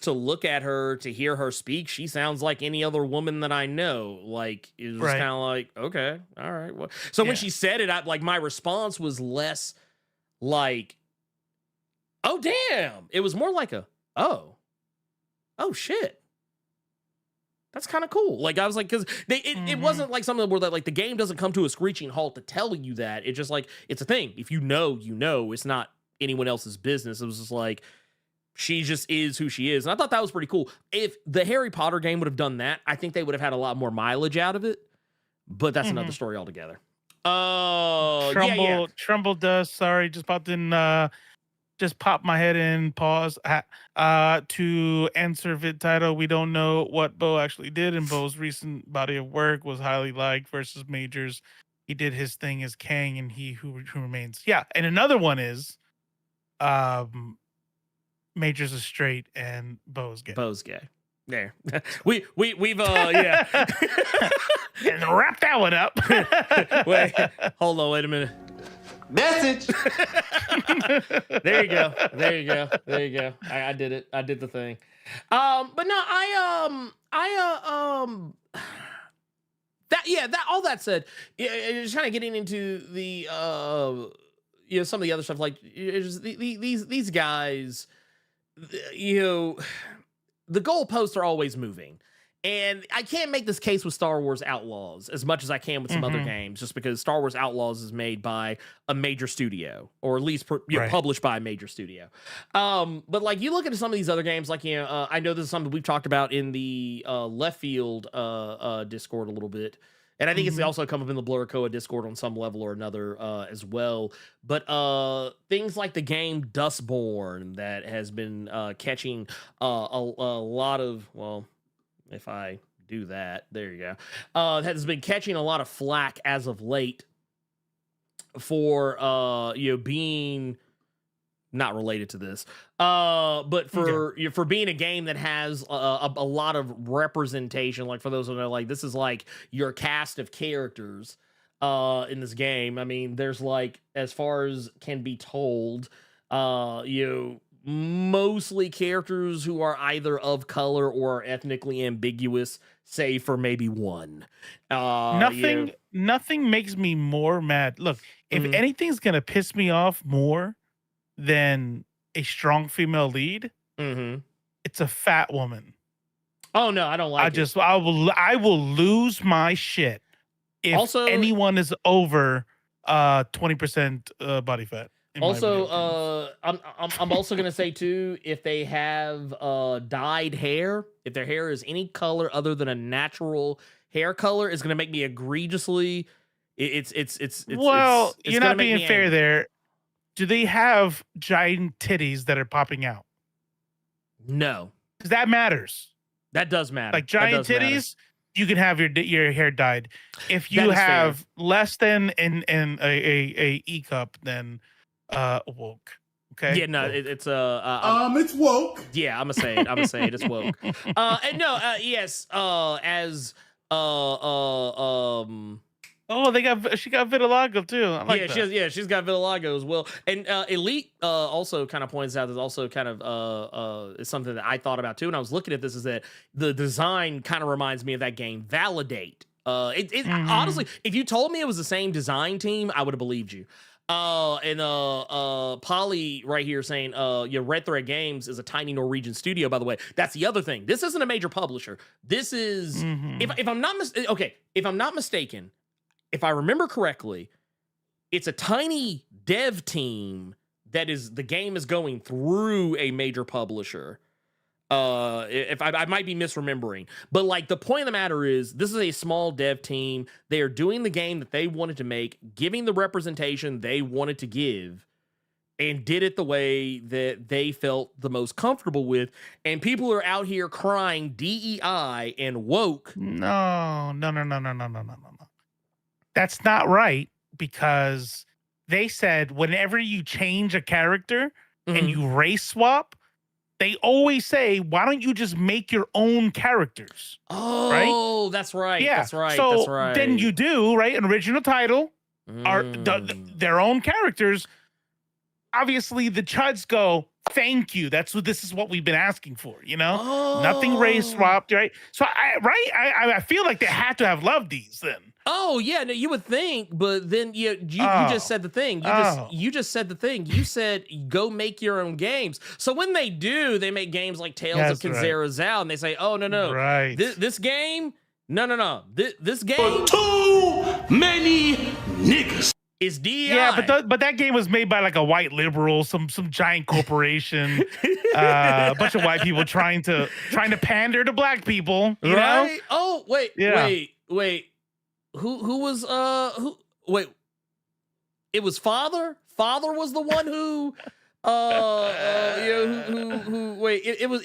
to look at her, to hear her speak, she sounds like any other woman that I know. Like it was kind of like, okay, all right. Well, so when she said it, my response was less like, oh damn. It was more like oh shit. That's kind of cool. Like I was like, because it wasn't like something where like the game doesn't come to a screeching halt to tell you that. It's just like it's a thing. If you know, you know. It's not anyone else's business. It was just like she just is who she is, and I thought that was pretty cool. If the Harry Potter game would have done that, I think they would have had a lot more mileage out of it. But that's another story altogether. Trumbull does. Sorry, just popped in. Just popped my head in. Pause. To answer vid title, we don't know what Beau actually did, and Beau's recent body of work was highly liked versus Majors. He did his thing as Kang, and He Who Remains. Yeah, and another one is, Majors is straight and Beau's gay. Beau's gay. There. we've yeah. And wrap that one up. Wait, hold on, wait a minute. Message. There you go. I did it. I did the thing. But no, that all that said, just kind of getting into the some of the other stuff, like these guys, the goalposts are always moving. And I can't make this case with Star Wars Outlaws as much as I can with some other games, just because Star Wars Outlaws is made by a major studio, or at least published by a major studio. But like, you look at some of these other games, like, I know this is something we've talked about in the Left Field Discord a little bit. And I think it's also come up in the Blerd Koa Discord on some level or another as well. But things like the game Dustborn that has been catching a lot of, well, if I do that, there you go, has been catching a lot of flack as of late for being not related to this, but for being a game that has a lot of representation. Like, for those who know, like, this is like your cast of characters in this game. I mean, there's, like, as far as can be told, mostly characters who are either of color or are ethnically ambiguous, save for maybe one. Nothing makes me more mad. Look, if anything's gonna piss me off more than a strong female lead, it's a fat woman. Oh no, I don't like it. I will lose my shit if also, anyone is over 20% body fat. Also, I'm also gonna say too, if they have dyed hair, if their hair is any color other than a natural hair color, is gonna make me egregiously. Well, you're not being fair there. Do they have giant titties that are popping out? No, because that matters. That does matter. Like giant titties, you can have your hair dyed. If you have less than a E cup, then woke. Okay. Yeah, no, it's it's woke. Yeah, I'm gonna say it. It's woke. And no, yes, as oh, she got vitiligo too. I like that. She's got vitiligo as well. And Elite also kind of points out that also kind of is something that I thought about too. And I was looking at this, is that the design kind of reminds me of that game Validate. Honestly, if you told me it was the same design team, I would have believed you. And Polly right here saying Red Thread Games is a tiny Norwegian studio, by the way. That's the other thing. This isn't a major publisher. This is if I'm not mistaken, if I remember correctly, it's a tiny dev team that is, the game is going through a major publisher. If I might be misremembering, but like, the point of the matter is, this is a small dev team. They are doing the game that they wanted to make, giving the representation they wanted to give, and did it the way that they felt the most comfortable with. And people are out here crying DEI and woke. No. That's not right, because they said whenever you change a character and you race swap, they always say, why don't you just make your own characters? Oh, right? That's right. Yeah. That's right. So that's right. Then you do, right? An original title, are their own characters. Obviously, the chuds go, thank you. This is what we've been asking for, Nothing race swapped, right? So I feel like they had to have loved these then. Oh yeah, no, you would think, but then you just said the thing. You just said the thing. You said go make your own games. So when they do, they make games like Tales of Kinzera Zao, and they say, oh no, right? This game, no, this game, too many niggas. Is DEI. Yeah, but that game was made by like a white liberal, some giant corporation, a bunch of white people trying to pander to black people, you know? Oh wait. Who was wait, it was Father was the one who it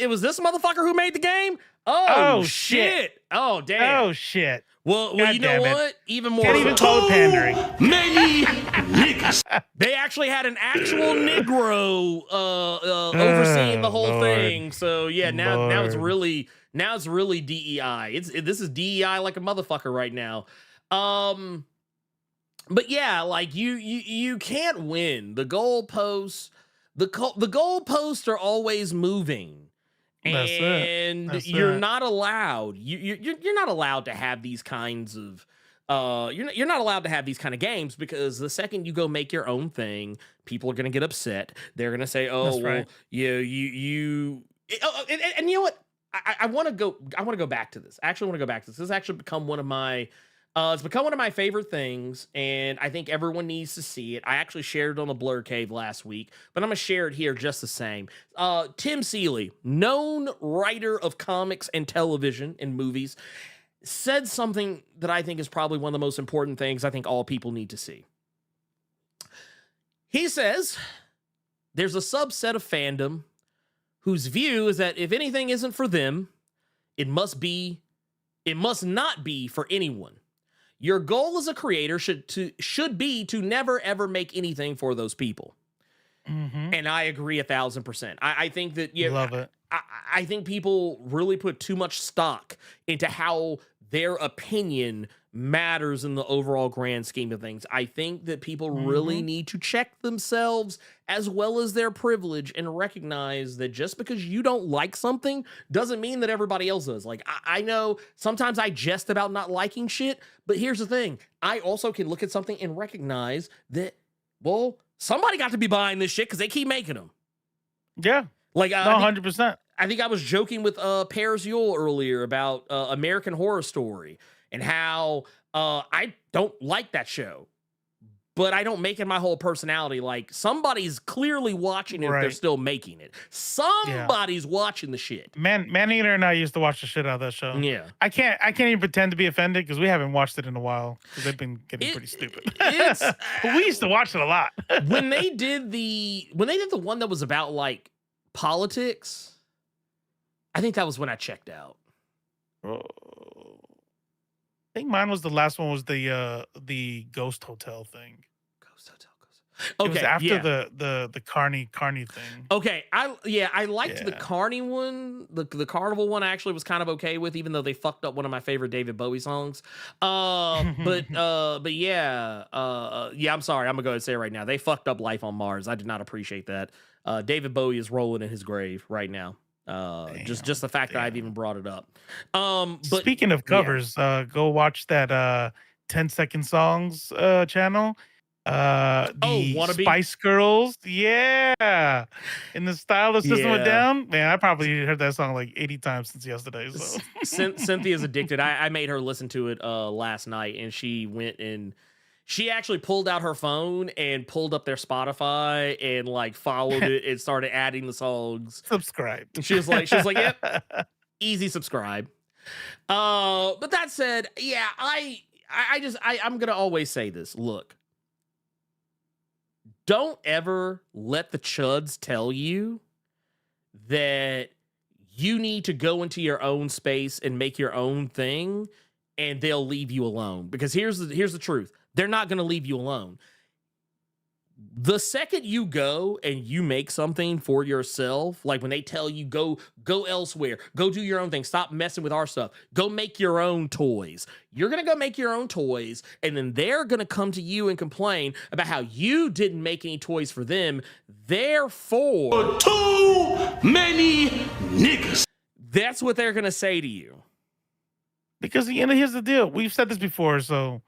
was this motherfucker who made the game. Oh shit. Oh damn. Oh shit. Well, you know what? Even more. Can't even call it pandering. Many niggas. They actually had an actual Negro overseeing the whole Lord. thing. So yeah, now it's Lord. really DEI. This is DEI like a motherfucker right now. But yeah, like you can't win. The goalposts are always moving. That's it. And That's you're it. not allowed. You're not allowed to have these kinds of you're not allowed to have these kind of games, because the second you go make your own thing, people are going to get upset. They're going to say, "Oh, That's well, right. you." And you know what? I want to go back to this. I actually want to go back to this. This has actually become one of my it's become one of my favorite things, and I think everyone needs to see it. I actually shared it on the Blerd Cave last week, but I'm gonna share it here just the same. Tim Seeley, known writer of comics and television and movies, said something that I think is probably one of the most important things I think all people need to see. He says there's a subset of fandom whose view is that if anything isn't for them, it must not be for anyone. Your goal as a creator should be to never ever make anything for those people. Mm-hmm. And I agree 1,000%. I think that Love it. I think people really put too much stock into how their opinion matters in the overall grand scheme of things. I think that people really need to check themselves as well as their privilege and recognize that just because you don't like something doesn't mean that everybody else does. Like, I know sometimes I jest about not liking shit, but here's the thing. I also can look at something and recognize that, well, somebody got to be buying this shit because they keep making them. Yeah. Like, No, 100%. I think I was joking with Pears Yule earlier about American Horror Story and how I don't like that show, but I don't make it my whole personality. Like, somebody's clearly watching it if they're Right. still making it. Somebody's watching the shit. Maneater and I used to watch the shit out of that show. Yeah. I can't even pretend to be offended because we haven't watched it in a while because they've been getting pretty stupid. It's But we used to watch it a lot. when they did the one that was about like politics, I think that was when I checked out. I think mine was the last one, was the Ghost Hotel thing. Ghost Hotel. It was Okay, after yeah. the Carney thing. Okay, I liked the Yeah. Carney one. The Carnival one I actually was kind of okay with, even though they fucked up one of my favorite David Bowie songs. But yeah, I'm sorry. I'm gonna go ahead and say it right now. They fucked up Life on Mars. I did not appreciate that. David Bowie is rolling in his grave right now. Just the fact that I've even brought it up. But Speaking of covers, go watch that 10-second songs channel. The Wannabe? Spice Girls, yeah, in the style the system went Yeah. down. Man, I probably heard that song like 80 times since yesterday. So Cynthia's addicted. I made her listen to it last night, and she went and she actually pulled out her phone and pulled up their Spotify and like followed it and started adding the songs. subscribe. And she was like, yep, easy subscribe. But that said, yeah, I'm gonna always say this. Look, don't ever let the chuds tell you that you need to go into your own space and make your own thing, and they'll leave you alone. Because here's the truth. They're not going to leave you alone. The second you go and you make something for yourself, like when they tell you go elsewhere, go do your own thing, stop messing with our stuff, go make your own toys. You're going to go make your own toys, and then they're going to come to you and complain about how you didn't make any toys for them. Therefore, Too many niggas. that's what they're going to say to you. Because here's the deal. We've said this before, so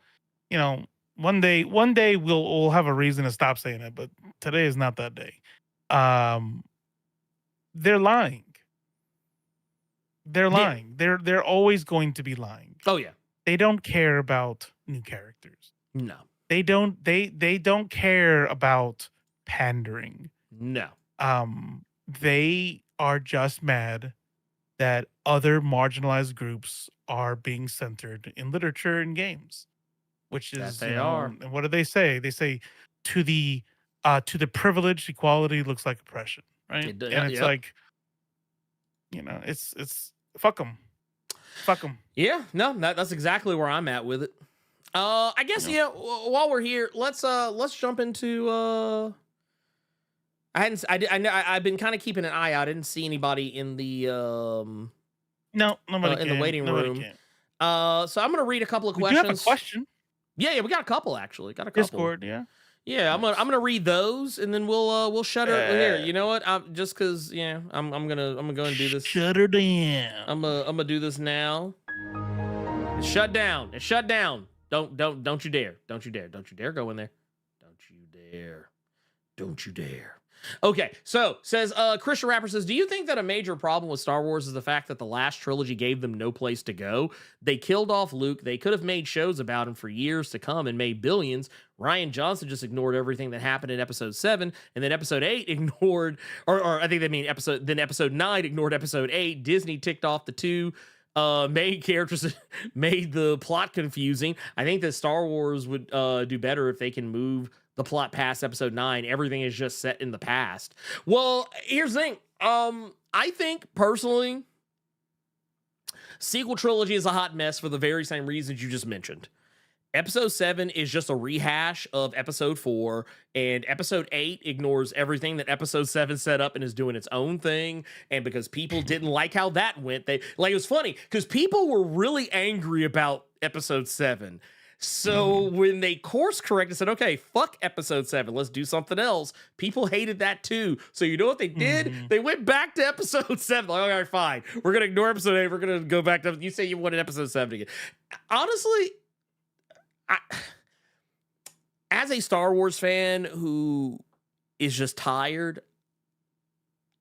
one day we'll have a reason to stop saying it, but today is not that day. They're lying. They're lying. They're always going to be lying. Oh yeah. They don't care about new characters. No. They don't care about pandering. No. They are just mad that other marginalized groups are being centered in literature and games, which is That they are. And what do they say? They say to the privileged, equality looks like oppression, right? It does, and it's yep. like, it's fuck them. Yeah, no, that's exactly where I'm at with it. I guess while we're here, let's jump into I've been kind of keeping an eye out. I didn't see anybody in the No, nobody in the waiting room. Can. So I'm gonna read a couple of We questions. do have a question. Yeah, we got a couple actually. Got a couple. Discord, yeah. Yeah, I'm gonna read those and then we'll shut her here. You know what? Just cause I'm gonna go and do this. Shut her down. I'm gonna do this now. It's shut down. It's shut down. Don't you dare. Don't you dare. Don't you dare go in there. Don't you dare. Don't you dare. Okay, so says Christian Rapper says, do you think that a major problem with Star Wars is the fact that the last trilogy gave them no place to go? They killed off Luke. They could have made shows about him for years to come and made billions. Rian Johnson just ignored everything that happened in episode 7, and then episode 8 ignored, or I think they mean episode 9 ignored episode 8. Disney ticked off the 2 main characters, made the plot confusing. I think that Star Wars would do better if they can move the plot past episode 9. Everything is just set in the past. Well, here's the thing. I think personally, sequel trilogy is a hot mess for the very same reasons you just mentioned. Episode 7 is just a rehash of episode 4, and episode 8 ignores everything that episode 7 set up and is doing its own thing. And because people didn't like how that went, it was funny because people were really angry about episode 7. So when they course corrected, said, okay, fuck episode 7, let's do something else. People hated that too. So you know what they did? They went back to episode 7. Like, all right, fine. We're going to ignore episode 8. We're going to go back to, you say you wanted episode 7 again. Honestly, as a Star Wars fan who is just tired,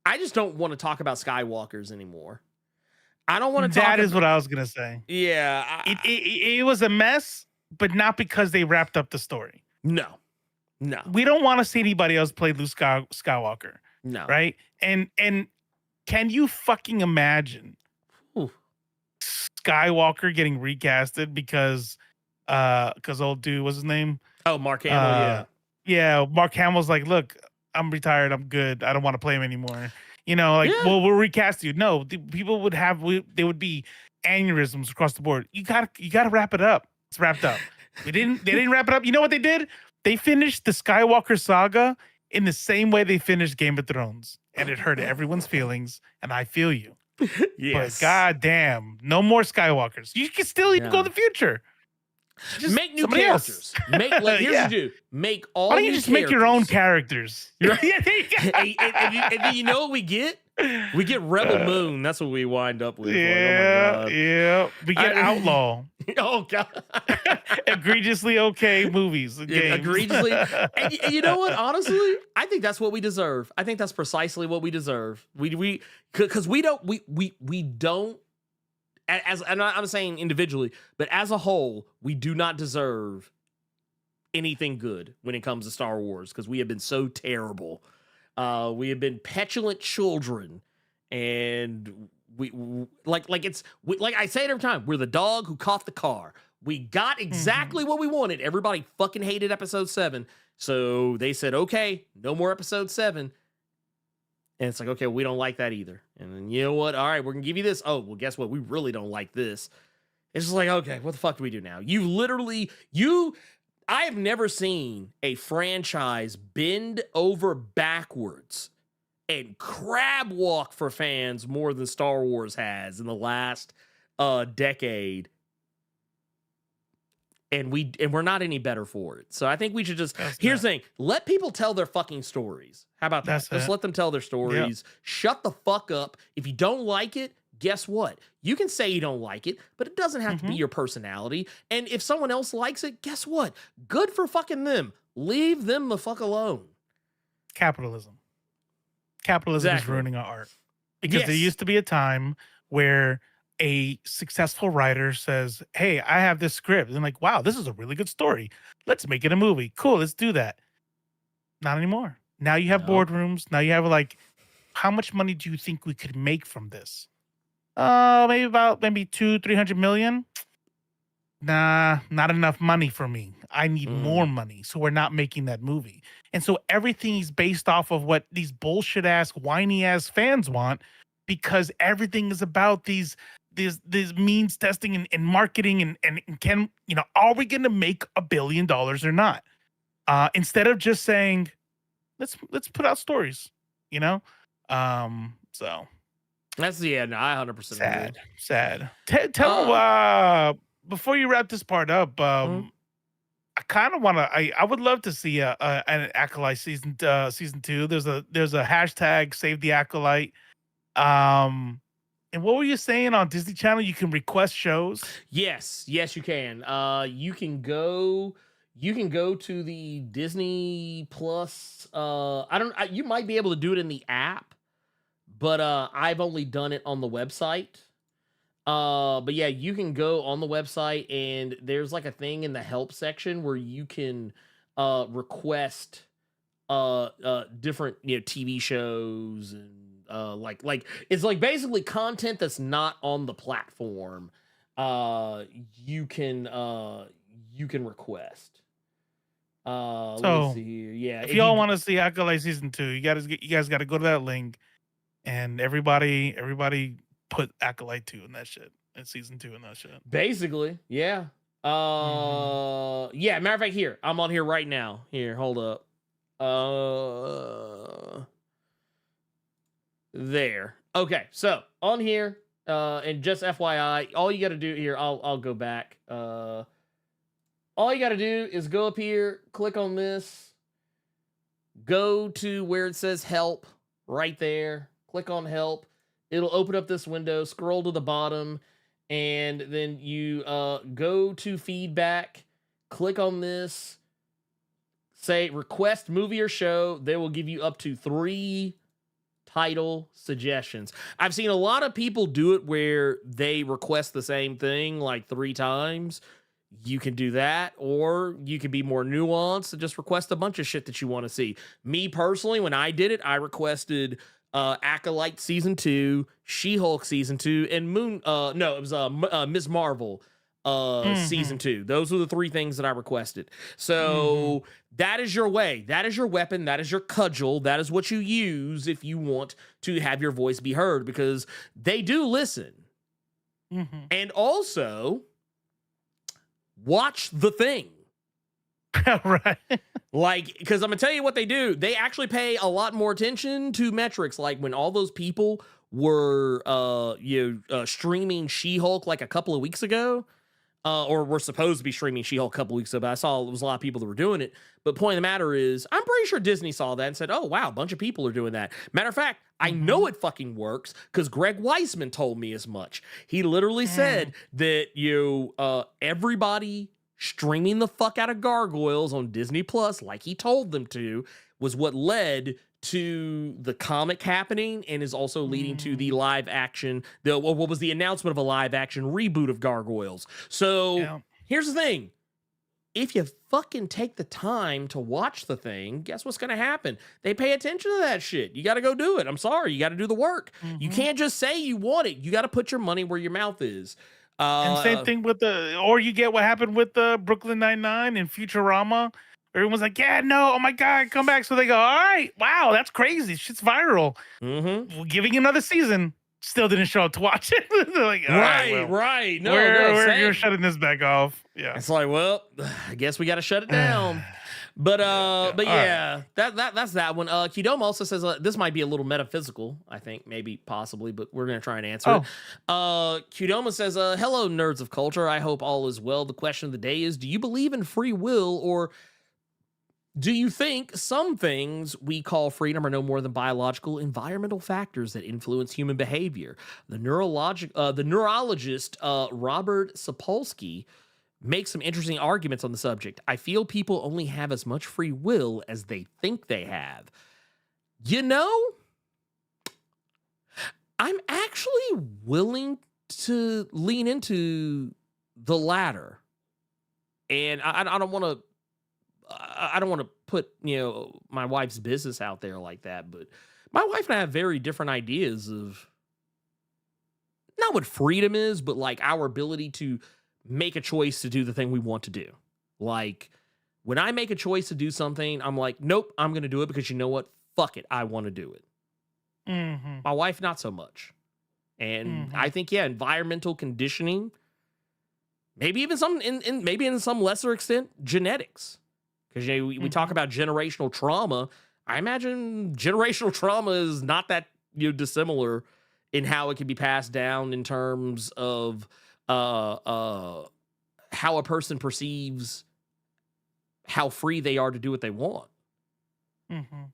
I just don't want to talk about Skywalkers anymore. I don't want to talk. That is what I was going to say. Yeah. It was a mess. But not because they wrapped up the story. No. We don't want to see anybody else play Luke Skywalker. No. Right? And can you fucking imagine Skywalker getting recasted because old dude, what's his name? Oh, Mark Hamill, Yeah, Mark Hamill's like, look, I'm retired. I'm good. I don't want to play him anymore. Well, we'll recast you. No, people would they would be aneurysms across the board. You gotta wrap it up. It's wrapped up. They didn't wrap it up. You know what they did? They finished the Skywalker saga in the same way they finished Game of Thrones. And it hurt everyone's feelings. And I feel you. Yes. But goddamn, no more Skywalkers. You can still even go to the future. Just make new characters. Here's what you do. Make all. Why don't you just make your own characters? and then you know what we get? We get Rebel Moon. That's what we wind up with. Yeah. We get Outlaw. Oh god. Egregiously okay movies. Egregiously. And you know what? Honestly, I think that's what we deserve. I think that's precisely what we deserve. Because we don't. As I'm saying individually, but as a whole, we do not deserve anything good when it comes to Star Wars because we have been so terrible. We have been petulant children, and we like I say it every time. We're the dog who caught the car. We got exactly what we wanted. Everybody fucking hated episode 7, so they said, okay, no more episode 7. And it's like, okay, we don't like that either. And then you know what? All right, we're gonna give you this. Oh, well, guess what? We really don't like this. It's just like, okay, what the fuck do we do now? I have never seen a franchise bend over backwards and crab walk for fans more than Star Wars has in the last decade. And we're not any better for it. So I think we should just here's the thing. Let people tell their fucking stories. How about that? Just let them tell their stories. Yep. Shut the fuck up. If you don't like it, guess what? You can say you don't like it, but it doesn't have to be your personality. And if someone else likes it, guess what? Good for fucking them. Leave them the fuck alone. Capitalism is ruining our art. Because there used to be a time where a successful writer says, hey, I have this script. And like, wow, this is a really good story. Let's make it a movie. Cool, let's do that. Not anymore. Now you have boardrooms. Now you have like, how much money do you think we could make from this? Maybe 200-300 million. Nah, not enough money for me. I need more money. So we're not making that movie. And so everything is based off of what these bullshit ass, whiny ass fans want, because everything is about these these means testing and marketing and can, are we going to make $1 billion or not? Instead of just saying, let's put out stories, So That's no, I 100% agree. sad. Tell before you wrap this part up, I kind of want to. I would love to see an Acolyte season 2. There's a hashtag Save the Acolyte. And what were you saying on Disney Channel? You can request shows. Yes, you can. You can go to the Disney Plus. You might be able to do it in the app, but I've only done it on the website. But yeah, you can go on the website and there's like a thing in the help section where you can request different TV shows and like it's like basically content that's not on the platform. You can request. Let me see here. Yeah, if y'all want to see Acolyte season 2, you guys got to go to that link, and everybody put Acolyte 2 in that shit, and season 2 in that shit. Basically, yeah. Yeah. Matter of fact, here I'm on here right now. Here, hold up. There. Okay, so on here, and just FYI, all you got to do here, I'll go back. All you got to do is go up here, click on this, go to where it says help right there, click on help. It'll open up this window, scroll to the bottom, and then you go to feedback, click on this, say request movie or show. They will give you up to 3 title suggestions. I've seen a lot of people do it where they request the same thing like 3 times. You can do that, or you can be more nuanced and just request a bunch of shit that you want to see. Me personally, when I did it, I requested Acolyte season 2, She-Hulk season 2, and Ms. Marvel season 2. Those are the 3 things that I requested. So that is your way. That is your weapon. That is your cudgel. That is what you use if you want to have your voice be heard, because they do listen. And also, watch The Thing. Right. Like, because I'm gonna tell you what they do. They actually pay a lot more attention to metrics. Like when all those people were streaming She-Hulk like a couple of weeks ago, or were supposed to be streaming She-Hulk a couple of weeks ago, but I saw there was a lot of people that were doing it. But point of the matter is, I'm pretty sure Disney saw that and said, oh wow, a bunch of people are doing that. Matter of fact, I know it fucking works because Greg Weisman told me as much. He literally said that everybody streaming the fuck out of Gargoyles on Disney Plus, like he told them to, was what led to the comic happening and is also leading to the live action, what was the announcement of a live action reboot of Gargoyles. So here's the thing. If you fucking take the time to watch The Thing, guess what's going to happen? They pay attention to that shit. You got to go do it. I'm sorry. You got to do the work. You can't just say you want it. You got to put your money where your mouth is. And same thing with or you get what happened with the Brooklyn Nine-Nine and Futurama. Everyone's like, yeah, no, oh my God, come back. So they go, all right, wow, that's crazy. Shit's viral. We're giving it another season. Still didn't show up to watch it. They're like, right. No, we're shutting this back off. Yeah. It's like, well, I guess we got to shut it down. But yeah, that's that one. Kidoma also says this might be a little metaphysical, I think, maybe, possibly, but we're gonna try and answer it. Kidoma says, hello, nerds of culture. I hope all is well. The question of the day is, do you believe in free will, or do you think some things we call freedom are no more than biological environmental factors that influence human behavior? The neurologist Robert Sapolsky makes some interesting arguments on the subject. I feel people only have as much free will as they think they have. I'm actually willing to lean into the latter. And I don't want to put, my wife's business out there like that, but my wife and I have very different ideas of not what freedom is, but like our ability to make a choice to do the thing we want to do. Like when I make a choice to do something, I'm like, nope, I'm going to do it because you know what? Fuck it. I want to do it. My wife, not so much. And I think, yeah, environmental conditioning, maybe even some maybe in some lesser extent, genetics. Because we talk about generational trauma. I imagine generational trauma is not that dissimilar in how it can be passed down in terms of how a person perceives how free they are to do what they want.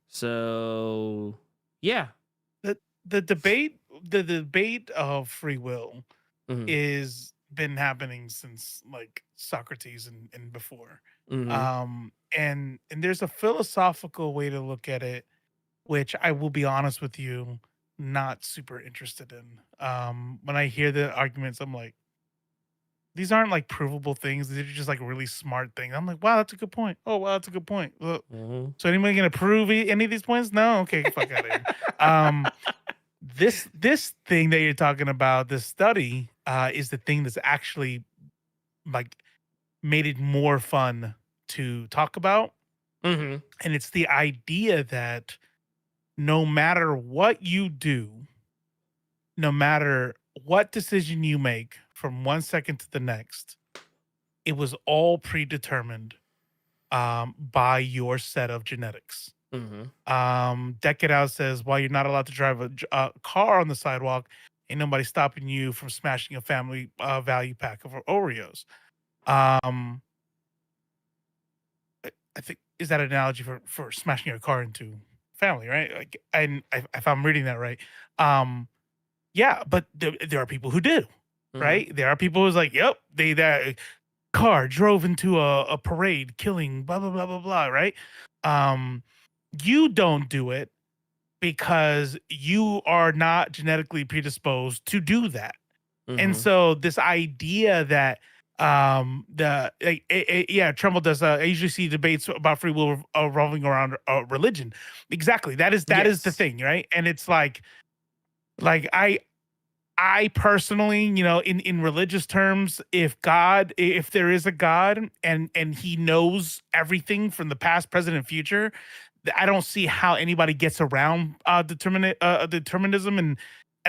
So, yeah. The debate of free will is been happening since like Socrates and before. And there's a philosophical way to look at it, which I will be honest with you, not super interested in. When I hear the arguments, I'm like, these aren't like provable things. These are just like really smart things. I'm like, wow, that's a good point. Oh, wow, that's a good point. Look, so anybody gonna prove any of these points? No, okay, fuck out of here. This thing that you're talking about, this study, is the thing that's actually like made it more fun to talk about. And it's the idea that no matter what you do, no matter what decision you make from 1 second to the next, it was all predetermined by your set of genetics. Decade Out says, while you're not allowed to drive a car on the sidewalk, ain't nobody stopping you from smashing a family value pack of Oreos. I think, is that an analogy for smashing your car into family, right? Like, and if I'm reading that right, yeah, but there are people who do, right? There are people who's like, yep, that car drove into a parade, killing blah blah blah blah blah, right? You don't do it because you are not genetically predisposed to do that. And so this idea that Trumbull does, I usually see debates about free will revolving around religion. Exactly. That is the thing, right? And it's like I personally, in religious terms, if there is a God and he knows everything from the past, present, and future, I don't see how anybody gets around determinism. And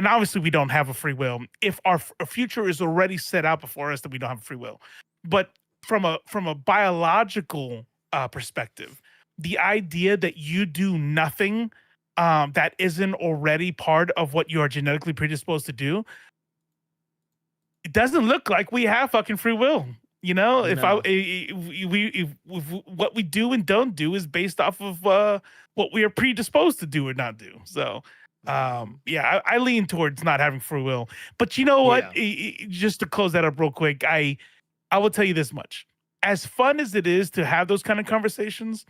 obviously we don't have a free will. If our future is already set out before us, then we don't have free will. But from a biological perspective, the idea that you do nothing that isn't already part of what you are genetically predisposed to do, it doesn't look like we have fucking free will. If what we do and don't do is based off of what we are predisposed to do or not do. So, I lean towards not having free will. But you know what? Just to close that up real quick, I will tell you this much: as fun as it is to have those kind of conversations,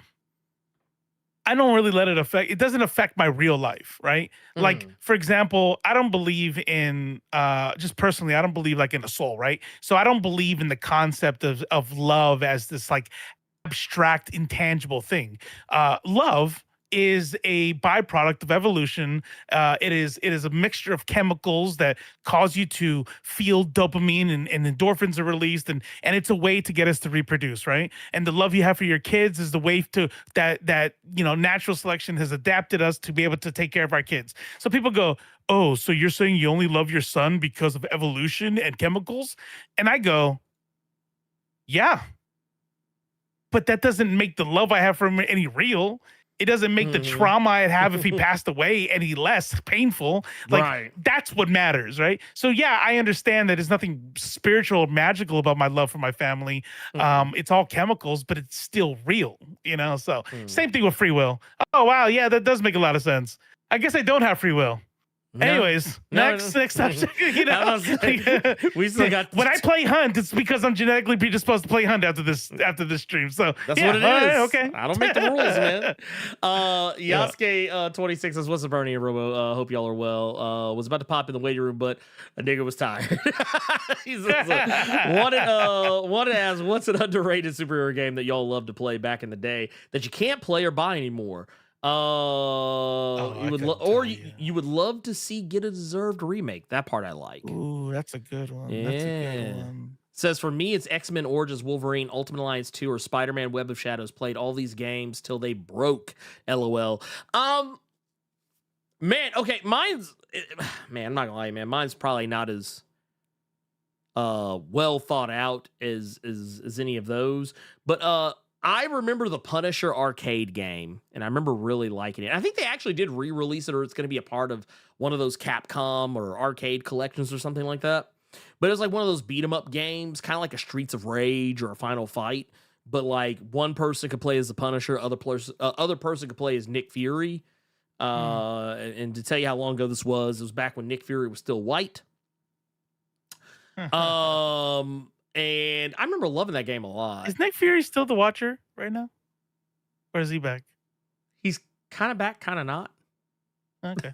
I don't really let it affect. It doesn't affect my real life, right? Like, for example, I don't believe in just personally, I don't believe like in a soul, right? So I don't believe in the concept of love as this like abstract, intangible thing. Love is a byproduct of evolution. It is a mixture of chemicals that cause you to feel dopamine and endorphins are released, and it's a way to get us to reproduce, right? And the love you have for your kids is the way to that natural selection has adapted us to be able to take care of our kids. So people go, oh, so you're saying you only love your son because of evolution and chemicals? And I go, yeah, but that doesn't make the love I have for him any real. It doesn't make the trauma I'd have if he passed away any less painful. Like, that's what matters, right? So yeah, I understand that there's nothing spiritual or magical about my love for my family. It's all chemicals, but it's still real, So same thing with free will. Oh wow, yeah, that does make a lot of sense. I guess I don't have free will. Anyways, next subject. We still got. When I play Hunt, it's because I'm genetically predisposed to play Hunt after this stream. So that's what it is. Okay, I don't make the rules, man. Yasuke 26 says, "What's up, Bernie and Robo? Hope y'all are well. Was about to pop in the waiting room, but a nigga was tired." He says, wanted to ask, what's an underrated superhero game that y'all loved to play back in the day that you can't play or buy anymore? You would love to see get a deserved remake. That part I like. Ooh, that's a good one. Yeah. That's a good one. Says for me, it's X-Men Origins Wolverine, Ultimate Alliance 2, or Spider-Man Web of Shadows. Played all these games till they broke. LOL. Man, okay, man, I'm not gonna lie, man. Mine's probably not as well thought out as any of those. But I remember the Punisher arcade game, and I remember really liking it. I think they actually did re-release it, or it's going to be a part of one of those Capcom or arcade collections or something like that. But it was like one of those beat 'em up games, kind of like a Streets of Rage or a Final Fight. But like one person could play as the Punisher, other person could play as Nick Fury. And to tell you how long ago this was, it was back when Nick Fury was still white. And I remember loving that game a lot. Is Nick Fury still the Watcher right now? Or is he back? He's kind of back, kind of not. Okay.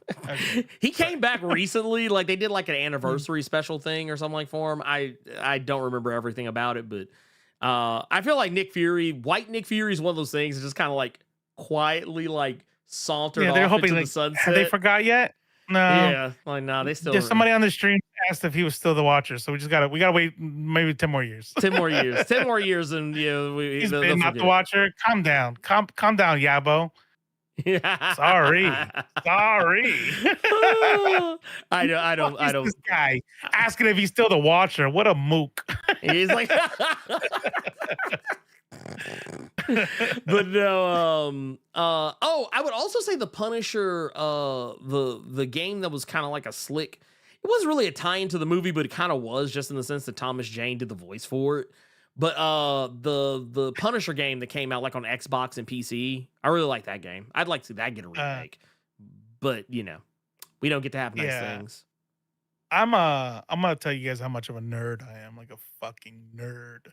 He came back recently, like they did like an anniversary special thing or something like for him. I don't remember everything about it, but I feel like white Nick Fury is one of those things that just kind of like quietly like sauntered they're off hoping into like, the sunset. have they forgot yet? No. Yeah, like no, they still. There's somebody on the stream asked if he was still the Watcher, so we gotta wait maybe 10 more years. 10 more years. 10 more years, and He's been not the Watcher. Calm down, calm down, Yabo. Yeah. Sorry. I don't. This guy asking if he's still the Watcher. What a mook. He's like. But no. I would also say the Punisher. The game that was kind of like a slick. It wasn't really a tie into the movie, but it kind of was, just in the sense that Thomas Jane did the voice for it. But the Punisher game that came out like on Xbox and PC, I really like that game. I'd like to see that get a remake. But we don't get to have nice things. I'm gonna tell you guys how much of a nerd I am, like a fucking nerd.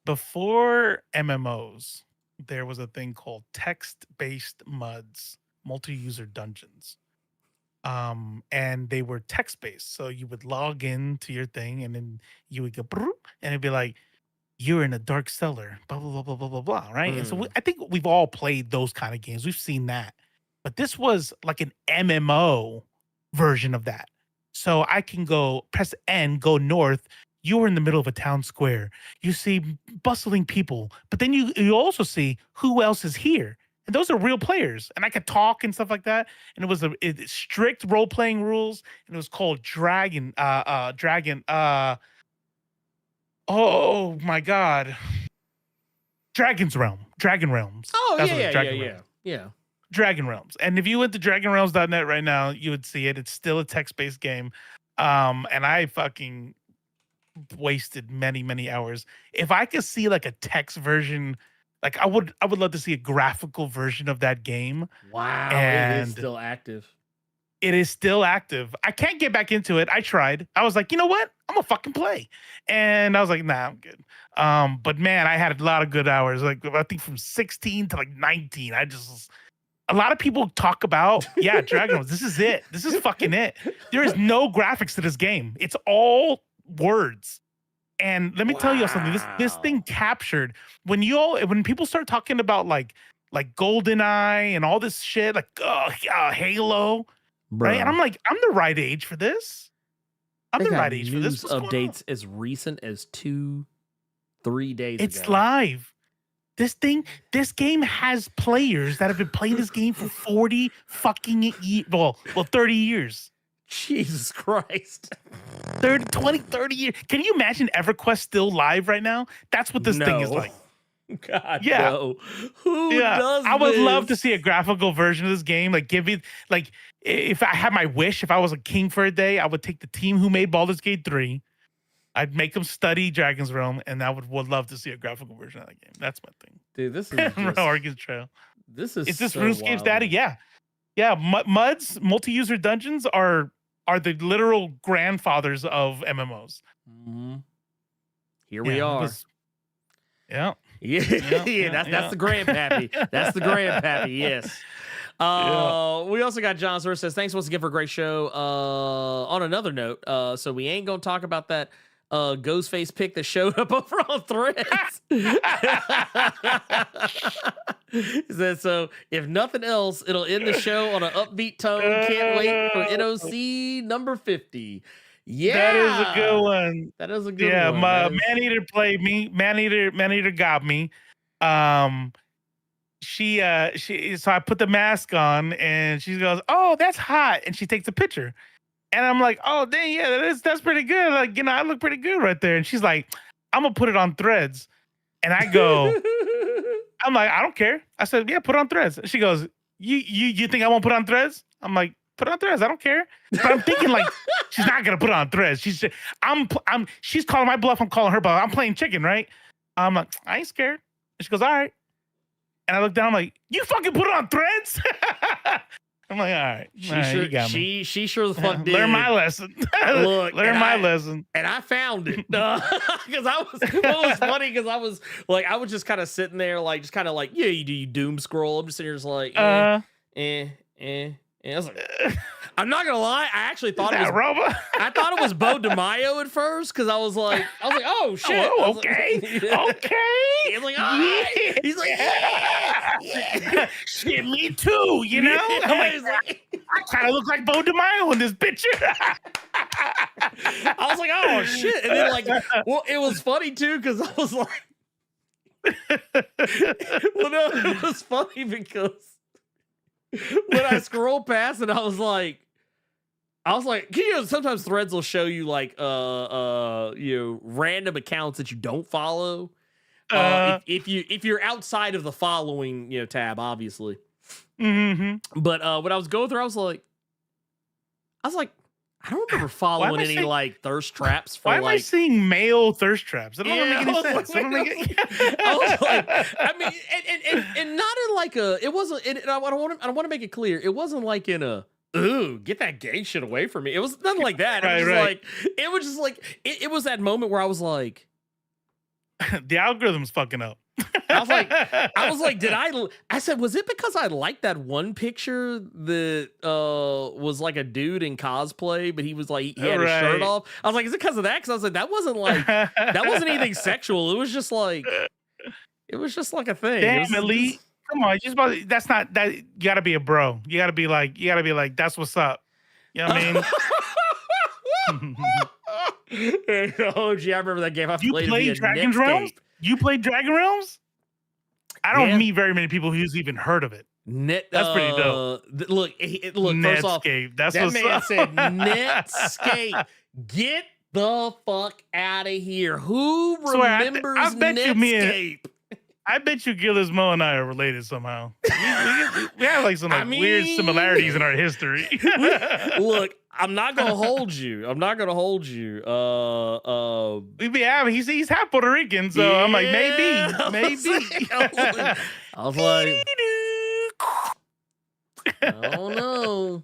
Before MMOs, there was a thing called text-based MUDs, multi-user dungeons. And they were text-based. So you would log in to your thing and then you would go and it'd be like, you're in a dark cellar, blah, blah, blah, blah, blah, blah, blah, right? And so I think we've all played those kind of games. We've seen that. But this was like an MMO version of that. So I can press N, go north. You're in the middle of a town square. You see bustling people, but then you also see who else is here. And those are real players. And I could talk and stuff like that. And it was strict role-playing rules. And it was called oh my God. Dragon Realms. Oh, That's yeah. Dragon Realms. And if you went to dragonrealms.net right now, you would see it. It's still a text-based game. And I fucking wasted many, many hours. If I could see like a text version, like I would love to see a graphical version of that game. Wow. And it is still active. It is still active. I can't get back into it. I tried. I was like, you know what? I'm gonna fucking play. And I was like, nah, I'm good. But man, I had a lot of good hours. Like I think from 16 to like 19. A lot of people talk about, Dragons. This is it. This is fucking it. There is no graphics to this game. It's all words. And let me tell you something. This thing captured when people start talking about like GoldenEye and all this shit, like Halo, right? And I'm like, I'm the right age for this. I'm the right age for this. News updates as recent as 2-3 days ago. It's live. This game has players that have been playing this game for 40 fucking years. Well, 30 years. Jesus Christ. 30 years. Can you imagine EverQuest still live right now? That's what this thing is like. God, no. Who does I would this? love to see a graphical version of this game. Like, give me, like, if I had my wish, if I was a king for a day, I would take the team who made Baldur's Gate 3. I'd make them study Dragon's Realm, and I would love to see a graphical version of that game. That's my thing. Dude, this is just, Oregon Trail. This is this so RuneScape's wild. daddy? Yeah. MUDs, multi-user dungeons are the literal grandfathers of MMOs. Mm-hmm. Here we are. Yeah. That's the grandpappy. That's the grandpappy. Yes. We also got John Swer says, thanks once again for a great show. On another note, so we ain't gonna talk about that Ghostface pic that showed up over on Threads. He said, so if nothing else, it'll end the show on an upbeat tone. Can't wait for NOC number 50. Yeah, that is a good one. That is a good one. Yeah, Maneater played me. Maneater got me. so I put the mask on and she goes, "Oh, that's hot," and she takes a picture, and I'm like, "Oh, dang, yeah, that's pretty good. Like, you know, I look pretty good right there." And she's like, "I'm gonna put it on Threads," and I go, "I'm like, I don't care." I said, "Yeah, put it on Threads." She goes, "You think I won't put it on Threads?" I'm like, "Put it on Threads. I don't care." But I'm thinking like she's not gonna put it on Threads. She's calling my bluff. I'm calling her bluff. I'm playing chicken, right? I'm like, I ain't scared. And she goes, "All right." And I look down, I'm like, "You fucking put it on Threads?" I'm like, all right. You got me. She sure the fuck did. Learn my lesson. Look, learn my lesson. And I found it. Because it was funny because I was just kind of sitting there, like, just kind of like, yeah, you doom scroll. I'm just sitting here just like, I was like, I'm not gonna lie, I actually thought it was I thought it was Beau DeMayo at first because I was like, oh shit. Oh, okay. Okay. He's like, all right. He's like, yeah. Shit, me too, you know? I'm like, I kind of look like Beau DeMayo in this picture. I was like, oh shit. And then well, it was funny too, because I was like, well, no, it was funny because when I scrolled past it, I was like, sometimes Threads will show you like random accounts that you don't follow. If you're outside of the following tab, obviously. Mm-hmm. But when I was going through, I was like, I don't remember following any like thirst traps for why am I seeing male thirst traps? That don't make any sense. I was like, I mean, and not in like it wasn't, and I want to make it clear, it wasn't like in a, ooh, get that gay shit away from me. It was nothing like that. It was just like, it was that moment where I was like, the algorithm's fucking up. I was like, I said, was it because I liked that one picture that was like a dude in cosplay, but he was like, he had his shirt off? I was like, is it because of that? Because I was like, that wasn't anything sexual. It was just like a thing. Damn, Elite. Come on, that's not that. You gotta be a bro. You gotta be like, that's what's up. You know what I mean? Oh, gee, I remember that game. You played Dragon Realms? You played Dragon Realms? I don't meet very many people who's even heard of it. That's pretty dope. Look, first off, that's that what's man up. said Netscape. Get the fuck out of here. Who remembers Netscape? I bet you Gillismo and I are related somehow. We have like some weird similarities in our history. Look, I'm not gonna hold you. He's half Puerto Rican, so I'm like, maybe. I was like, I don't know.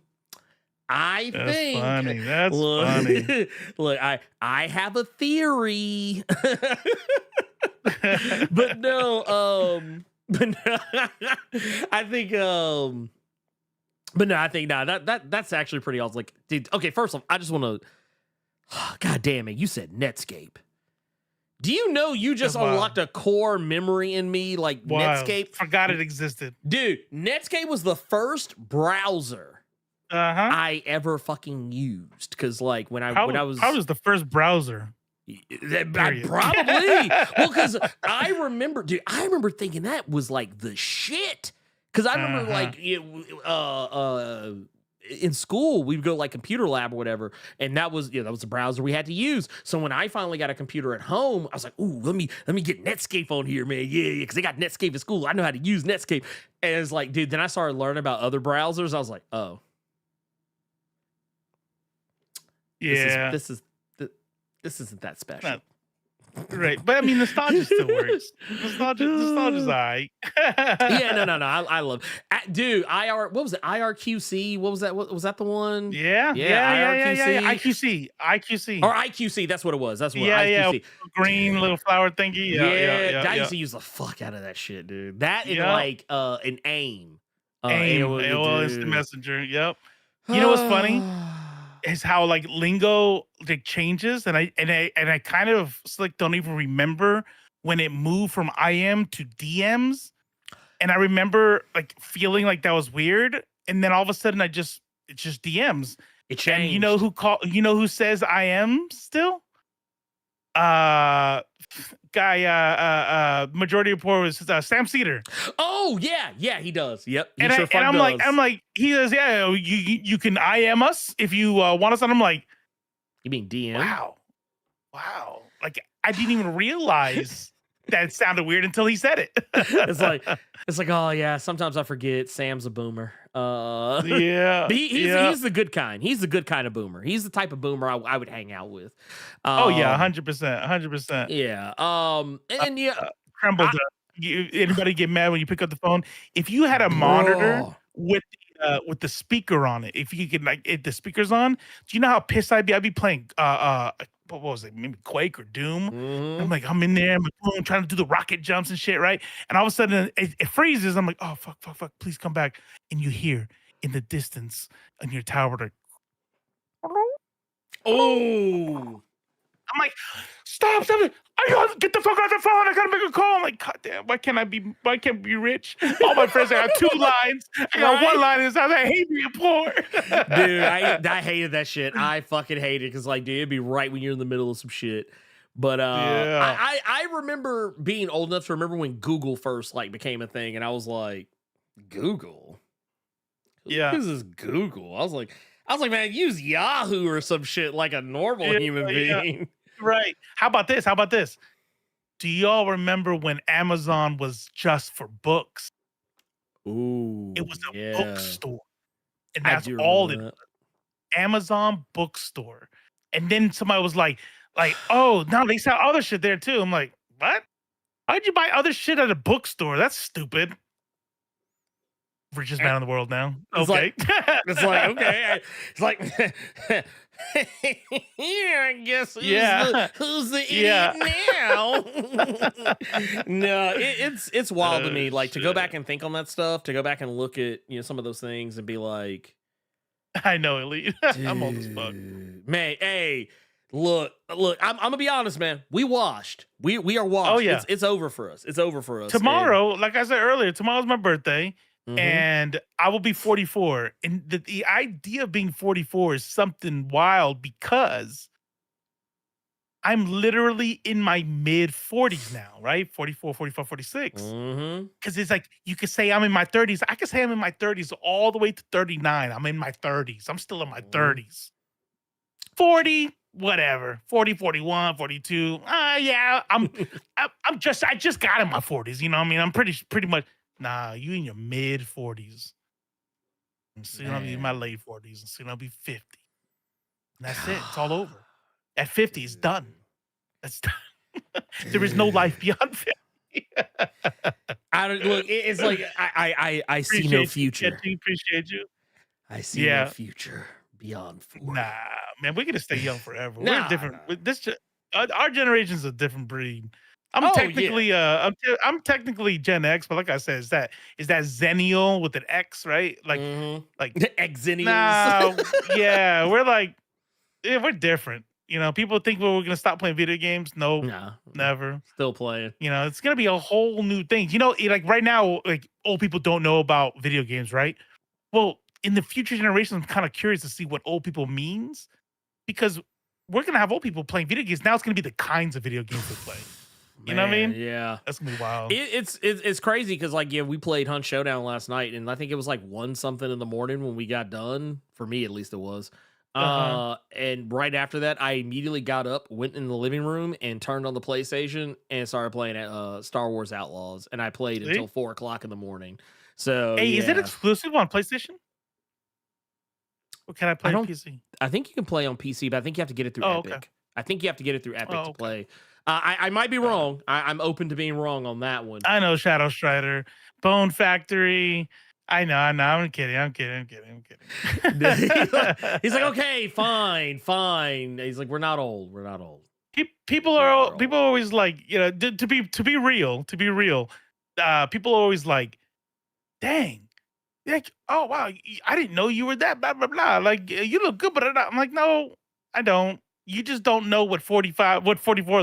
That's funny. Look, I have a theory. but no, I think that's actually pretty awesome. Like, dude, okay, first off, I just want to, God damn it, you said Netscape. Do you know you just unlocked a core memory in me? Like, Netscape, forgot it existed, dude. Netscape was the first browser I ever fucking used, because like when I was the first browser. Probably. Well, because I remember thinking that was like the shit. Because I remember like in school we would go like computer lab or whatever, and that was the browser we had to use. So when I finally got a computer at home, I was like, ooh, let me get Netscape on here, man. Yeah, because they got Netscape at school. I know how to use Netscape. And it's like, dude, then I started learning about other browsers. I was like, oh, yeah, this isn't that special. Right. But I mean, nostalgia still works. Nostalgia's all right. Yeah, no. I love dude, what was it? IRQC? What was that? Was that the one? Yeah. IRQC. Or IQC, that's what it was. That's what IQC. Green little flower thingy. I used to use the fuck out of that shit, dude. That and like an AIM. AOL Instant Messenger. Yep. You know what's funny? Is how like lingo like changes, and I kind of like don't even remember when it moved from IM to DMs, and I remember like feeling like that was weird, and then all of a sudden it's just DMs. It changed. And you know who says IM still? guy, majority report was Sam Cedar. Oh yeah, he does. Yep, he And, sure fuck does. I'm like, he says, yeah, you can IM us if you want us. And I'm like, you mean DM? Wow. Like I didn't even realize that it sounded weird until he said it. it's like, oh yeah, sometimes I forget Sam's a boomer. Yeah. But he's the good kind. He's the good kind of boomer. He's the type of boomer I would hang out with. Oh yeah, 100%. Yeah. And yeah, Trembled. Anybody get mad when you pick up the phone? If you had a monitor with the speaker on it, if you could if the speaker's on, do you know how pissed I'd be? I'd be playing what was it? Maybe Quake or Doom. I'm like, I'm in there, I'm trying to do the rocket jumps and shit, right? And all of a sudden it freezes. I'm like, oh fuck, please come back. And you hear in the distance on your tower, like, oh. I'm like, stop it. I gotta get the fuck out the phone. I gotta make a call. I'm like, God damn, why can't I be rich? All my friends, I got 2 lines. I got 1 line in this house. I hate being poor. Dude, I hated that shit. I fucking hated it because, like, dude, it'd be right when you're in the middle of some shit. But yeah. I remember being old enough to remember when Google first like became a thing, and I was like, Google? Yeah. Who is this Google? I was like, man, use Yahoo or some shit like a normal human being. Right. How about this? Do y'all remember when Amazon was just for books? Ooh. It was a bookstore. And I that's do all remember it was. Amazon bookstore. And then somebody was like, oh, no, they sell other shit there too. I'm like, what? Why'd you buy other shit at a bookstore? That's stupid. Richest man in the world now. It's okay. It's like, okay. It's like, yeah, I guess who's the idiot now? No, it's wild to me. Like, to go back and think on that stuff, to go back and look at, some of those things and be like, I know, Elite. I'm old as fuck. Man, hey, look, I'm gonna be honest, man. We washed. We are washed. Oh, yeah. It's over for us. It's over for us. Tomorrow, like I said earlier, tomorrow's my birthday. And I will be 44. And the idea of being 44 is something wild because I'm literally in my mid 40s now, right? 44, 45, 46. Because it's like, you could say I'm in my 30s. I could say I'm in my 30s all the way to 39. I'm in my 30s. I'm still in my 30s. 40, whatever. 40, 41, 42. Yeah, I just got in my 40s. You know what I mean? I'm pretty much. Nah, you in your mid 40s. And soon I'll be in my late 40s, and soon I'll be 50. And that's it. It's all over. At 50, it's done. That's done. There is no life beyond 50. I don't look. It's like I see no future. Appreciate you. I see no future beyond 40. Nah, man, we're gonna stay young forever. Nah, We're different. Our generation's a different breed. I'm I'm technically Gen X, but like I said, is that Xennial with an X, right? Like Xennials. No, yeah, we're different. People think we're gonna stop playing video games. No, never. Still playing. It's gonna be a whole new thing. Like right now, like old people don't know about video games, right? Well, in the future generations, I'm kind of curious to see what old people means, because we're gonna have old people playing video games. Now it's gonna be the kinds of video games they play. You know what I mean? Yeah. That's gonna be wild. It's crazy because we played Hunt Showdown last night, and I think it was like 1 something in the morning when we got done. For me, at least it was. And right after that, I immediately got up, went in the living room, and turned on the PlayStation and started playing Star Wars Outlaws. And I played until 4 o'clock in the morning. So hey, is it exclusive on PlayStation? Or can I play on PC? I think you can play on PC, but I think you have to get it through Epic. Okay. I think you have to get it through Epic to play. I might be wrong. I'm open to being wrong on that one. I know Shadow Strider, Bone Factory. I know. I'm kidding. He's like, okay, fine. He's like, we're not old. People are always like, to be real. People are always like, dang, like, oh wow, I didn't know you were that blah blah blah. Like, you look good, but I'm like, no, I don't. You just don't know what 44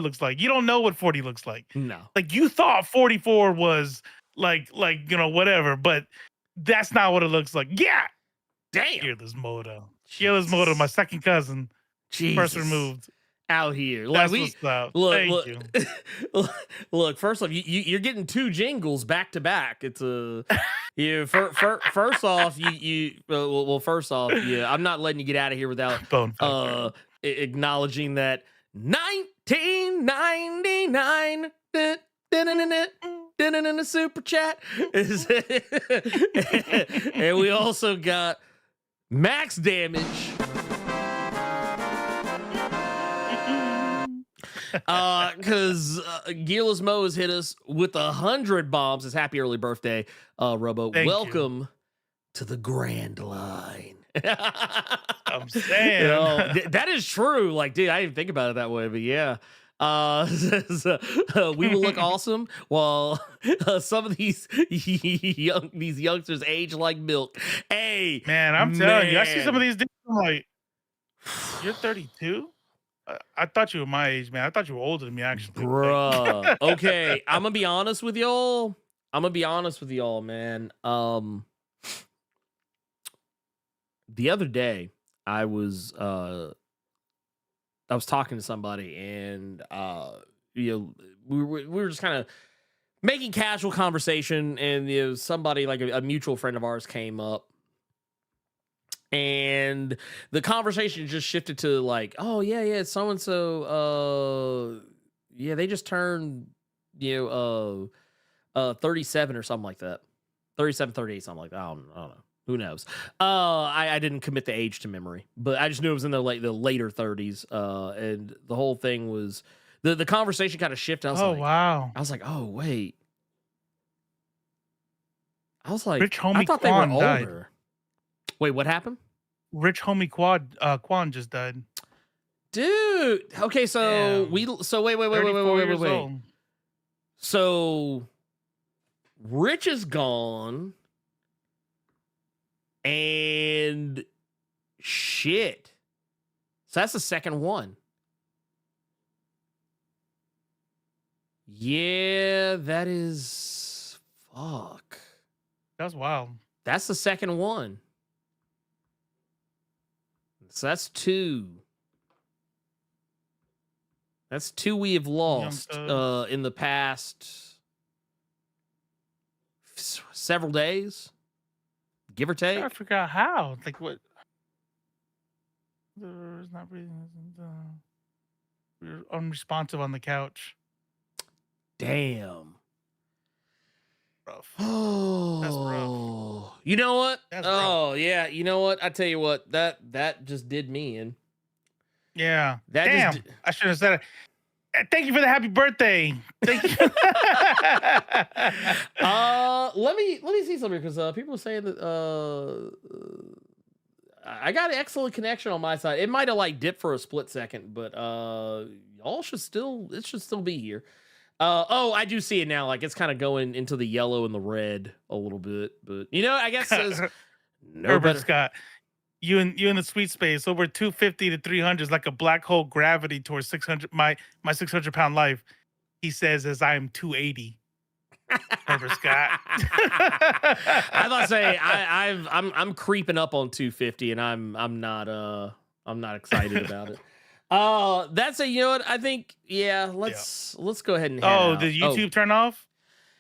looks like. You don't know what 40 looks like. No. Like, you thought 44 was like whatever, but that's not what it looks like. Yeah. Damn. Fearless Moto, my second cousin. Jesus. First removed. out here. Like That's what's up. look, Thank look, look. First off, you're getting 2 jingles back to back. It's a first off, first off, yeah, I'm not letting you get out of here without Bone fucker. acknowledging that 1999 in the super chat. And we also got max damage. Because Gilas Mo has hit us with 100 bombs. It's happy early birthday, Robo. Thank Welcome to the Grand Line. I'm saying. You know, that is true. Like, dude, I didn't think about it that way, but yeah. We will look awesome while some of these youngsters age like milk. Hey, Man, I'm telling you, I see some of these dudes. I'm like, you're 32? I thought you were my age, man. I thought you were older than me, actually. Bruh. Okay, I'm gonna be honest with y'all. Man. The other day, I was talking to somebody, and we were just kind of making casual conversation, and somebody like a mutual friend of ours came up. And the conversation just shifted to like, oh yeah, so and so, they just turned 37 or something like that, 37, 38, something like that. I don't know, who knows. I didn't commit the age to memory, but I just knew it was in the later 30s. And the whole thing was the conversation kind of shifted. I was wow. I was like, oh wait. I was like, Rich homie I thought they were Quan older. died. Wait, what happened? Rich homie Quan just died. Dude. Okay, so Damn. wait. 34 years old. So Rich is gone, and shit. So that's the second one. Yeah, that is fuck. That's wild. That's the second one. So that's 2. That's 2 we have lost in the past several days, give or take. I forgot how. Like what? There's not breathing. We're unresponsive on the couch. Damn. Rough. Oh, That's rough. You know what? That's rough. Yeah. You know what? I tell you what, that just did me in. Yeah. That Damn. just I should have said it. Thank you for the happy birthday. Thank you. Let me see something, because people are saying that I got an excellent connection on my side. It might have like dipped for a split second, but y'all should still be here. I do see it now. Like it's kind of going into the yellow and the red a little bit, but I guess Herbert Scott, you in the sweet space over 250 to 300 is like a black hole gravity towards 600. My 600-pound life. He says as I am 280. Herbert Scott. I thought say I'm creeping up on 250, and I'm not excited about it. That's what I think. Yeah, let's go ahead and head out. Did YouTube turn off?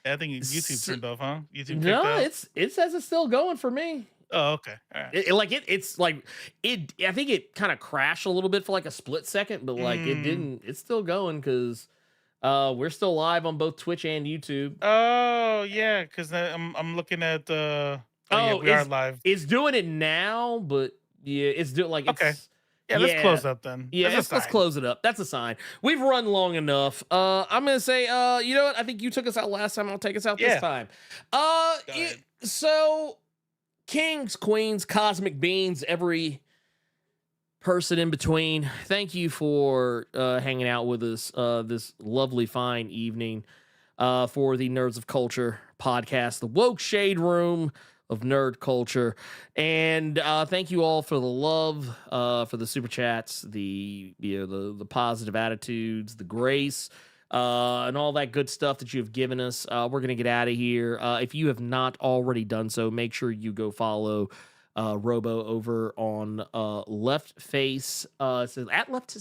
Yeah, I think YouTube turned off, huh? YouTube no, out? it says it's still going for me. Oh, okay. All right. It's like it. I think it kind of crashed a little bit for like a split second, but like it didn't. It's still going because we're still live on both Twitch and YouTube. Oh yeah, because I'm looking at the. We are live. It's doing it now, but yeah, it's doing like okay. Yeah, let's close up then. Yeah, let's close it up. That's a sign. We've run long enough. I'm gonna say, you know what? I think you took us out last time. I'll take us out this time. So, kings, queens, cosmic beings, every person in between. Thank you for hanging out with us this lovely, fine evening for the Nerds of Culture podcast, the Woke Shade Room of nerd culture. And thank you all for the love, for the super chats, the positive attitudes, the grace, and all that good stuff that you have given us. We're gonna get out of here. If you have not already done so, make sure you go follow Robo over on Left Face. It says at Left.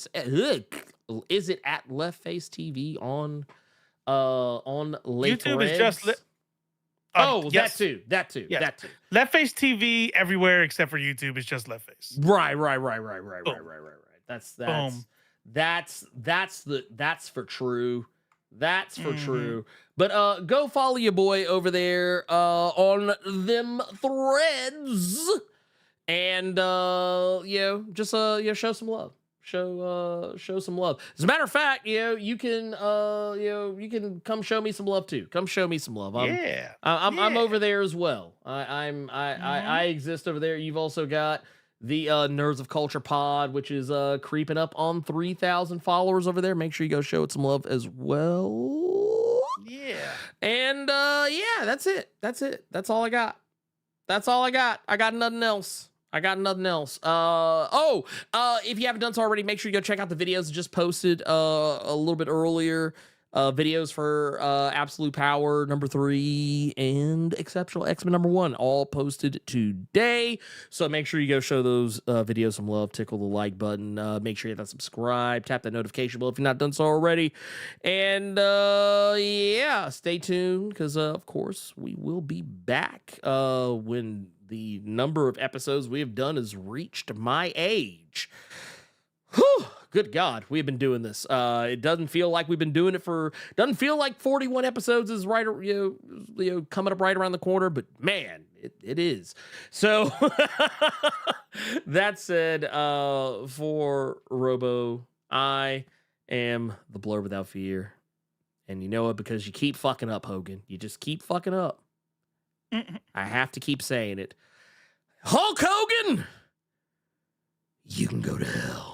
Is it at Left Face TV on Les YouTube is Threads? just. Yes. That too. Yes. That too. Left Face TV everywhere except for YouTube is just Left Face. Right. Boom. That's for true. That's for true. But go follow your boy over there on them threads, and just show some love. Show some love. As a matter of fact, you can come show me some love too. Come show me some love. I'm over there as well. I exist over there. You've also got the Nerds of Culture pod, which is creeping up on 3,000 followers over there. Make sure you go show it some love as well. Yeah. And that's it. That's all I got. I got nothing else. If you haven't done so already, make sure you go check out the videos I just posted a little bit earlier. Videos for Absolute Power number 3 and Exceptional X-Men number 1, all posted today. So make sure you go show those videos some love, tickle the like button, make sure you hit that subscribe, tap that notification bell if you've not done so already. And stay tuned, because of course we will be back when the number of episodes we have done has reached my age. Whew, good God, we've been doing this. It doesn't feel like we've been doing it doesn't feel like 41 episodes is right, coming up right around the corner, but man, it is. So that said, for Robo, I am the Blerd without fear. And you know it because you keep fucking up, Hogan. You just keep fucking up. I have to keep saying it. Hulk Hogan, you can go to hell.